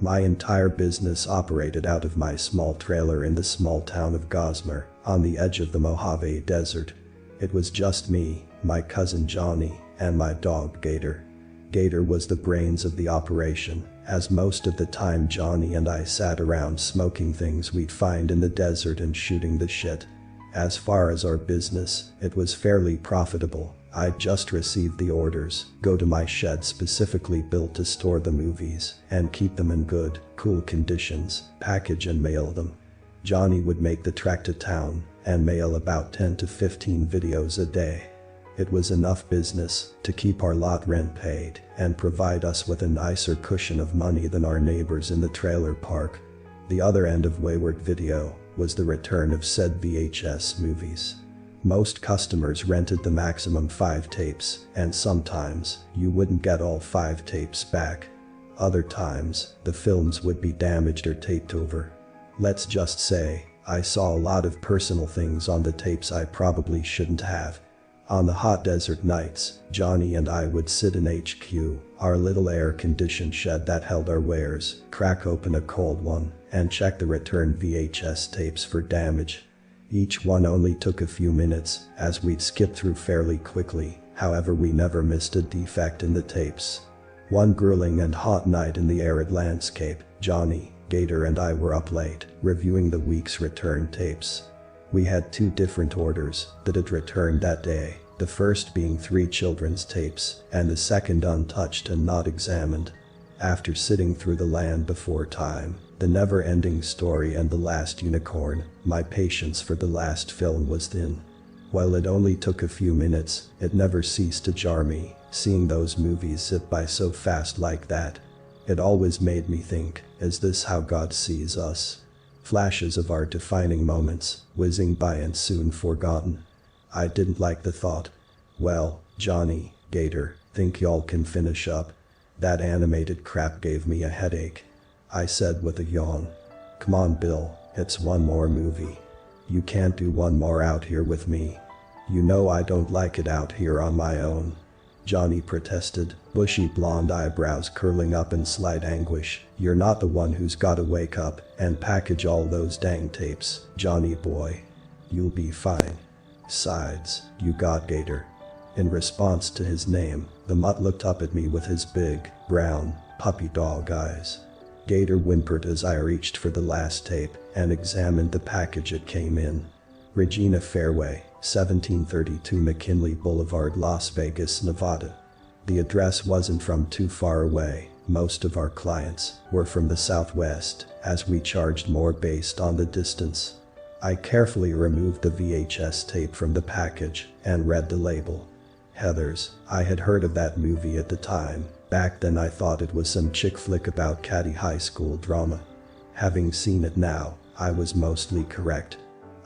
My entire business operated out of my small trailer in the small town of Gosmer, on the edge of the Mojave Desert. It was just me, my cousin Johnny, and my dog Gator. Gator was the brains of the operation, as most of the time Johnny and I sat around smoking things we'd find in the desert and shooting the shit. As far as our business, it was fairly profitable. I'd just received the orders, go to my shed specifically built to store the movies, and keep them in good, cool conditions, package and mail them. Johnny would make the trek to town, and mail about 10 to 15 videos a day. It was enough business to keep our lot rent paid, and provide us with a nicer cushion of money than our neighbors in the trailer park. The other end of Wayward Video was the return of said VHS movies. Most customers rented the maximum 5 tapes, and sometimes you wouldn't get all 5 tapes back. Other times, the films would be damaged or taped over. Let's just say, I saw a lot of personal things on the tapes I probably shouldn't have. On the hot desert nights, Johnny and I would sit in HQ, our little air-conditioned shed that held our wares, crack open a cold one, and check the return VHS tapes for damage. Each one only took a few minutes, as we'd skip through fairly quickly, however we never missed a defect in the tapes. One grueling and hot night in the arid landscape, Johnny, Gator and I were up late, reviewing the week's return tapes. We had 2 different orders that had returned that day, the first being 3 children's tapes, and the second untouched and not examined. After sitting through The Land Before Time, The Never-Ending Story and The Last Unicorn, my patience for the last film was thin. While it only took a few minutes, it never ceased to jar me, seeing those movies zip by so fast like that. It always made me think, is this how God sees us? Flashes of our defining moments, whizzing by and soon forgotten. I didn't like the thought. Well, Johnny, Gator, think y'all can finish up? That animated crap gave me a headache. I said with a yawn. Come on Bill, it's one more movie. You can't do one more out here with me. You know I don't like it out here on my own. Johnny protested, bushy blonde eyebrows curling up in slight anguish. You're not the one who's gotta wake up and package all those dang tapes, Johnny boy. You'll be fine. Besides, you got Gator. In response to his name, the mutt looked up at me with his big, brown, puppy dog eyes. Gator whimpered as I reached for the last tape and examined the package it came in. Regina Fairway, 1732 McKinley Boulevard, Las Vegas, Nevada. The address wasn't from too far away. Most of our clients were from the Southwest, as we charged more based on the distance. I carefully removed the VHS tape from the package and read the label. Heathers. I had heard of that movie at the time. Back then I thought it was some chick flick about catty high school drama. Having seen it now, I was mostly correct.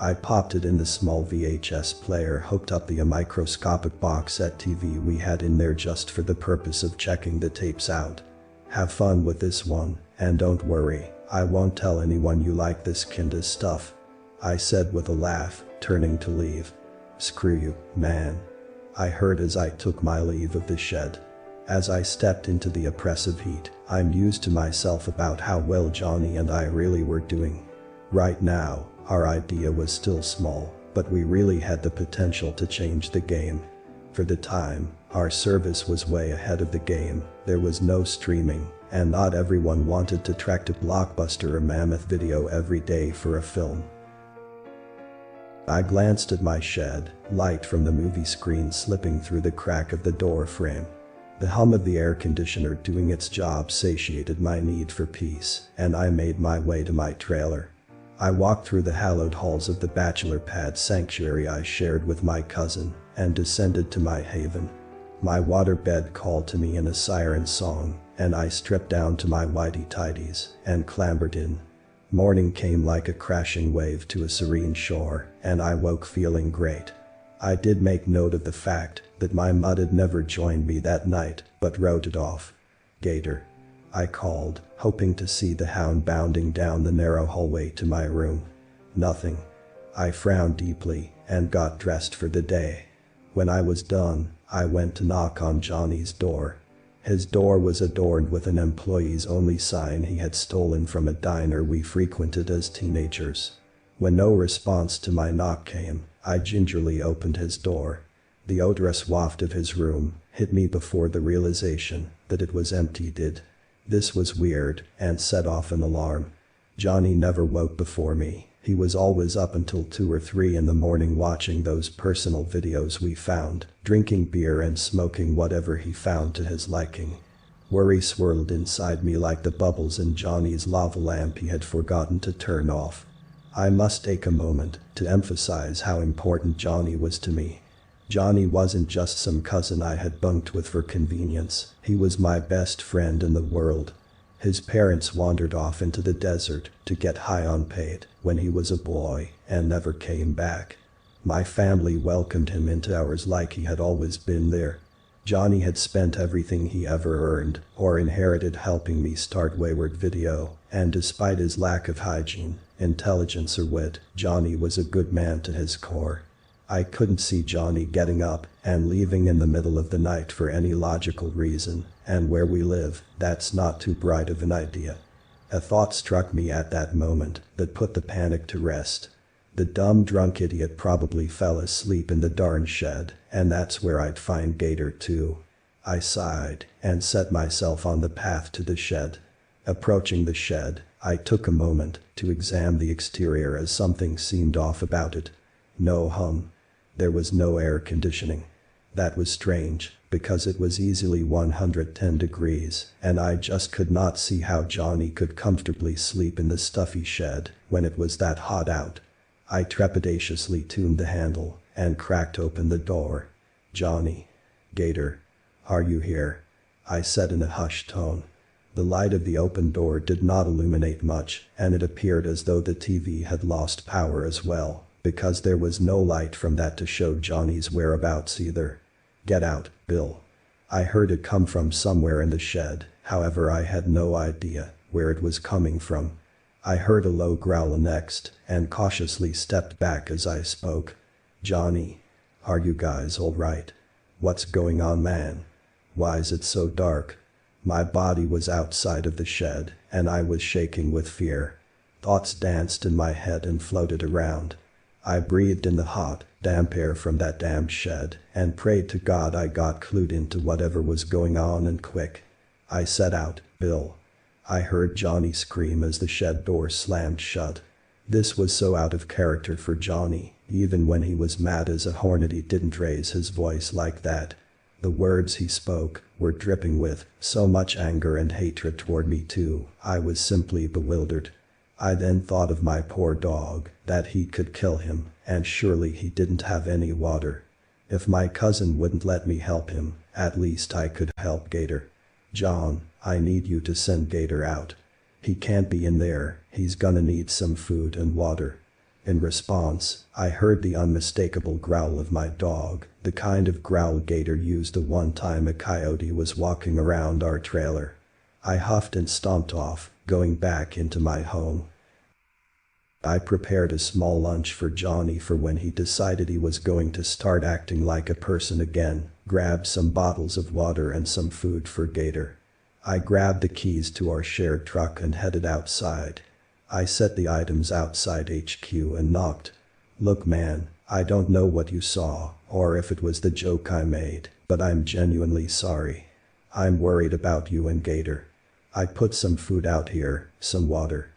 I popped it in the small VHS player, hooked up the microscopic box set TV we had in there just for the purpose of checking the tapes out. Have fun with this one, and don't worry, I won't tell anyone you like this kinda stuff. I said with a laugh, turning to leave. Screw you, man. I heard as I took my leave of the shed. As I stepped into the oppressive heat, I mused to myself about how well Johnny and I really were doing. Right now, our idea was still small, but we really had the potential to change the game. For the time, our service was way ahead of the game. There was no streaming, and not everyone wanted to trek to Blockbuster or Mammoth Video every day for a film. I glanced at my shed, light from the movie screen slipping through the crack of the door frame. The hum of the air conditioner doing its job satiated my need for peace, and I made my way to my trailer. I walked through the hallowed halls of the bachelor pad sanctuary I shared with my cousin, and descended to my haven. My waterbed called to me in a siren song, and I stripped down to my whitey-tighties and clambered in. Morning came like a crashing wave to a serene shore, and I woke feeling great. I did make note of the fact that my mud had never joined me that night, but wrote it off. "Gator," I called, hoping to see the hound bounding down the narrow hallway to my room. Nothing. I frowned deeply and got dressed for the day. When I was done, I went to knock on Johnny's door. His door was adorned with an employees only sign he had stolen from a diner we frequented as teenagers. When no response to my knock came, I gingerly opened his door. The odorous waft of his room hit me before the realization that it was empty did. This was weird and set off an alarm. Johnny never woke before me. He was always up until 2 or 3 in the morning watching those personal videos we found, drinking beer and smoking whatever he found to his liking. Worry swirled inside me like the bubbles in Johnny's lava lamp he had forgotten to turn off. I must take a moment to emphasize how important Johnny was to me. Johnny wasn't just some cousin I had bunked with for convenience, he was my best friend in the world. His parents wandered off into the desert to get high on paid when he was a boy and never came back. My family welcomed him into ours like he had always been there. Johnny had spent everything he ever earned or inherited helping me start Wayward Video, and despite his lack of hygiene, intelligence or wit, Johnny was a good man to his core. I couldn't see Johnny getting up and leaving in the middle of the night for any logical reason, and where we live, that's not too bright of an idea. A thought struck me at that moment that put the panic to rest. The dumb drunk idiot probably fell asleep in the darn shed, and that's where I'd find Gator too. I sighed and set myself on the path to the shed. Approaching the shed, I took a moment to examine the exterior as something seemed off about it. No hum. There was no air conditioning. That was strange, because it was easily 110 degrees, and I just could not see how Johnny could comfortably sleep in the stuffy shed when it was that hot out. I trepidatiously tuned the handle and cracked open the door. "Johnny. Gator. Are you here?" I said in a hushed tone. The light of the open door did not illuminate much, and it appeared as though the TV had lost power as well, because there was no light from that to show Johnny's whereabouts either. "Get out, Bill." I heard it come from somewhere in the shed, however I had no idea where it was coming from. I heard a low growl next, and cautiously stepped back as I spoke. "Johnny. Are you guys alright? What's going on, man? Why is it so dark?" My body was outside of the shed, and I was shaking with fear. Thoughts danced in my head and floated around. I breathed in the hot, damp air from that damned shed, and prayed to God I got clued into whatever was going on and quick. I set out, "Bill." I heard Johnny scream as the shed door slammed shut. This was so out of character for Johnny. Even when he was mad as a hornet he didn't raise his voice like that. The words he spoke were dripping with so much anger and hatred toward me too. I was simply bewildered. I then thought of my poor dog, that he could kill him, and surely he didn't have any water. If my cousin wouldn't let me help him, at least I could help Gator. "John, I need you to send Gator out. He can't be in there, he's gonna need some food and water." In response, I heard the unmistakable growl of my dog, the kind of growl Gator used the one time a coyote was walking around our trailer. I huffed and stomped off, going back into my home. I prepared a small lunch for Johnny for when he decided he was going to start acting like a person again, grabbed some bottles of water and some food for Gator. I grabbed the keys to our shared truck and headed outside. I set the items outside HQ and knocked. "Look man, I don't know what you saw, or if it was the joke I made, but I'm genuinely sorry. I'm worried about you and Gator. I put some food out here, some water.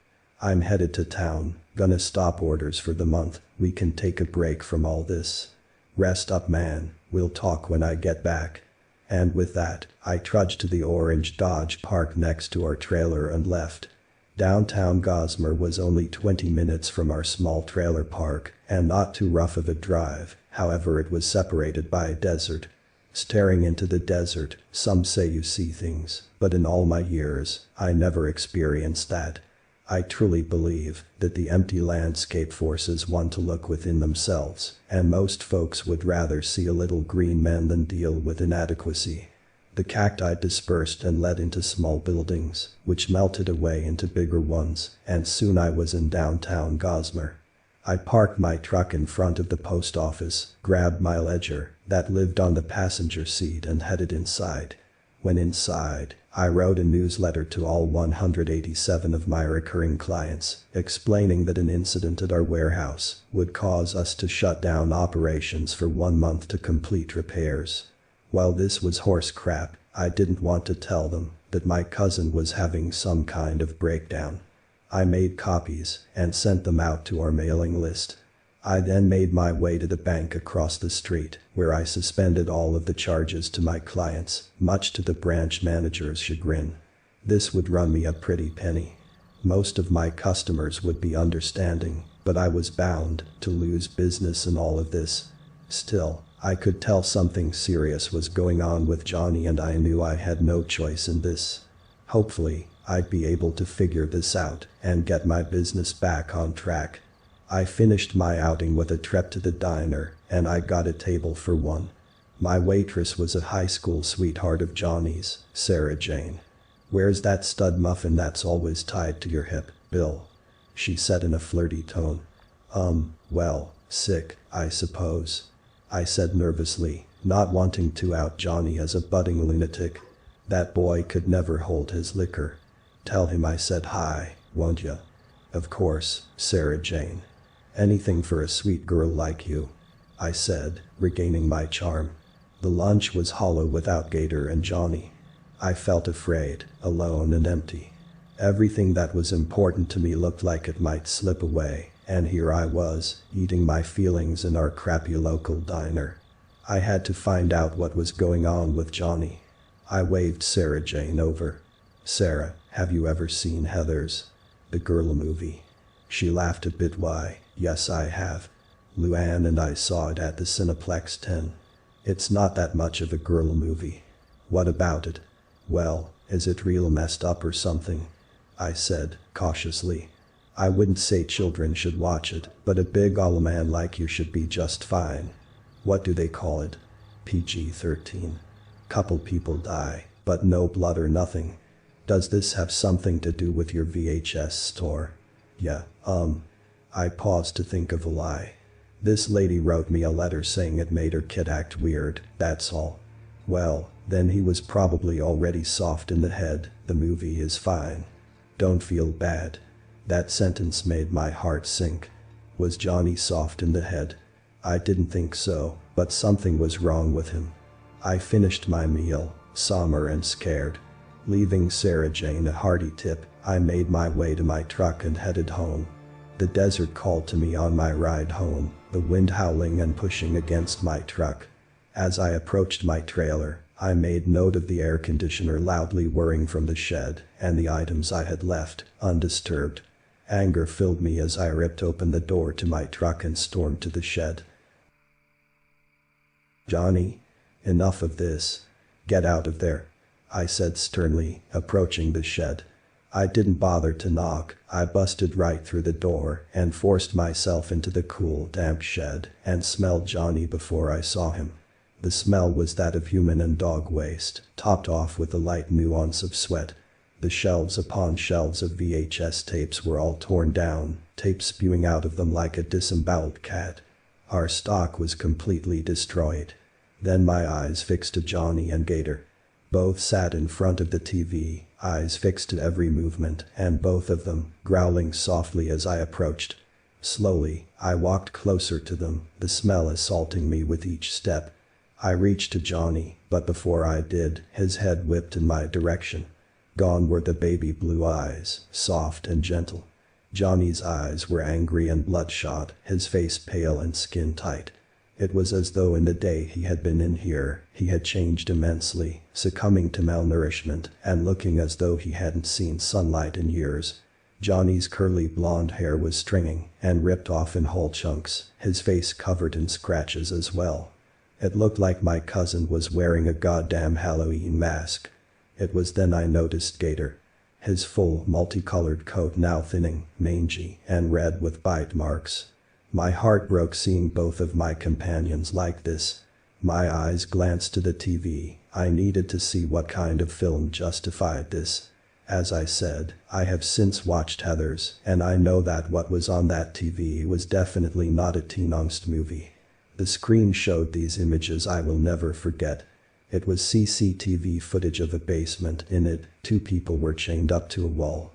I'm headed to town, gonna stop orders for the month, we can take a break from all this. Rest up man, we'll talk when I get back." And with that, I trudged to the orange Dodge parked next to our trailer and left. Downtown Gossamer was only 20 minutes from our small trailer park, and not too rough of a drive, however it was separated by a desert. Staring into the desert, some say you see things, but in all my years, I never experienced that. I truly believe that the empty landscape forces one to look within themselves, and most folks would rather see a little green man than deal with inadequacy. The cacti dispersed and led into small buildings, which melted away into bigger ones, and soon I was in downtown Gossamer. I parked my truck in front of the post office, grabbed my ledger that lived on the passenger seat and headed inside. When inside, I wrote a newsletter to all 187 of my recurring clients, explaining that an incident at our warehouse would cause us to shut down operations for 1 month to complete repairs. While this was horse crap, I didn't want to tell them that my cousin was having some kind of breakdown. I made copies and sent them out to our mailing list. I then made my way to the bank across the street, where I suspended all of the charges to my clients, much to the branch manager's chagrin. This would run me a pretty penny. Most of my customers would be understanding, but I was bound to lose business in all of this. Still, I could tell something serious was going on with Johnny, and I knew I had no choice in this. Hopefully, I'd be able to figure this out and get my business back on track. I finished my outing with a trip to the diner, and I got a table for one. My waitress was a high school sweetheart of Johnny's, Sarah Jane. "Where's that stud muffin that's always tied to your hip, Bill?" she said in a flirty tone. Well, sick, I suppose," I said nervously, not wanting to out Johnny as a budding lunatic. "That boy could never hold his liquor. Tell him I said hi, won't ya?" "Of course, Sarah Jane. Anything for a sweet girl like you," I said, regaining my charm. The lunch was hollow without Gator and Johnny. I felt afraid, alone and empty. Everything that was important to me looked like it might slip away, and here I was, eating my feelings in our crappy local diner. I had to find out what was going on with Johnny. I waved Sarah Jane over. "Sarah, have you ever seen Heathers? The girl movie?" She laughed a bit. "Why, yes I have. Luann and I saw it at the Cineplex 10. It's not that much of a girl movie." "What about it?" "Well, is it real messed up or something?" I said, cautiously. "I wouldn't say children should watch it, but a big ol' man like you should be just fine." "What do they call it?" "PG-13. Couple people die, but no blood or nothing." "Does this have something to do with your VHS store?" "Yeah, I paused to think of a lie. "This lady wrote me a letter saying it made her kid act weird, that's all." "Well, then he was probably already soft in the head. The movie is fine. Don't feel bad." That sentence made my heart sink. Was Johnny soft in the head? I didn't think so, but something was wrong with him. I finished my meal, somber and scared. Leaving Sarah Jane a hearty tip, I made my way to my truck and headed home. The desert called to me on my ride home, the wind howling and pushing against my truck. As I approached my trailer, I made note of the air conditioner loudly whirring from the shed, and the items I had left undisturbed. Anger filled me as I ripped open the door to my truck and stormed to the shed. "Johnny, enough of this. Get out of there," I said sternly, approaching the shed. I didn't bother to knock. I busted right through the door and forced myself into the cool, damp shed and smelled Johnny before I saw him. The smell was that of human and dog waste, topped off with a light nuance of sweat. The shelves upon shelves of VHS tapes were all torn down, tape spewing out of them like a disemboweled cat. Our stock was completely destroyed. Then my eyes fixed to Johnny and Gator. Both sat in front of the TV, eyes fixed to every movement, and both of them growling softly as I approached. Slowly, I walked closer to them, the smell assaulting me with each step. I reached to Johnny, but before I did, his head whipped in my direction. Gone were the baby blue eyes, soft and gentle. Johnny's eyes were angry and bloodshot, his face pale and skin tight. It was as though in the day he had been in here, he had changed immensely, succumbing to malnourishment and looking as though he hadn't seen sunlight in years. Johnny's curly blonde hair was stringing and ripped off in whole chunks, his face covered in scratches as well. It looked like my cousin was wearing a goddamn Halloween mask. It was then I noticed Gator. his full, multicolored coat now thinning, mangy, and red with bite marks. My heart broke seeing both of my companions like this. My eyes glanced to the TV. I needed to see what kind of film justified this. As I said, I have since watched Heathers, and I know that what was on that TV was definitely not a teen angst movie. The screen showed these images I will never forget. It was CCTV footage of a basement. In it, two people were chained up to a wall.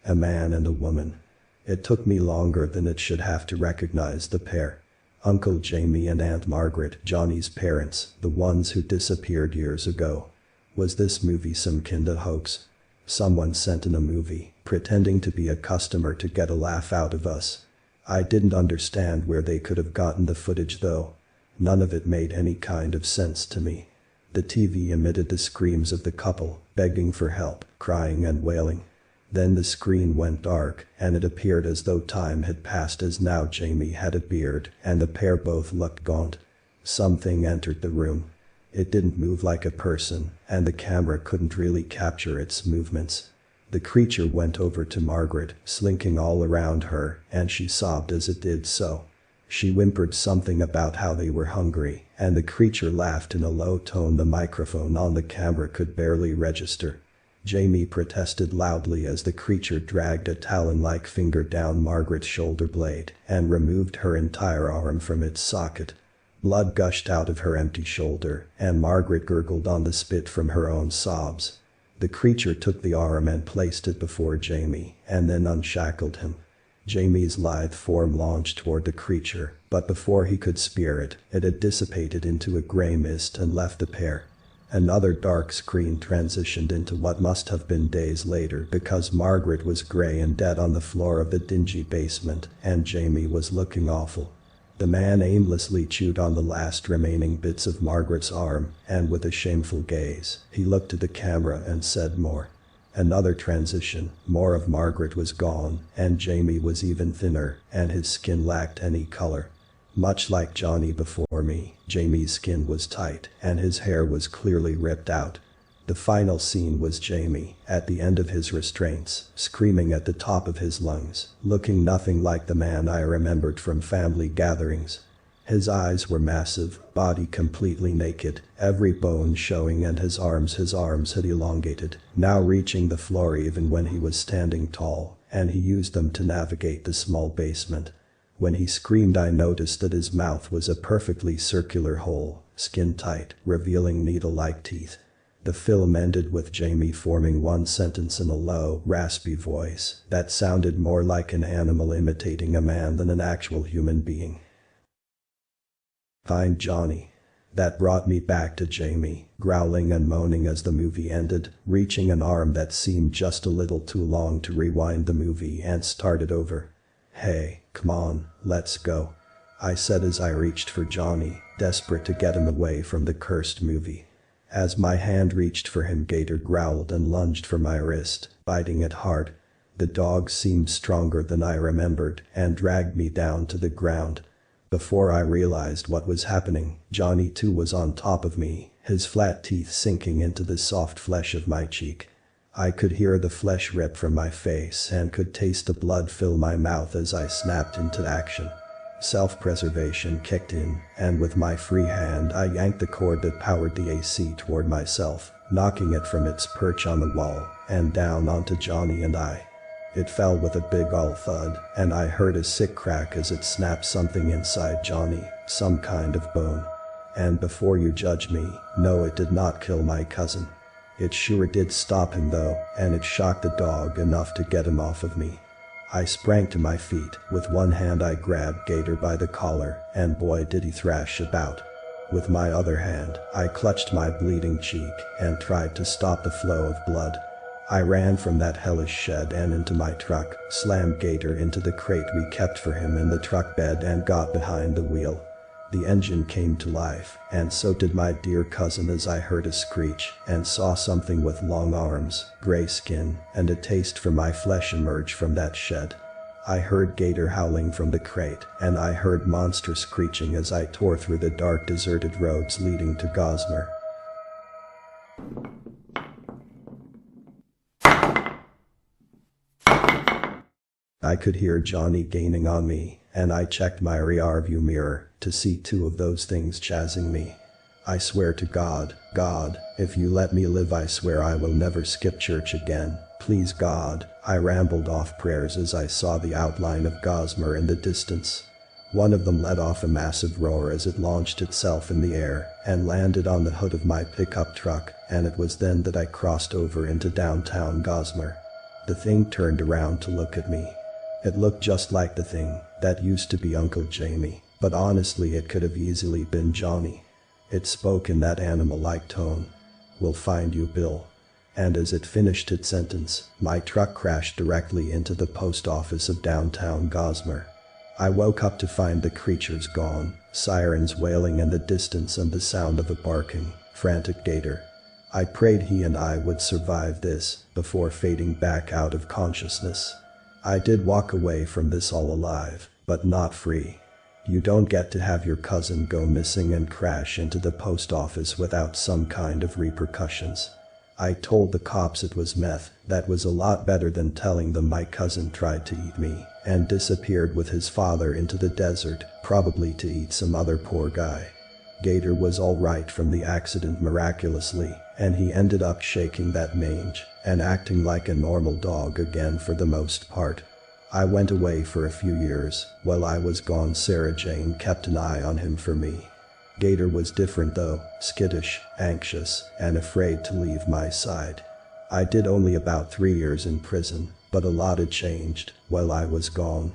A man and a woman. It took me longer than it should have to recognize the pair. Uncle Jamie and Aunt Margaret, Johnny's parents, the ones who disappeared years ago. Was this movie some kinda hoax? Someone sent in a movie, pretending to be a customer to get a laugh out of us. I didn't understand where they could have gotten the footage though. None of it made any kind of sense to me. The TV emitted the screams of the couple, begging for help, crying and wailing. Then the screen went dark, and it appeared as though time had passed as now Jamie had a beard, and the pair both looked gaunt. Something entered the room. It didn't move like a person, and the camera couldn't really capture its movements. The creature went over to Margaret, slinking all around her, and she sobbed as it did so. She whimpered something about how they were hungry, and the creature laughed in a low tone the microphone on the camera could barely register. Jamie protested loudly as the creature dragged a talon-like finger down Margaret's shoulder blade and removed her entire arm from its socket. Blood gushed out of her empty shoulder, and Margaret gurgled on the spit from her own sobs. The creature took the arm and placed it before Jamie, and then unshackled him. Jamie's lithe form launched toward the creature, but before he could spear it, it had dissipated into a gray mist and left the pair. Another dark screen transitioned into what must have been days later because Margaret was gray and dead on the floor of the dingy basement, and Jamie was looking awful. The man aimlessly chewed on the last remaining bits of Margaret's arm, and with a shameful gaze, he looked at the camera and said more. Another transition, more of Margaret was gone, and Jamie was even thinner, and his skin lacked any color. Much like Johnny before me, Jamie's skin was tight, and his hair was clearly ripped out. The final scene was Jamie, at the end of his restraints, screaming at the top of his lungs, looking nothing like the man I remembered from family gatherings. His eyes were massive, body completely naked, every bone showing, and his arms had elongated, now reaching the floor even when he was standing tall, and he used them to navigate the small basement. When he screamed I noticed that his mouth was a perfectly circular hole, skin tight, revealing needle-like teeth. The film ended with Jamie forming one sentence in a low, raspy voice that sounded more like an animal imitating a man than an actual human being. "Find Johnny." That brought me back to Jamie, growling and moaning as the movie ended, reaching an arm that seemed just a little too long to rewind the movie and start it over. "Hey, come on, let's go," I said as I reached for Johnny, desperate to get him away from the cursed movie. As my hand reached for him, Gator growled and lunged for my wrist, biting it hard. The dog seemed stronger than I remembered and dragged me down to the ground. Before I realized what was happening, Johnny too was on top of me, his flat teeth sinking into the soft flesh of my cheek. I could hear the flesh rip from my face and could taste the blood fill my mouth as I snapped into action. Self-preservation kicked in, and with my free hand I yanked the cord that powered the AC toward myself, knocking it from its perch on the wall and down onto Johnny and I. It fell with a big ol' thud, and I heard a sick crack as it snapped something inside Johnny, some kind of bone. And before you judge me, no, it did not kill my cousin. It sure did stop him though, and it shocked the dog enough to get him off of me. I sprang to my feet. With one hand I grabbed Gator by the collar, and boy did he thrash about. With my other hand, I clutched my bleeding cheek and tried to stop the flow of blood. I ran from that hellish shed and into my truck, slammed Gator into the crate we kept for him in the truck bed and got behind the wheel. The engine came to life, and so did my dear cousin as I heard a screech and saw something with long arms, gray skin, and a taste for my flesh emerge from that shed. I heard Gator howling from the crate, and I heard monster screeching as I tore through the dark deserted roads leading to Gosmer. I could hear Johnny gaining on me, and I checked my rearview mirror to see two of those things chasing me. I swear to God, if you let me live, I swear I will never skip church again. Please God. I rambled off prayers as I saw the outline of Gossamer in the distance. One of them let off a massive roar as it launched itself in the air and landed on the hood of my pickup truck, and it was then that I crossed over into downtown Gossamer. The thing turned around to look at me. It looked just like the thing that used to be Uncle Jamie, but honestly it could have easily been Johnny. It spoke in that animal-like tone. "We'll find you, Bill." And as it finished its sentence, my truck crashed directly into the post office of downtown Gossamer. I woke up to find the creatures gone, sirens wailing in the distance and the sound of a barking, frantic gator. I prayed he and I would survive this before fading back out of consciousness. I did walk away from this all alive, but not free. You don't get to have your cousin go missing and crash into the post office without some kind of repercussions. I told the cops it was meth. That was a lot better than telling them my cousin tried to eat me and disappeared with his father into the desert, probably to eat some other poor guy. Gator was alright from the accident miraculously, and he ended up shaking that mange and acting like a normal dog again for the most part. I went away for a few years. While I was gone, Sarah Jane kept an eye on him for me. Gator was different though, skittish, anxious, and afraid to leave my side. I did only about 3 years in prison, but a lot had changed while I was gone.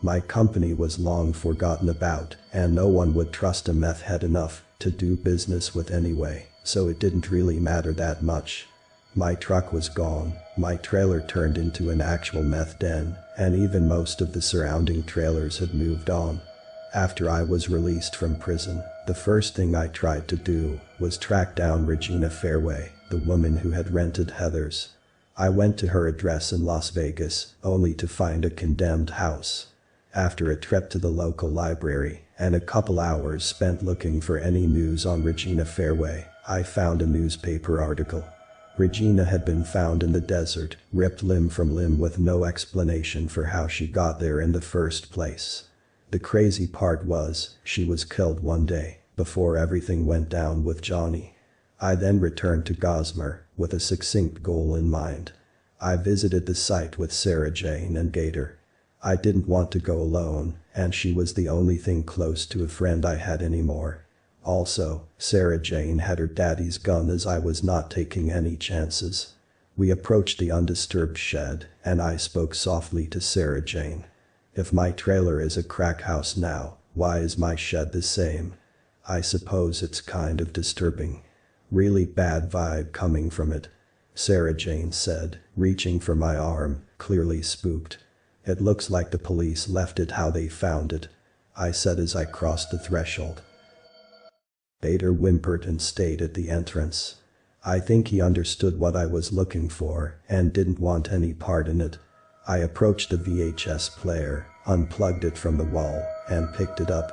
My company was long forgotten about, and no one would trust a meth head enough to do business with anyway, so it didn't really matter that much. My truck was gone, my trailer turned into an actual meth den, and even most of the surrounding trailers had moved on. After I was released from prison, the first thing I tried to do was track down Regina Fairway, the woman who had rented Heather's. I went to her address in Las Vegas, only to find a condemned house. After a trip to the local library and a couple hours spent looking for any news on Regina Fairway, I found a newspaper article. Regina had been found in the desert, ripped limb from limb with no explanation for how she got there in the first place. The crazy part was, she was killed one day before everything went down with Johnny. I then returned to Gossamer with a succinct goal in mind. I visited the site with Sarah Jane and Gator. I didn't want to go alone, and she was the only thing close to a friend I had anymore. Also, Sarah Jane had her daddy's gun as I was not taking any chances. We approached the undisturbed shed, and I spoke softly to Sarah Jane. If my trailer is a crack house now, why is my shed the same? I suppose it's kind of disturbing. Really bad vibe coming from it. Sarah Jane said, reaching for my arm, clearly spooked. It looks like the police left it how they found it, I said as I crossed the threshold. Gator whimpered and stayed at the entrance. I think he understood what I was looking for and didn't want any part in it. I approached the VHS player, unplugged it from the wall, and picked it up.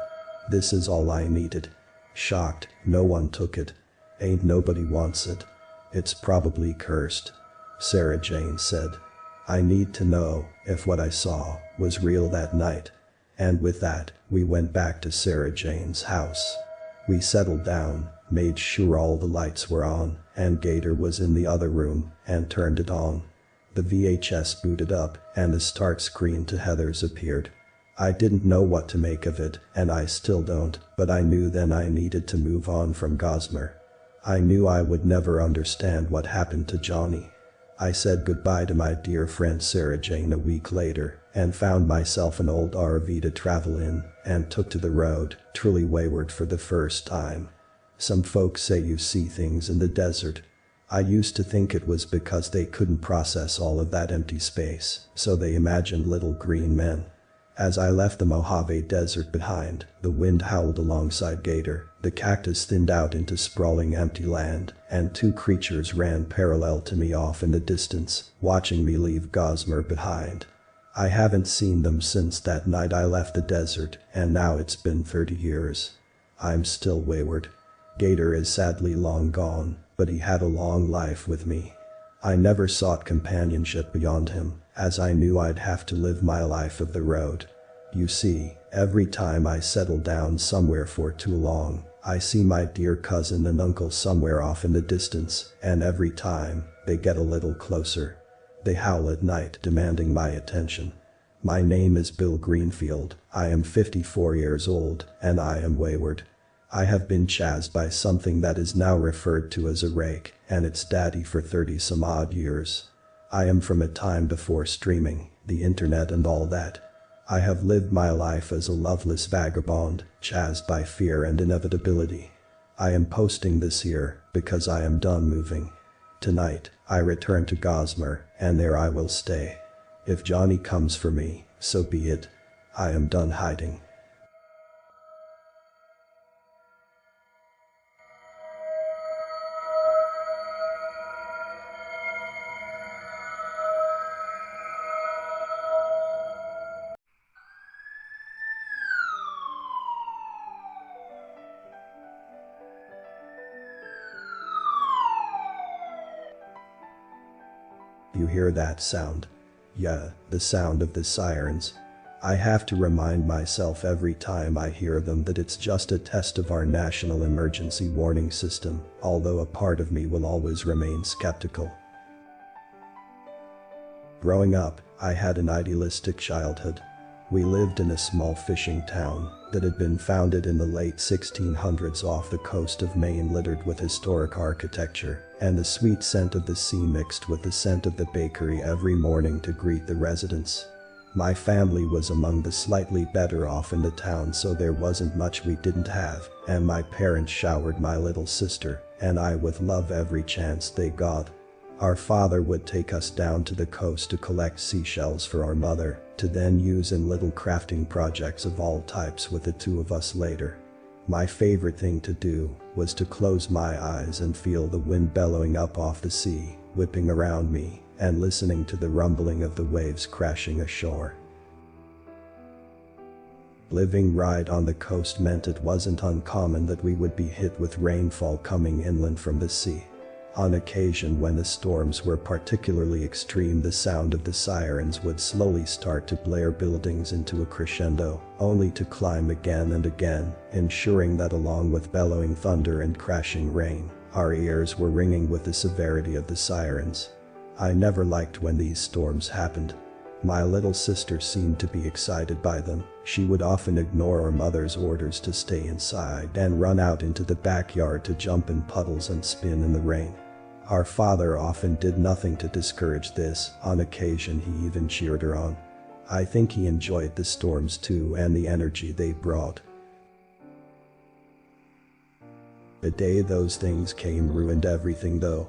This is all I needed. Shocked, no one took it. Ain't nobody wants it. It's probably cursed, Sarah Jane said. I need to know if what I saw was real that night. And with that, we went back to Sarah Jane's house. We settled down, made sure all the lights were on, and Gator was in the other room, and turned it on. The VHS booted up, and the start screen to Heather's appeared. I didn't know what to make of it, and I still don't, but I knew then I needed to move on from Gossamer. I knew I would never understand what happened to Johnny. I said goodbye to my dear friend Sarah Jane a week later, and found myself an old RV to travel in, and took to the road, truly wayward for the first time. Some folks say you see things in the desert. I used to think it was because they couldn't process all of that empty space, so they imagined little green men. As I left the Mojave Desert behind, the wind howled alongside Gator, the cactus thinned out into sprawling empty land, and two creatures ran parallel to me off in the distance, watching me leave Gossamer behind. I haven't seen them since that night I left the desert, and now it's been 30 years. I'm still wayward. Gator is sadly long gone, but he had a long life with me. I never sought companionship beyond him, as I knew I'd have to live my life of the road. You see, every time I settle down somewhere for too long, I see my dear cousin and uncle somewhere off in the distance, and every time, they get a little closer. They howl at night, demanding my attention. My name is Bill Greenfield, I am 54 years old, and I am wayward. I have been chased by something that is now referred to as a rake, and its daddy for 30 some odd years. I am from a time before streaming, the internet and all that. I have lived my life as a loveless vagabond, chased by fear and inevitability. I am posting this here, because I am done moving. Tonight, I return to Gossamer, and there I will stay. If Johnny comes for me, so be it. I am done hiding. You hear that sound? Yeah, the sound of the sirens. I have to remind myself every time I hear them that it's just a test of our national emergency warning system, although a part of me will always remain skeptical. Growing up, I had an idealistic childhood. We lived in a small fishing town that had been founded in the late 1600s off the coast of Maine, littered with historic architecture, and the sweet scent of the sea mixed with the scent of the bakery every morning to greet the residents. My family was among the slightly better off in the town, so there wasn't much we didn't have, and my parents showered my little sister and I with love every chance they got. Our father would take us down to the coast to collect seashells for our mother, to then use in little crafting projects of all types with the two of us later. My favorite thing to do was to close my eyes and feel the wind bellowing up off the sea, whipping around me, and listening to the rumbling of the waves crashing ashore. Living right on the coast meant it wasn't uncommon that we would be hit with rainfall coming inland from the sea. On occasion, when the storms were particularly extreme, the sound of the sirens would slowly start to blare buildings into a crescendo, only to climb again and again, ensuring that along with bellowing thunder and crashing rain, our ears were ringing with the severity of the sirens. I never liked when these storms happened. My little sister seemed to be excited by them. She would often ignore our mother's orders to stay inside and run out into the backyard to jump in puddles and spin in the rain. Our father often did nothing to discourage this. On occasion he even cheered her on. I think he enjoyed the storms too, and the energy they brought. The day those things came ruined everything though.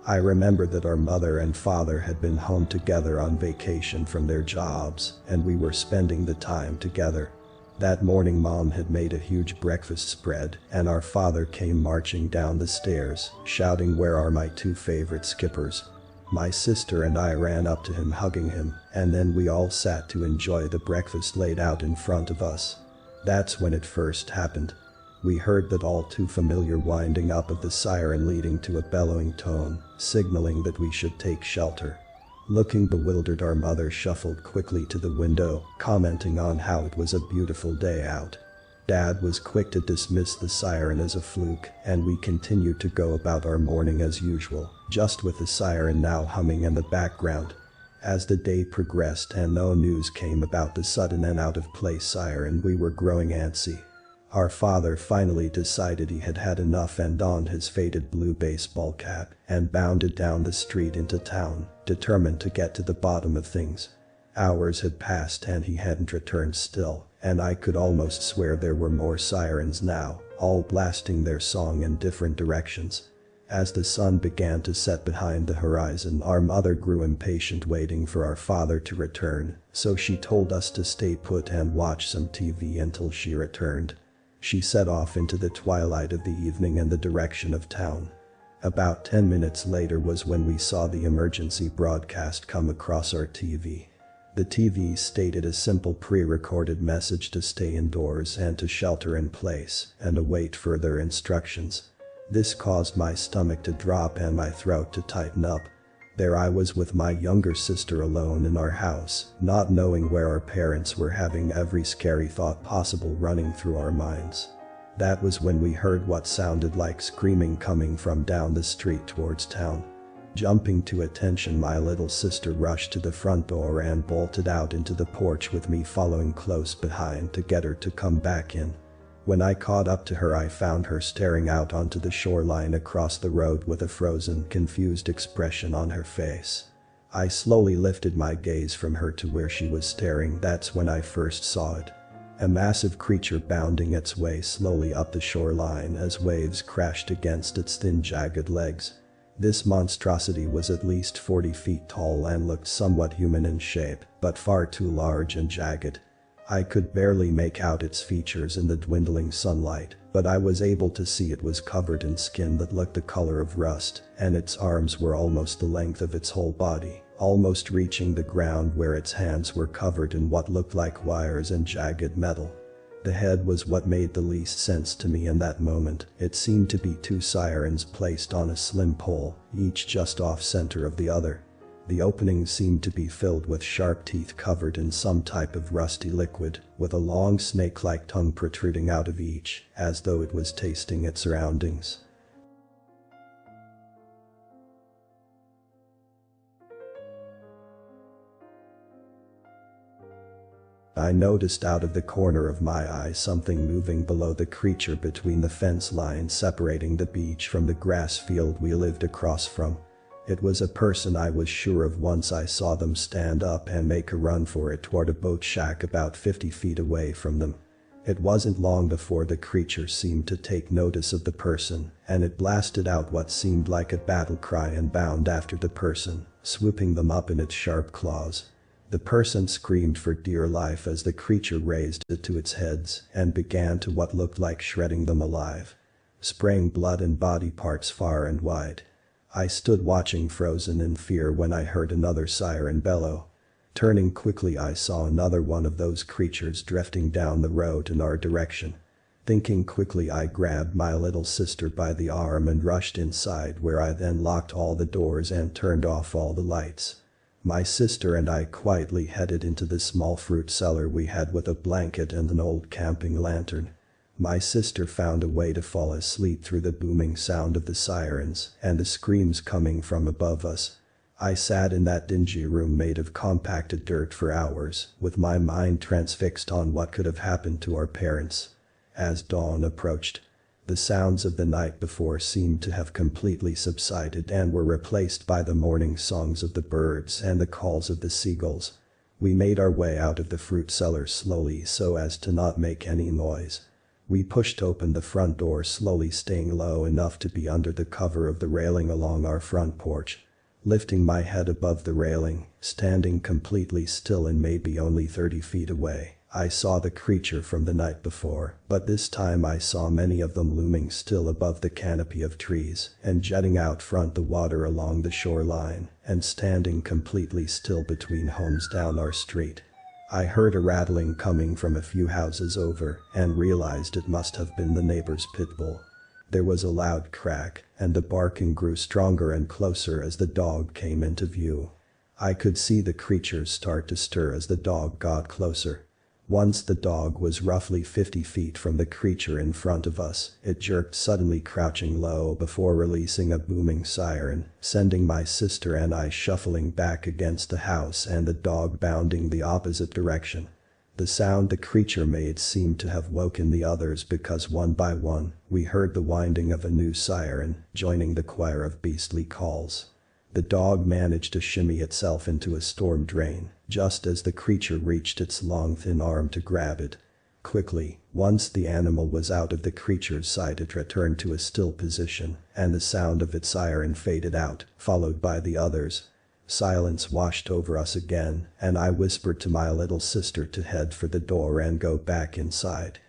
I remember that our mother and father had been home together on vacation from their jobs, and we were spending the time together. That morning Mom had made a huge breakfast spread, and our father came marching down the stairs, shouting, "Where are my two favorite skippers?" My sister and I ran up to him, hugging him, and then we all sat to enjoy the breakfast laid out in front of us. That's when it first happened. We heard that all too familiar winding up of the siren leading to a bellowing tone, signaling that we should take shelter. Looking bewildered, our mother shuffled quickly to the window, commenting on how it was a beautiful day out. Dad was quick to dismiss the siren as a fluke, and we continued to go about our morning as usual, just with the siren now humming in the background. As the day progressed and no news came about the sudden and out-of-place siren, we were growing antsy. Our father finally decided he had had enough and donned his faded blue baseball cap and bounded down the street into town, determined to get to the bottom of things. Hours had passed and he hadn't returned still, and I could almost swear there were more sirens now, all blasting their song in different directions. As the sun began to set behind the horizon, our mother grew impatient, waiting for our father to return, so she told us to stay put and watch some TV until she returned. She set off into the twilight of the evening in the direction of town. About 10 minutes later was when we saw the emergency broadcast come across our TV. The TV stated a simple pre-recorded message to stay indoors and to shelter in place and await further instructions. This caused my stomach to drop and my throat to tighten up. There I was with my younger sister alone in our house, not knowing where our parents were, having every scary thought possible running through our minds. That was when we heard what sounded like screaming coming from down the street towards town. Jumping to attention, my little sister rushed to the front door and bolted out into the porch, with me following close behind to get her to come back in. When I caught up to her, I found her staring out onto the shoreline across the road with a frozen, confused expression on her face. I slowly lifted my gaze from her to where she was staring. That's when I first saw it. A massive creature bounding its way slowly up the shoreline as waves crashed against its thin, jagged legs. This monstrosity was at least 40 feet tall and looked somewhat human in shape, but far too large and jagged. I could barely make out its features in the dwindling sunlight, but I was able to see it was covered in skin that looked the color of rust, and its arms were almost the length of its whole body, almost reaching the ground, where its hands were covered in what looked like wires and jagged metal. The head was what made the least sense to me in that moment. It seemed to be two sirens placed on a slim pole, each just off center of the other. The openings seemed to be filled with sharp teeth covered in some type of rusty liquid, with a long snake-like tongue protruding out of each, as though it was tasting its surroundings. I noticed out of the corner of my eye something moving below the creature, between the fence line separating the beach from the grass field we lived across from. It was a person, I was sure of once I saw them stand up and make a run for it toward a boat shack about 50 feet away from them. It wasn't long before the creature seemed to take notice of the person, and it blasted out what seemed like a battle cry and bound after the person, swooping them up in its sharp claws. The person screamed for dear life as the creature raised it to its heads and began to what looked like shredding them alive, spraying blood and body parts far and wide. I stood watching, frozen in fear, when I heard another siren bellow. Turning quickly, I saw another one of those creatures drifting down the road in our direction. Thinking quickly, I grabbed my little sister by the arm and rushed inside, where I then locked all the doors and turned off all the lights. My sister and I quietly headed into the small fruit cellar we had, with a blanket and an old camping lantern. My sister found a way to fall asleep through the booming sound of the sirens and the screams coming from above us. I sat in that dingy room made of compacted dirt for hours, with my mind transfixed on what could have happened to our parents. As dawn approached, the sounds of the night before seemed to have completely subsided and were replaced by the morning songs of the birds and the calls of the seagulls. We made our way out of the fruit cellar slowly so as to not make any noise. We pushed open the front door slowly, staying low enough to be under the cover of the railing along our front porch. Lifting my head above the railing, standing completely still and maybe only 30 feet away, I saw the creature from the night before, but this time I saw many of them looming still above the canopy of trees and jetting out front the water along the shoreline and standing completely still between homes down our street. I heard a rattling coming from a few houses over and realized it must have been the neighbor's pit bull. There was a loud crack, and the barking grew stronger and closer as the dog came into view. I could see the creature start to stir as the dog got closer. Once the dog was roughly 50 feet from the creature in front of us, it jerked, suddenly crouching low before releasing a booming siren, sending my sister and I shuffling back against the house and the dog bounding the opposite direction. The sound the creature made seemed to have woken the others, because one by one, we heard the winding of a new siren, joining the choir of beastly calls. The dog managed to shimmy itself into a storm drain, just as the creature reached its long thin arm to grab it. Quickly, once the animal was out of the creature's sight, it returned to a still position, and the sound of its siren faded out, followed by the others. Silence washed over us again, and I whispered to my little sister to head for the door and go back inside.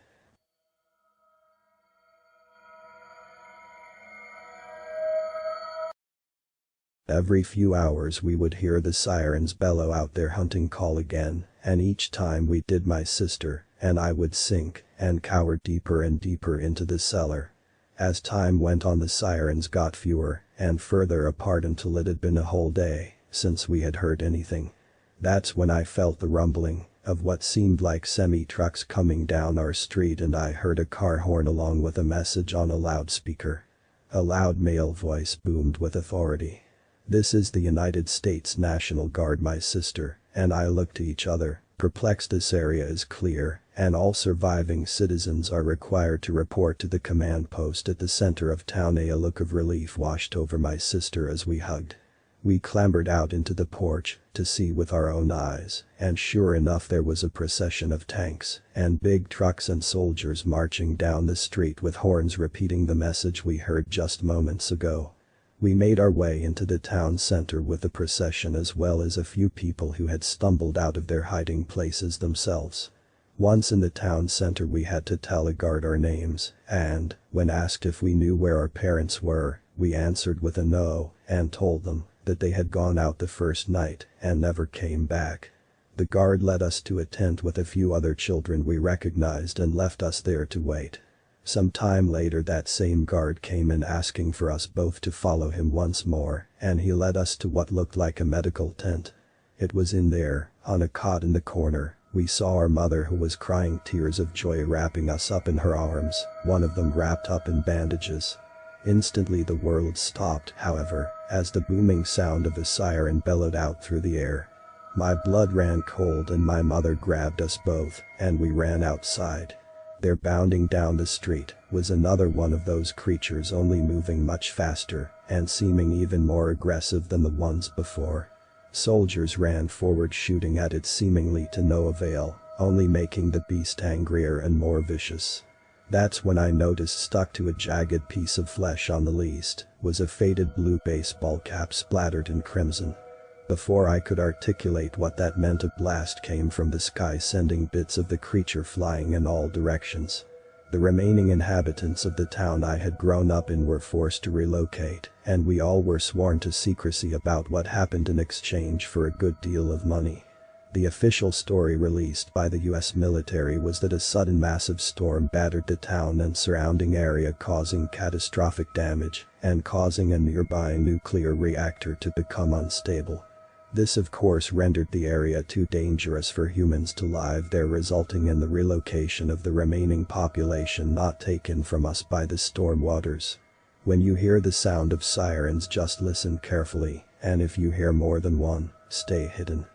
Every few hours we would hear the sirens bellow out their hunting call again, and each time we did, my sister and I would sink and cower deeper and deeper into the cellar. As time went on, the sirens got fewer and further apart until it had been a whole day since we had heard anything. That's when I felt the rumbling of what seemed like semi-trucks coming down our street, and I heard a car horn along with a message on a loudspeaker. A loud male voice boomed with authority. "This is the United States National Guard." My sister and I looked to each other, perplexed. "This area is clear, and all surviving citizens are required to report to the command post at the center of town." A look of relief washed over my sister as we hugged. We clambered out into the porch to see with our own eyes, and sure enough, there was a procession of tanks and big trucks and soldiers marching down the street with horns repeating the message we heard just moments ago. We made our way into the town center with the procession, as well as a few people who had stumbled out of their hiding places themselves. Once in the town center, we had to tell a guard our names, and, when asked if we knew where our parents were, we answered with a no, and told them that they had gone out the first night and never came back. The guard led us to a tent with a few other children we recognized and left us there to wait. Some time later, that same guard came in asking for us both to follow him once more, and he led us to what looked like a medical tent. It was in there, on a cot in the corner, we saw our mother, who was crying tears of joy, wrapping us up in her arms, one of them wrapped up in bandages. Instantly the world stopped, however, as the booming sound of a siren bellowed out through the air. My blood ran cold and my mother grabbed us both, and we ran outside. There, bounding down the street, was another one of those creatures, only moving much faster and seeming even more aggressive than the ones before. Soldiers ran forward, shooting at it seemingly to no avail, only making the beast angrier and more vicious. That's when I noticed, stuck to a jagged piece of flesh on the least, was a faded blue baseball cap splattered in crimson. Before I could articulate what that meant, a blast came from the sky, sending bits of the creature flying in all directions. The remaining inhabitants of the town I had grown up in were forced to relocate, and we all were sworn to secrecy about what happened in exchange for a good deal of money. The official story released by the US military was that a sudden massive storm battered the town and surrounding area, causing catastrophic damage and causing a nearby nuclear reactor to become unstable. This of course rendered the area too dangerous for humans to live there, resulting in the relocation of the remaining population not taken from us by the storm waters. When you hear the sound of sirens, just listen carefully, and if you hear more than one, stay hidden.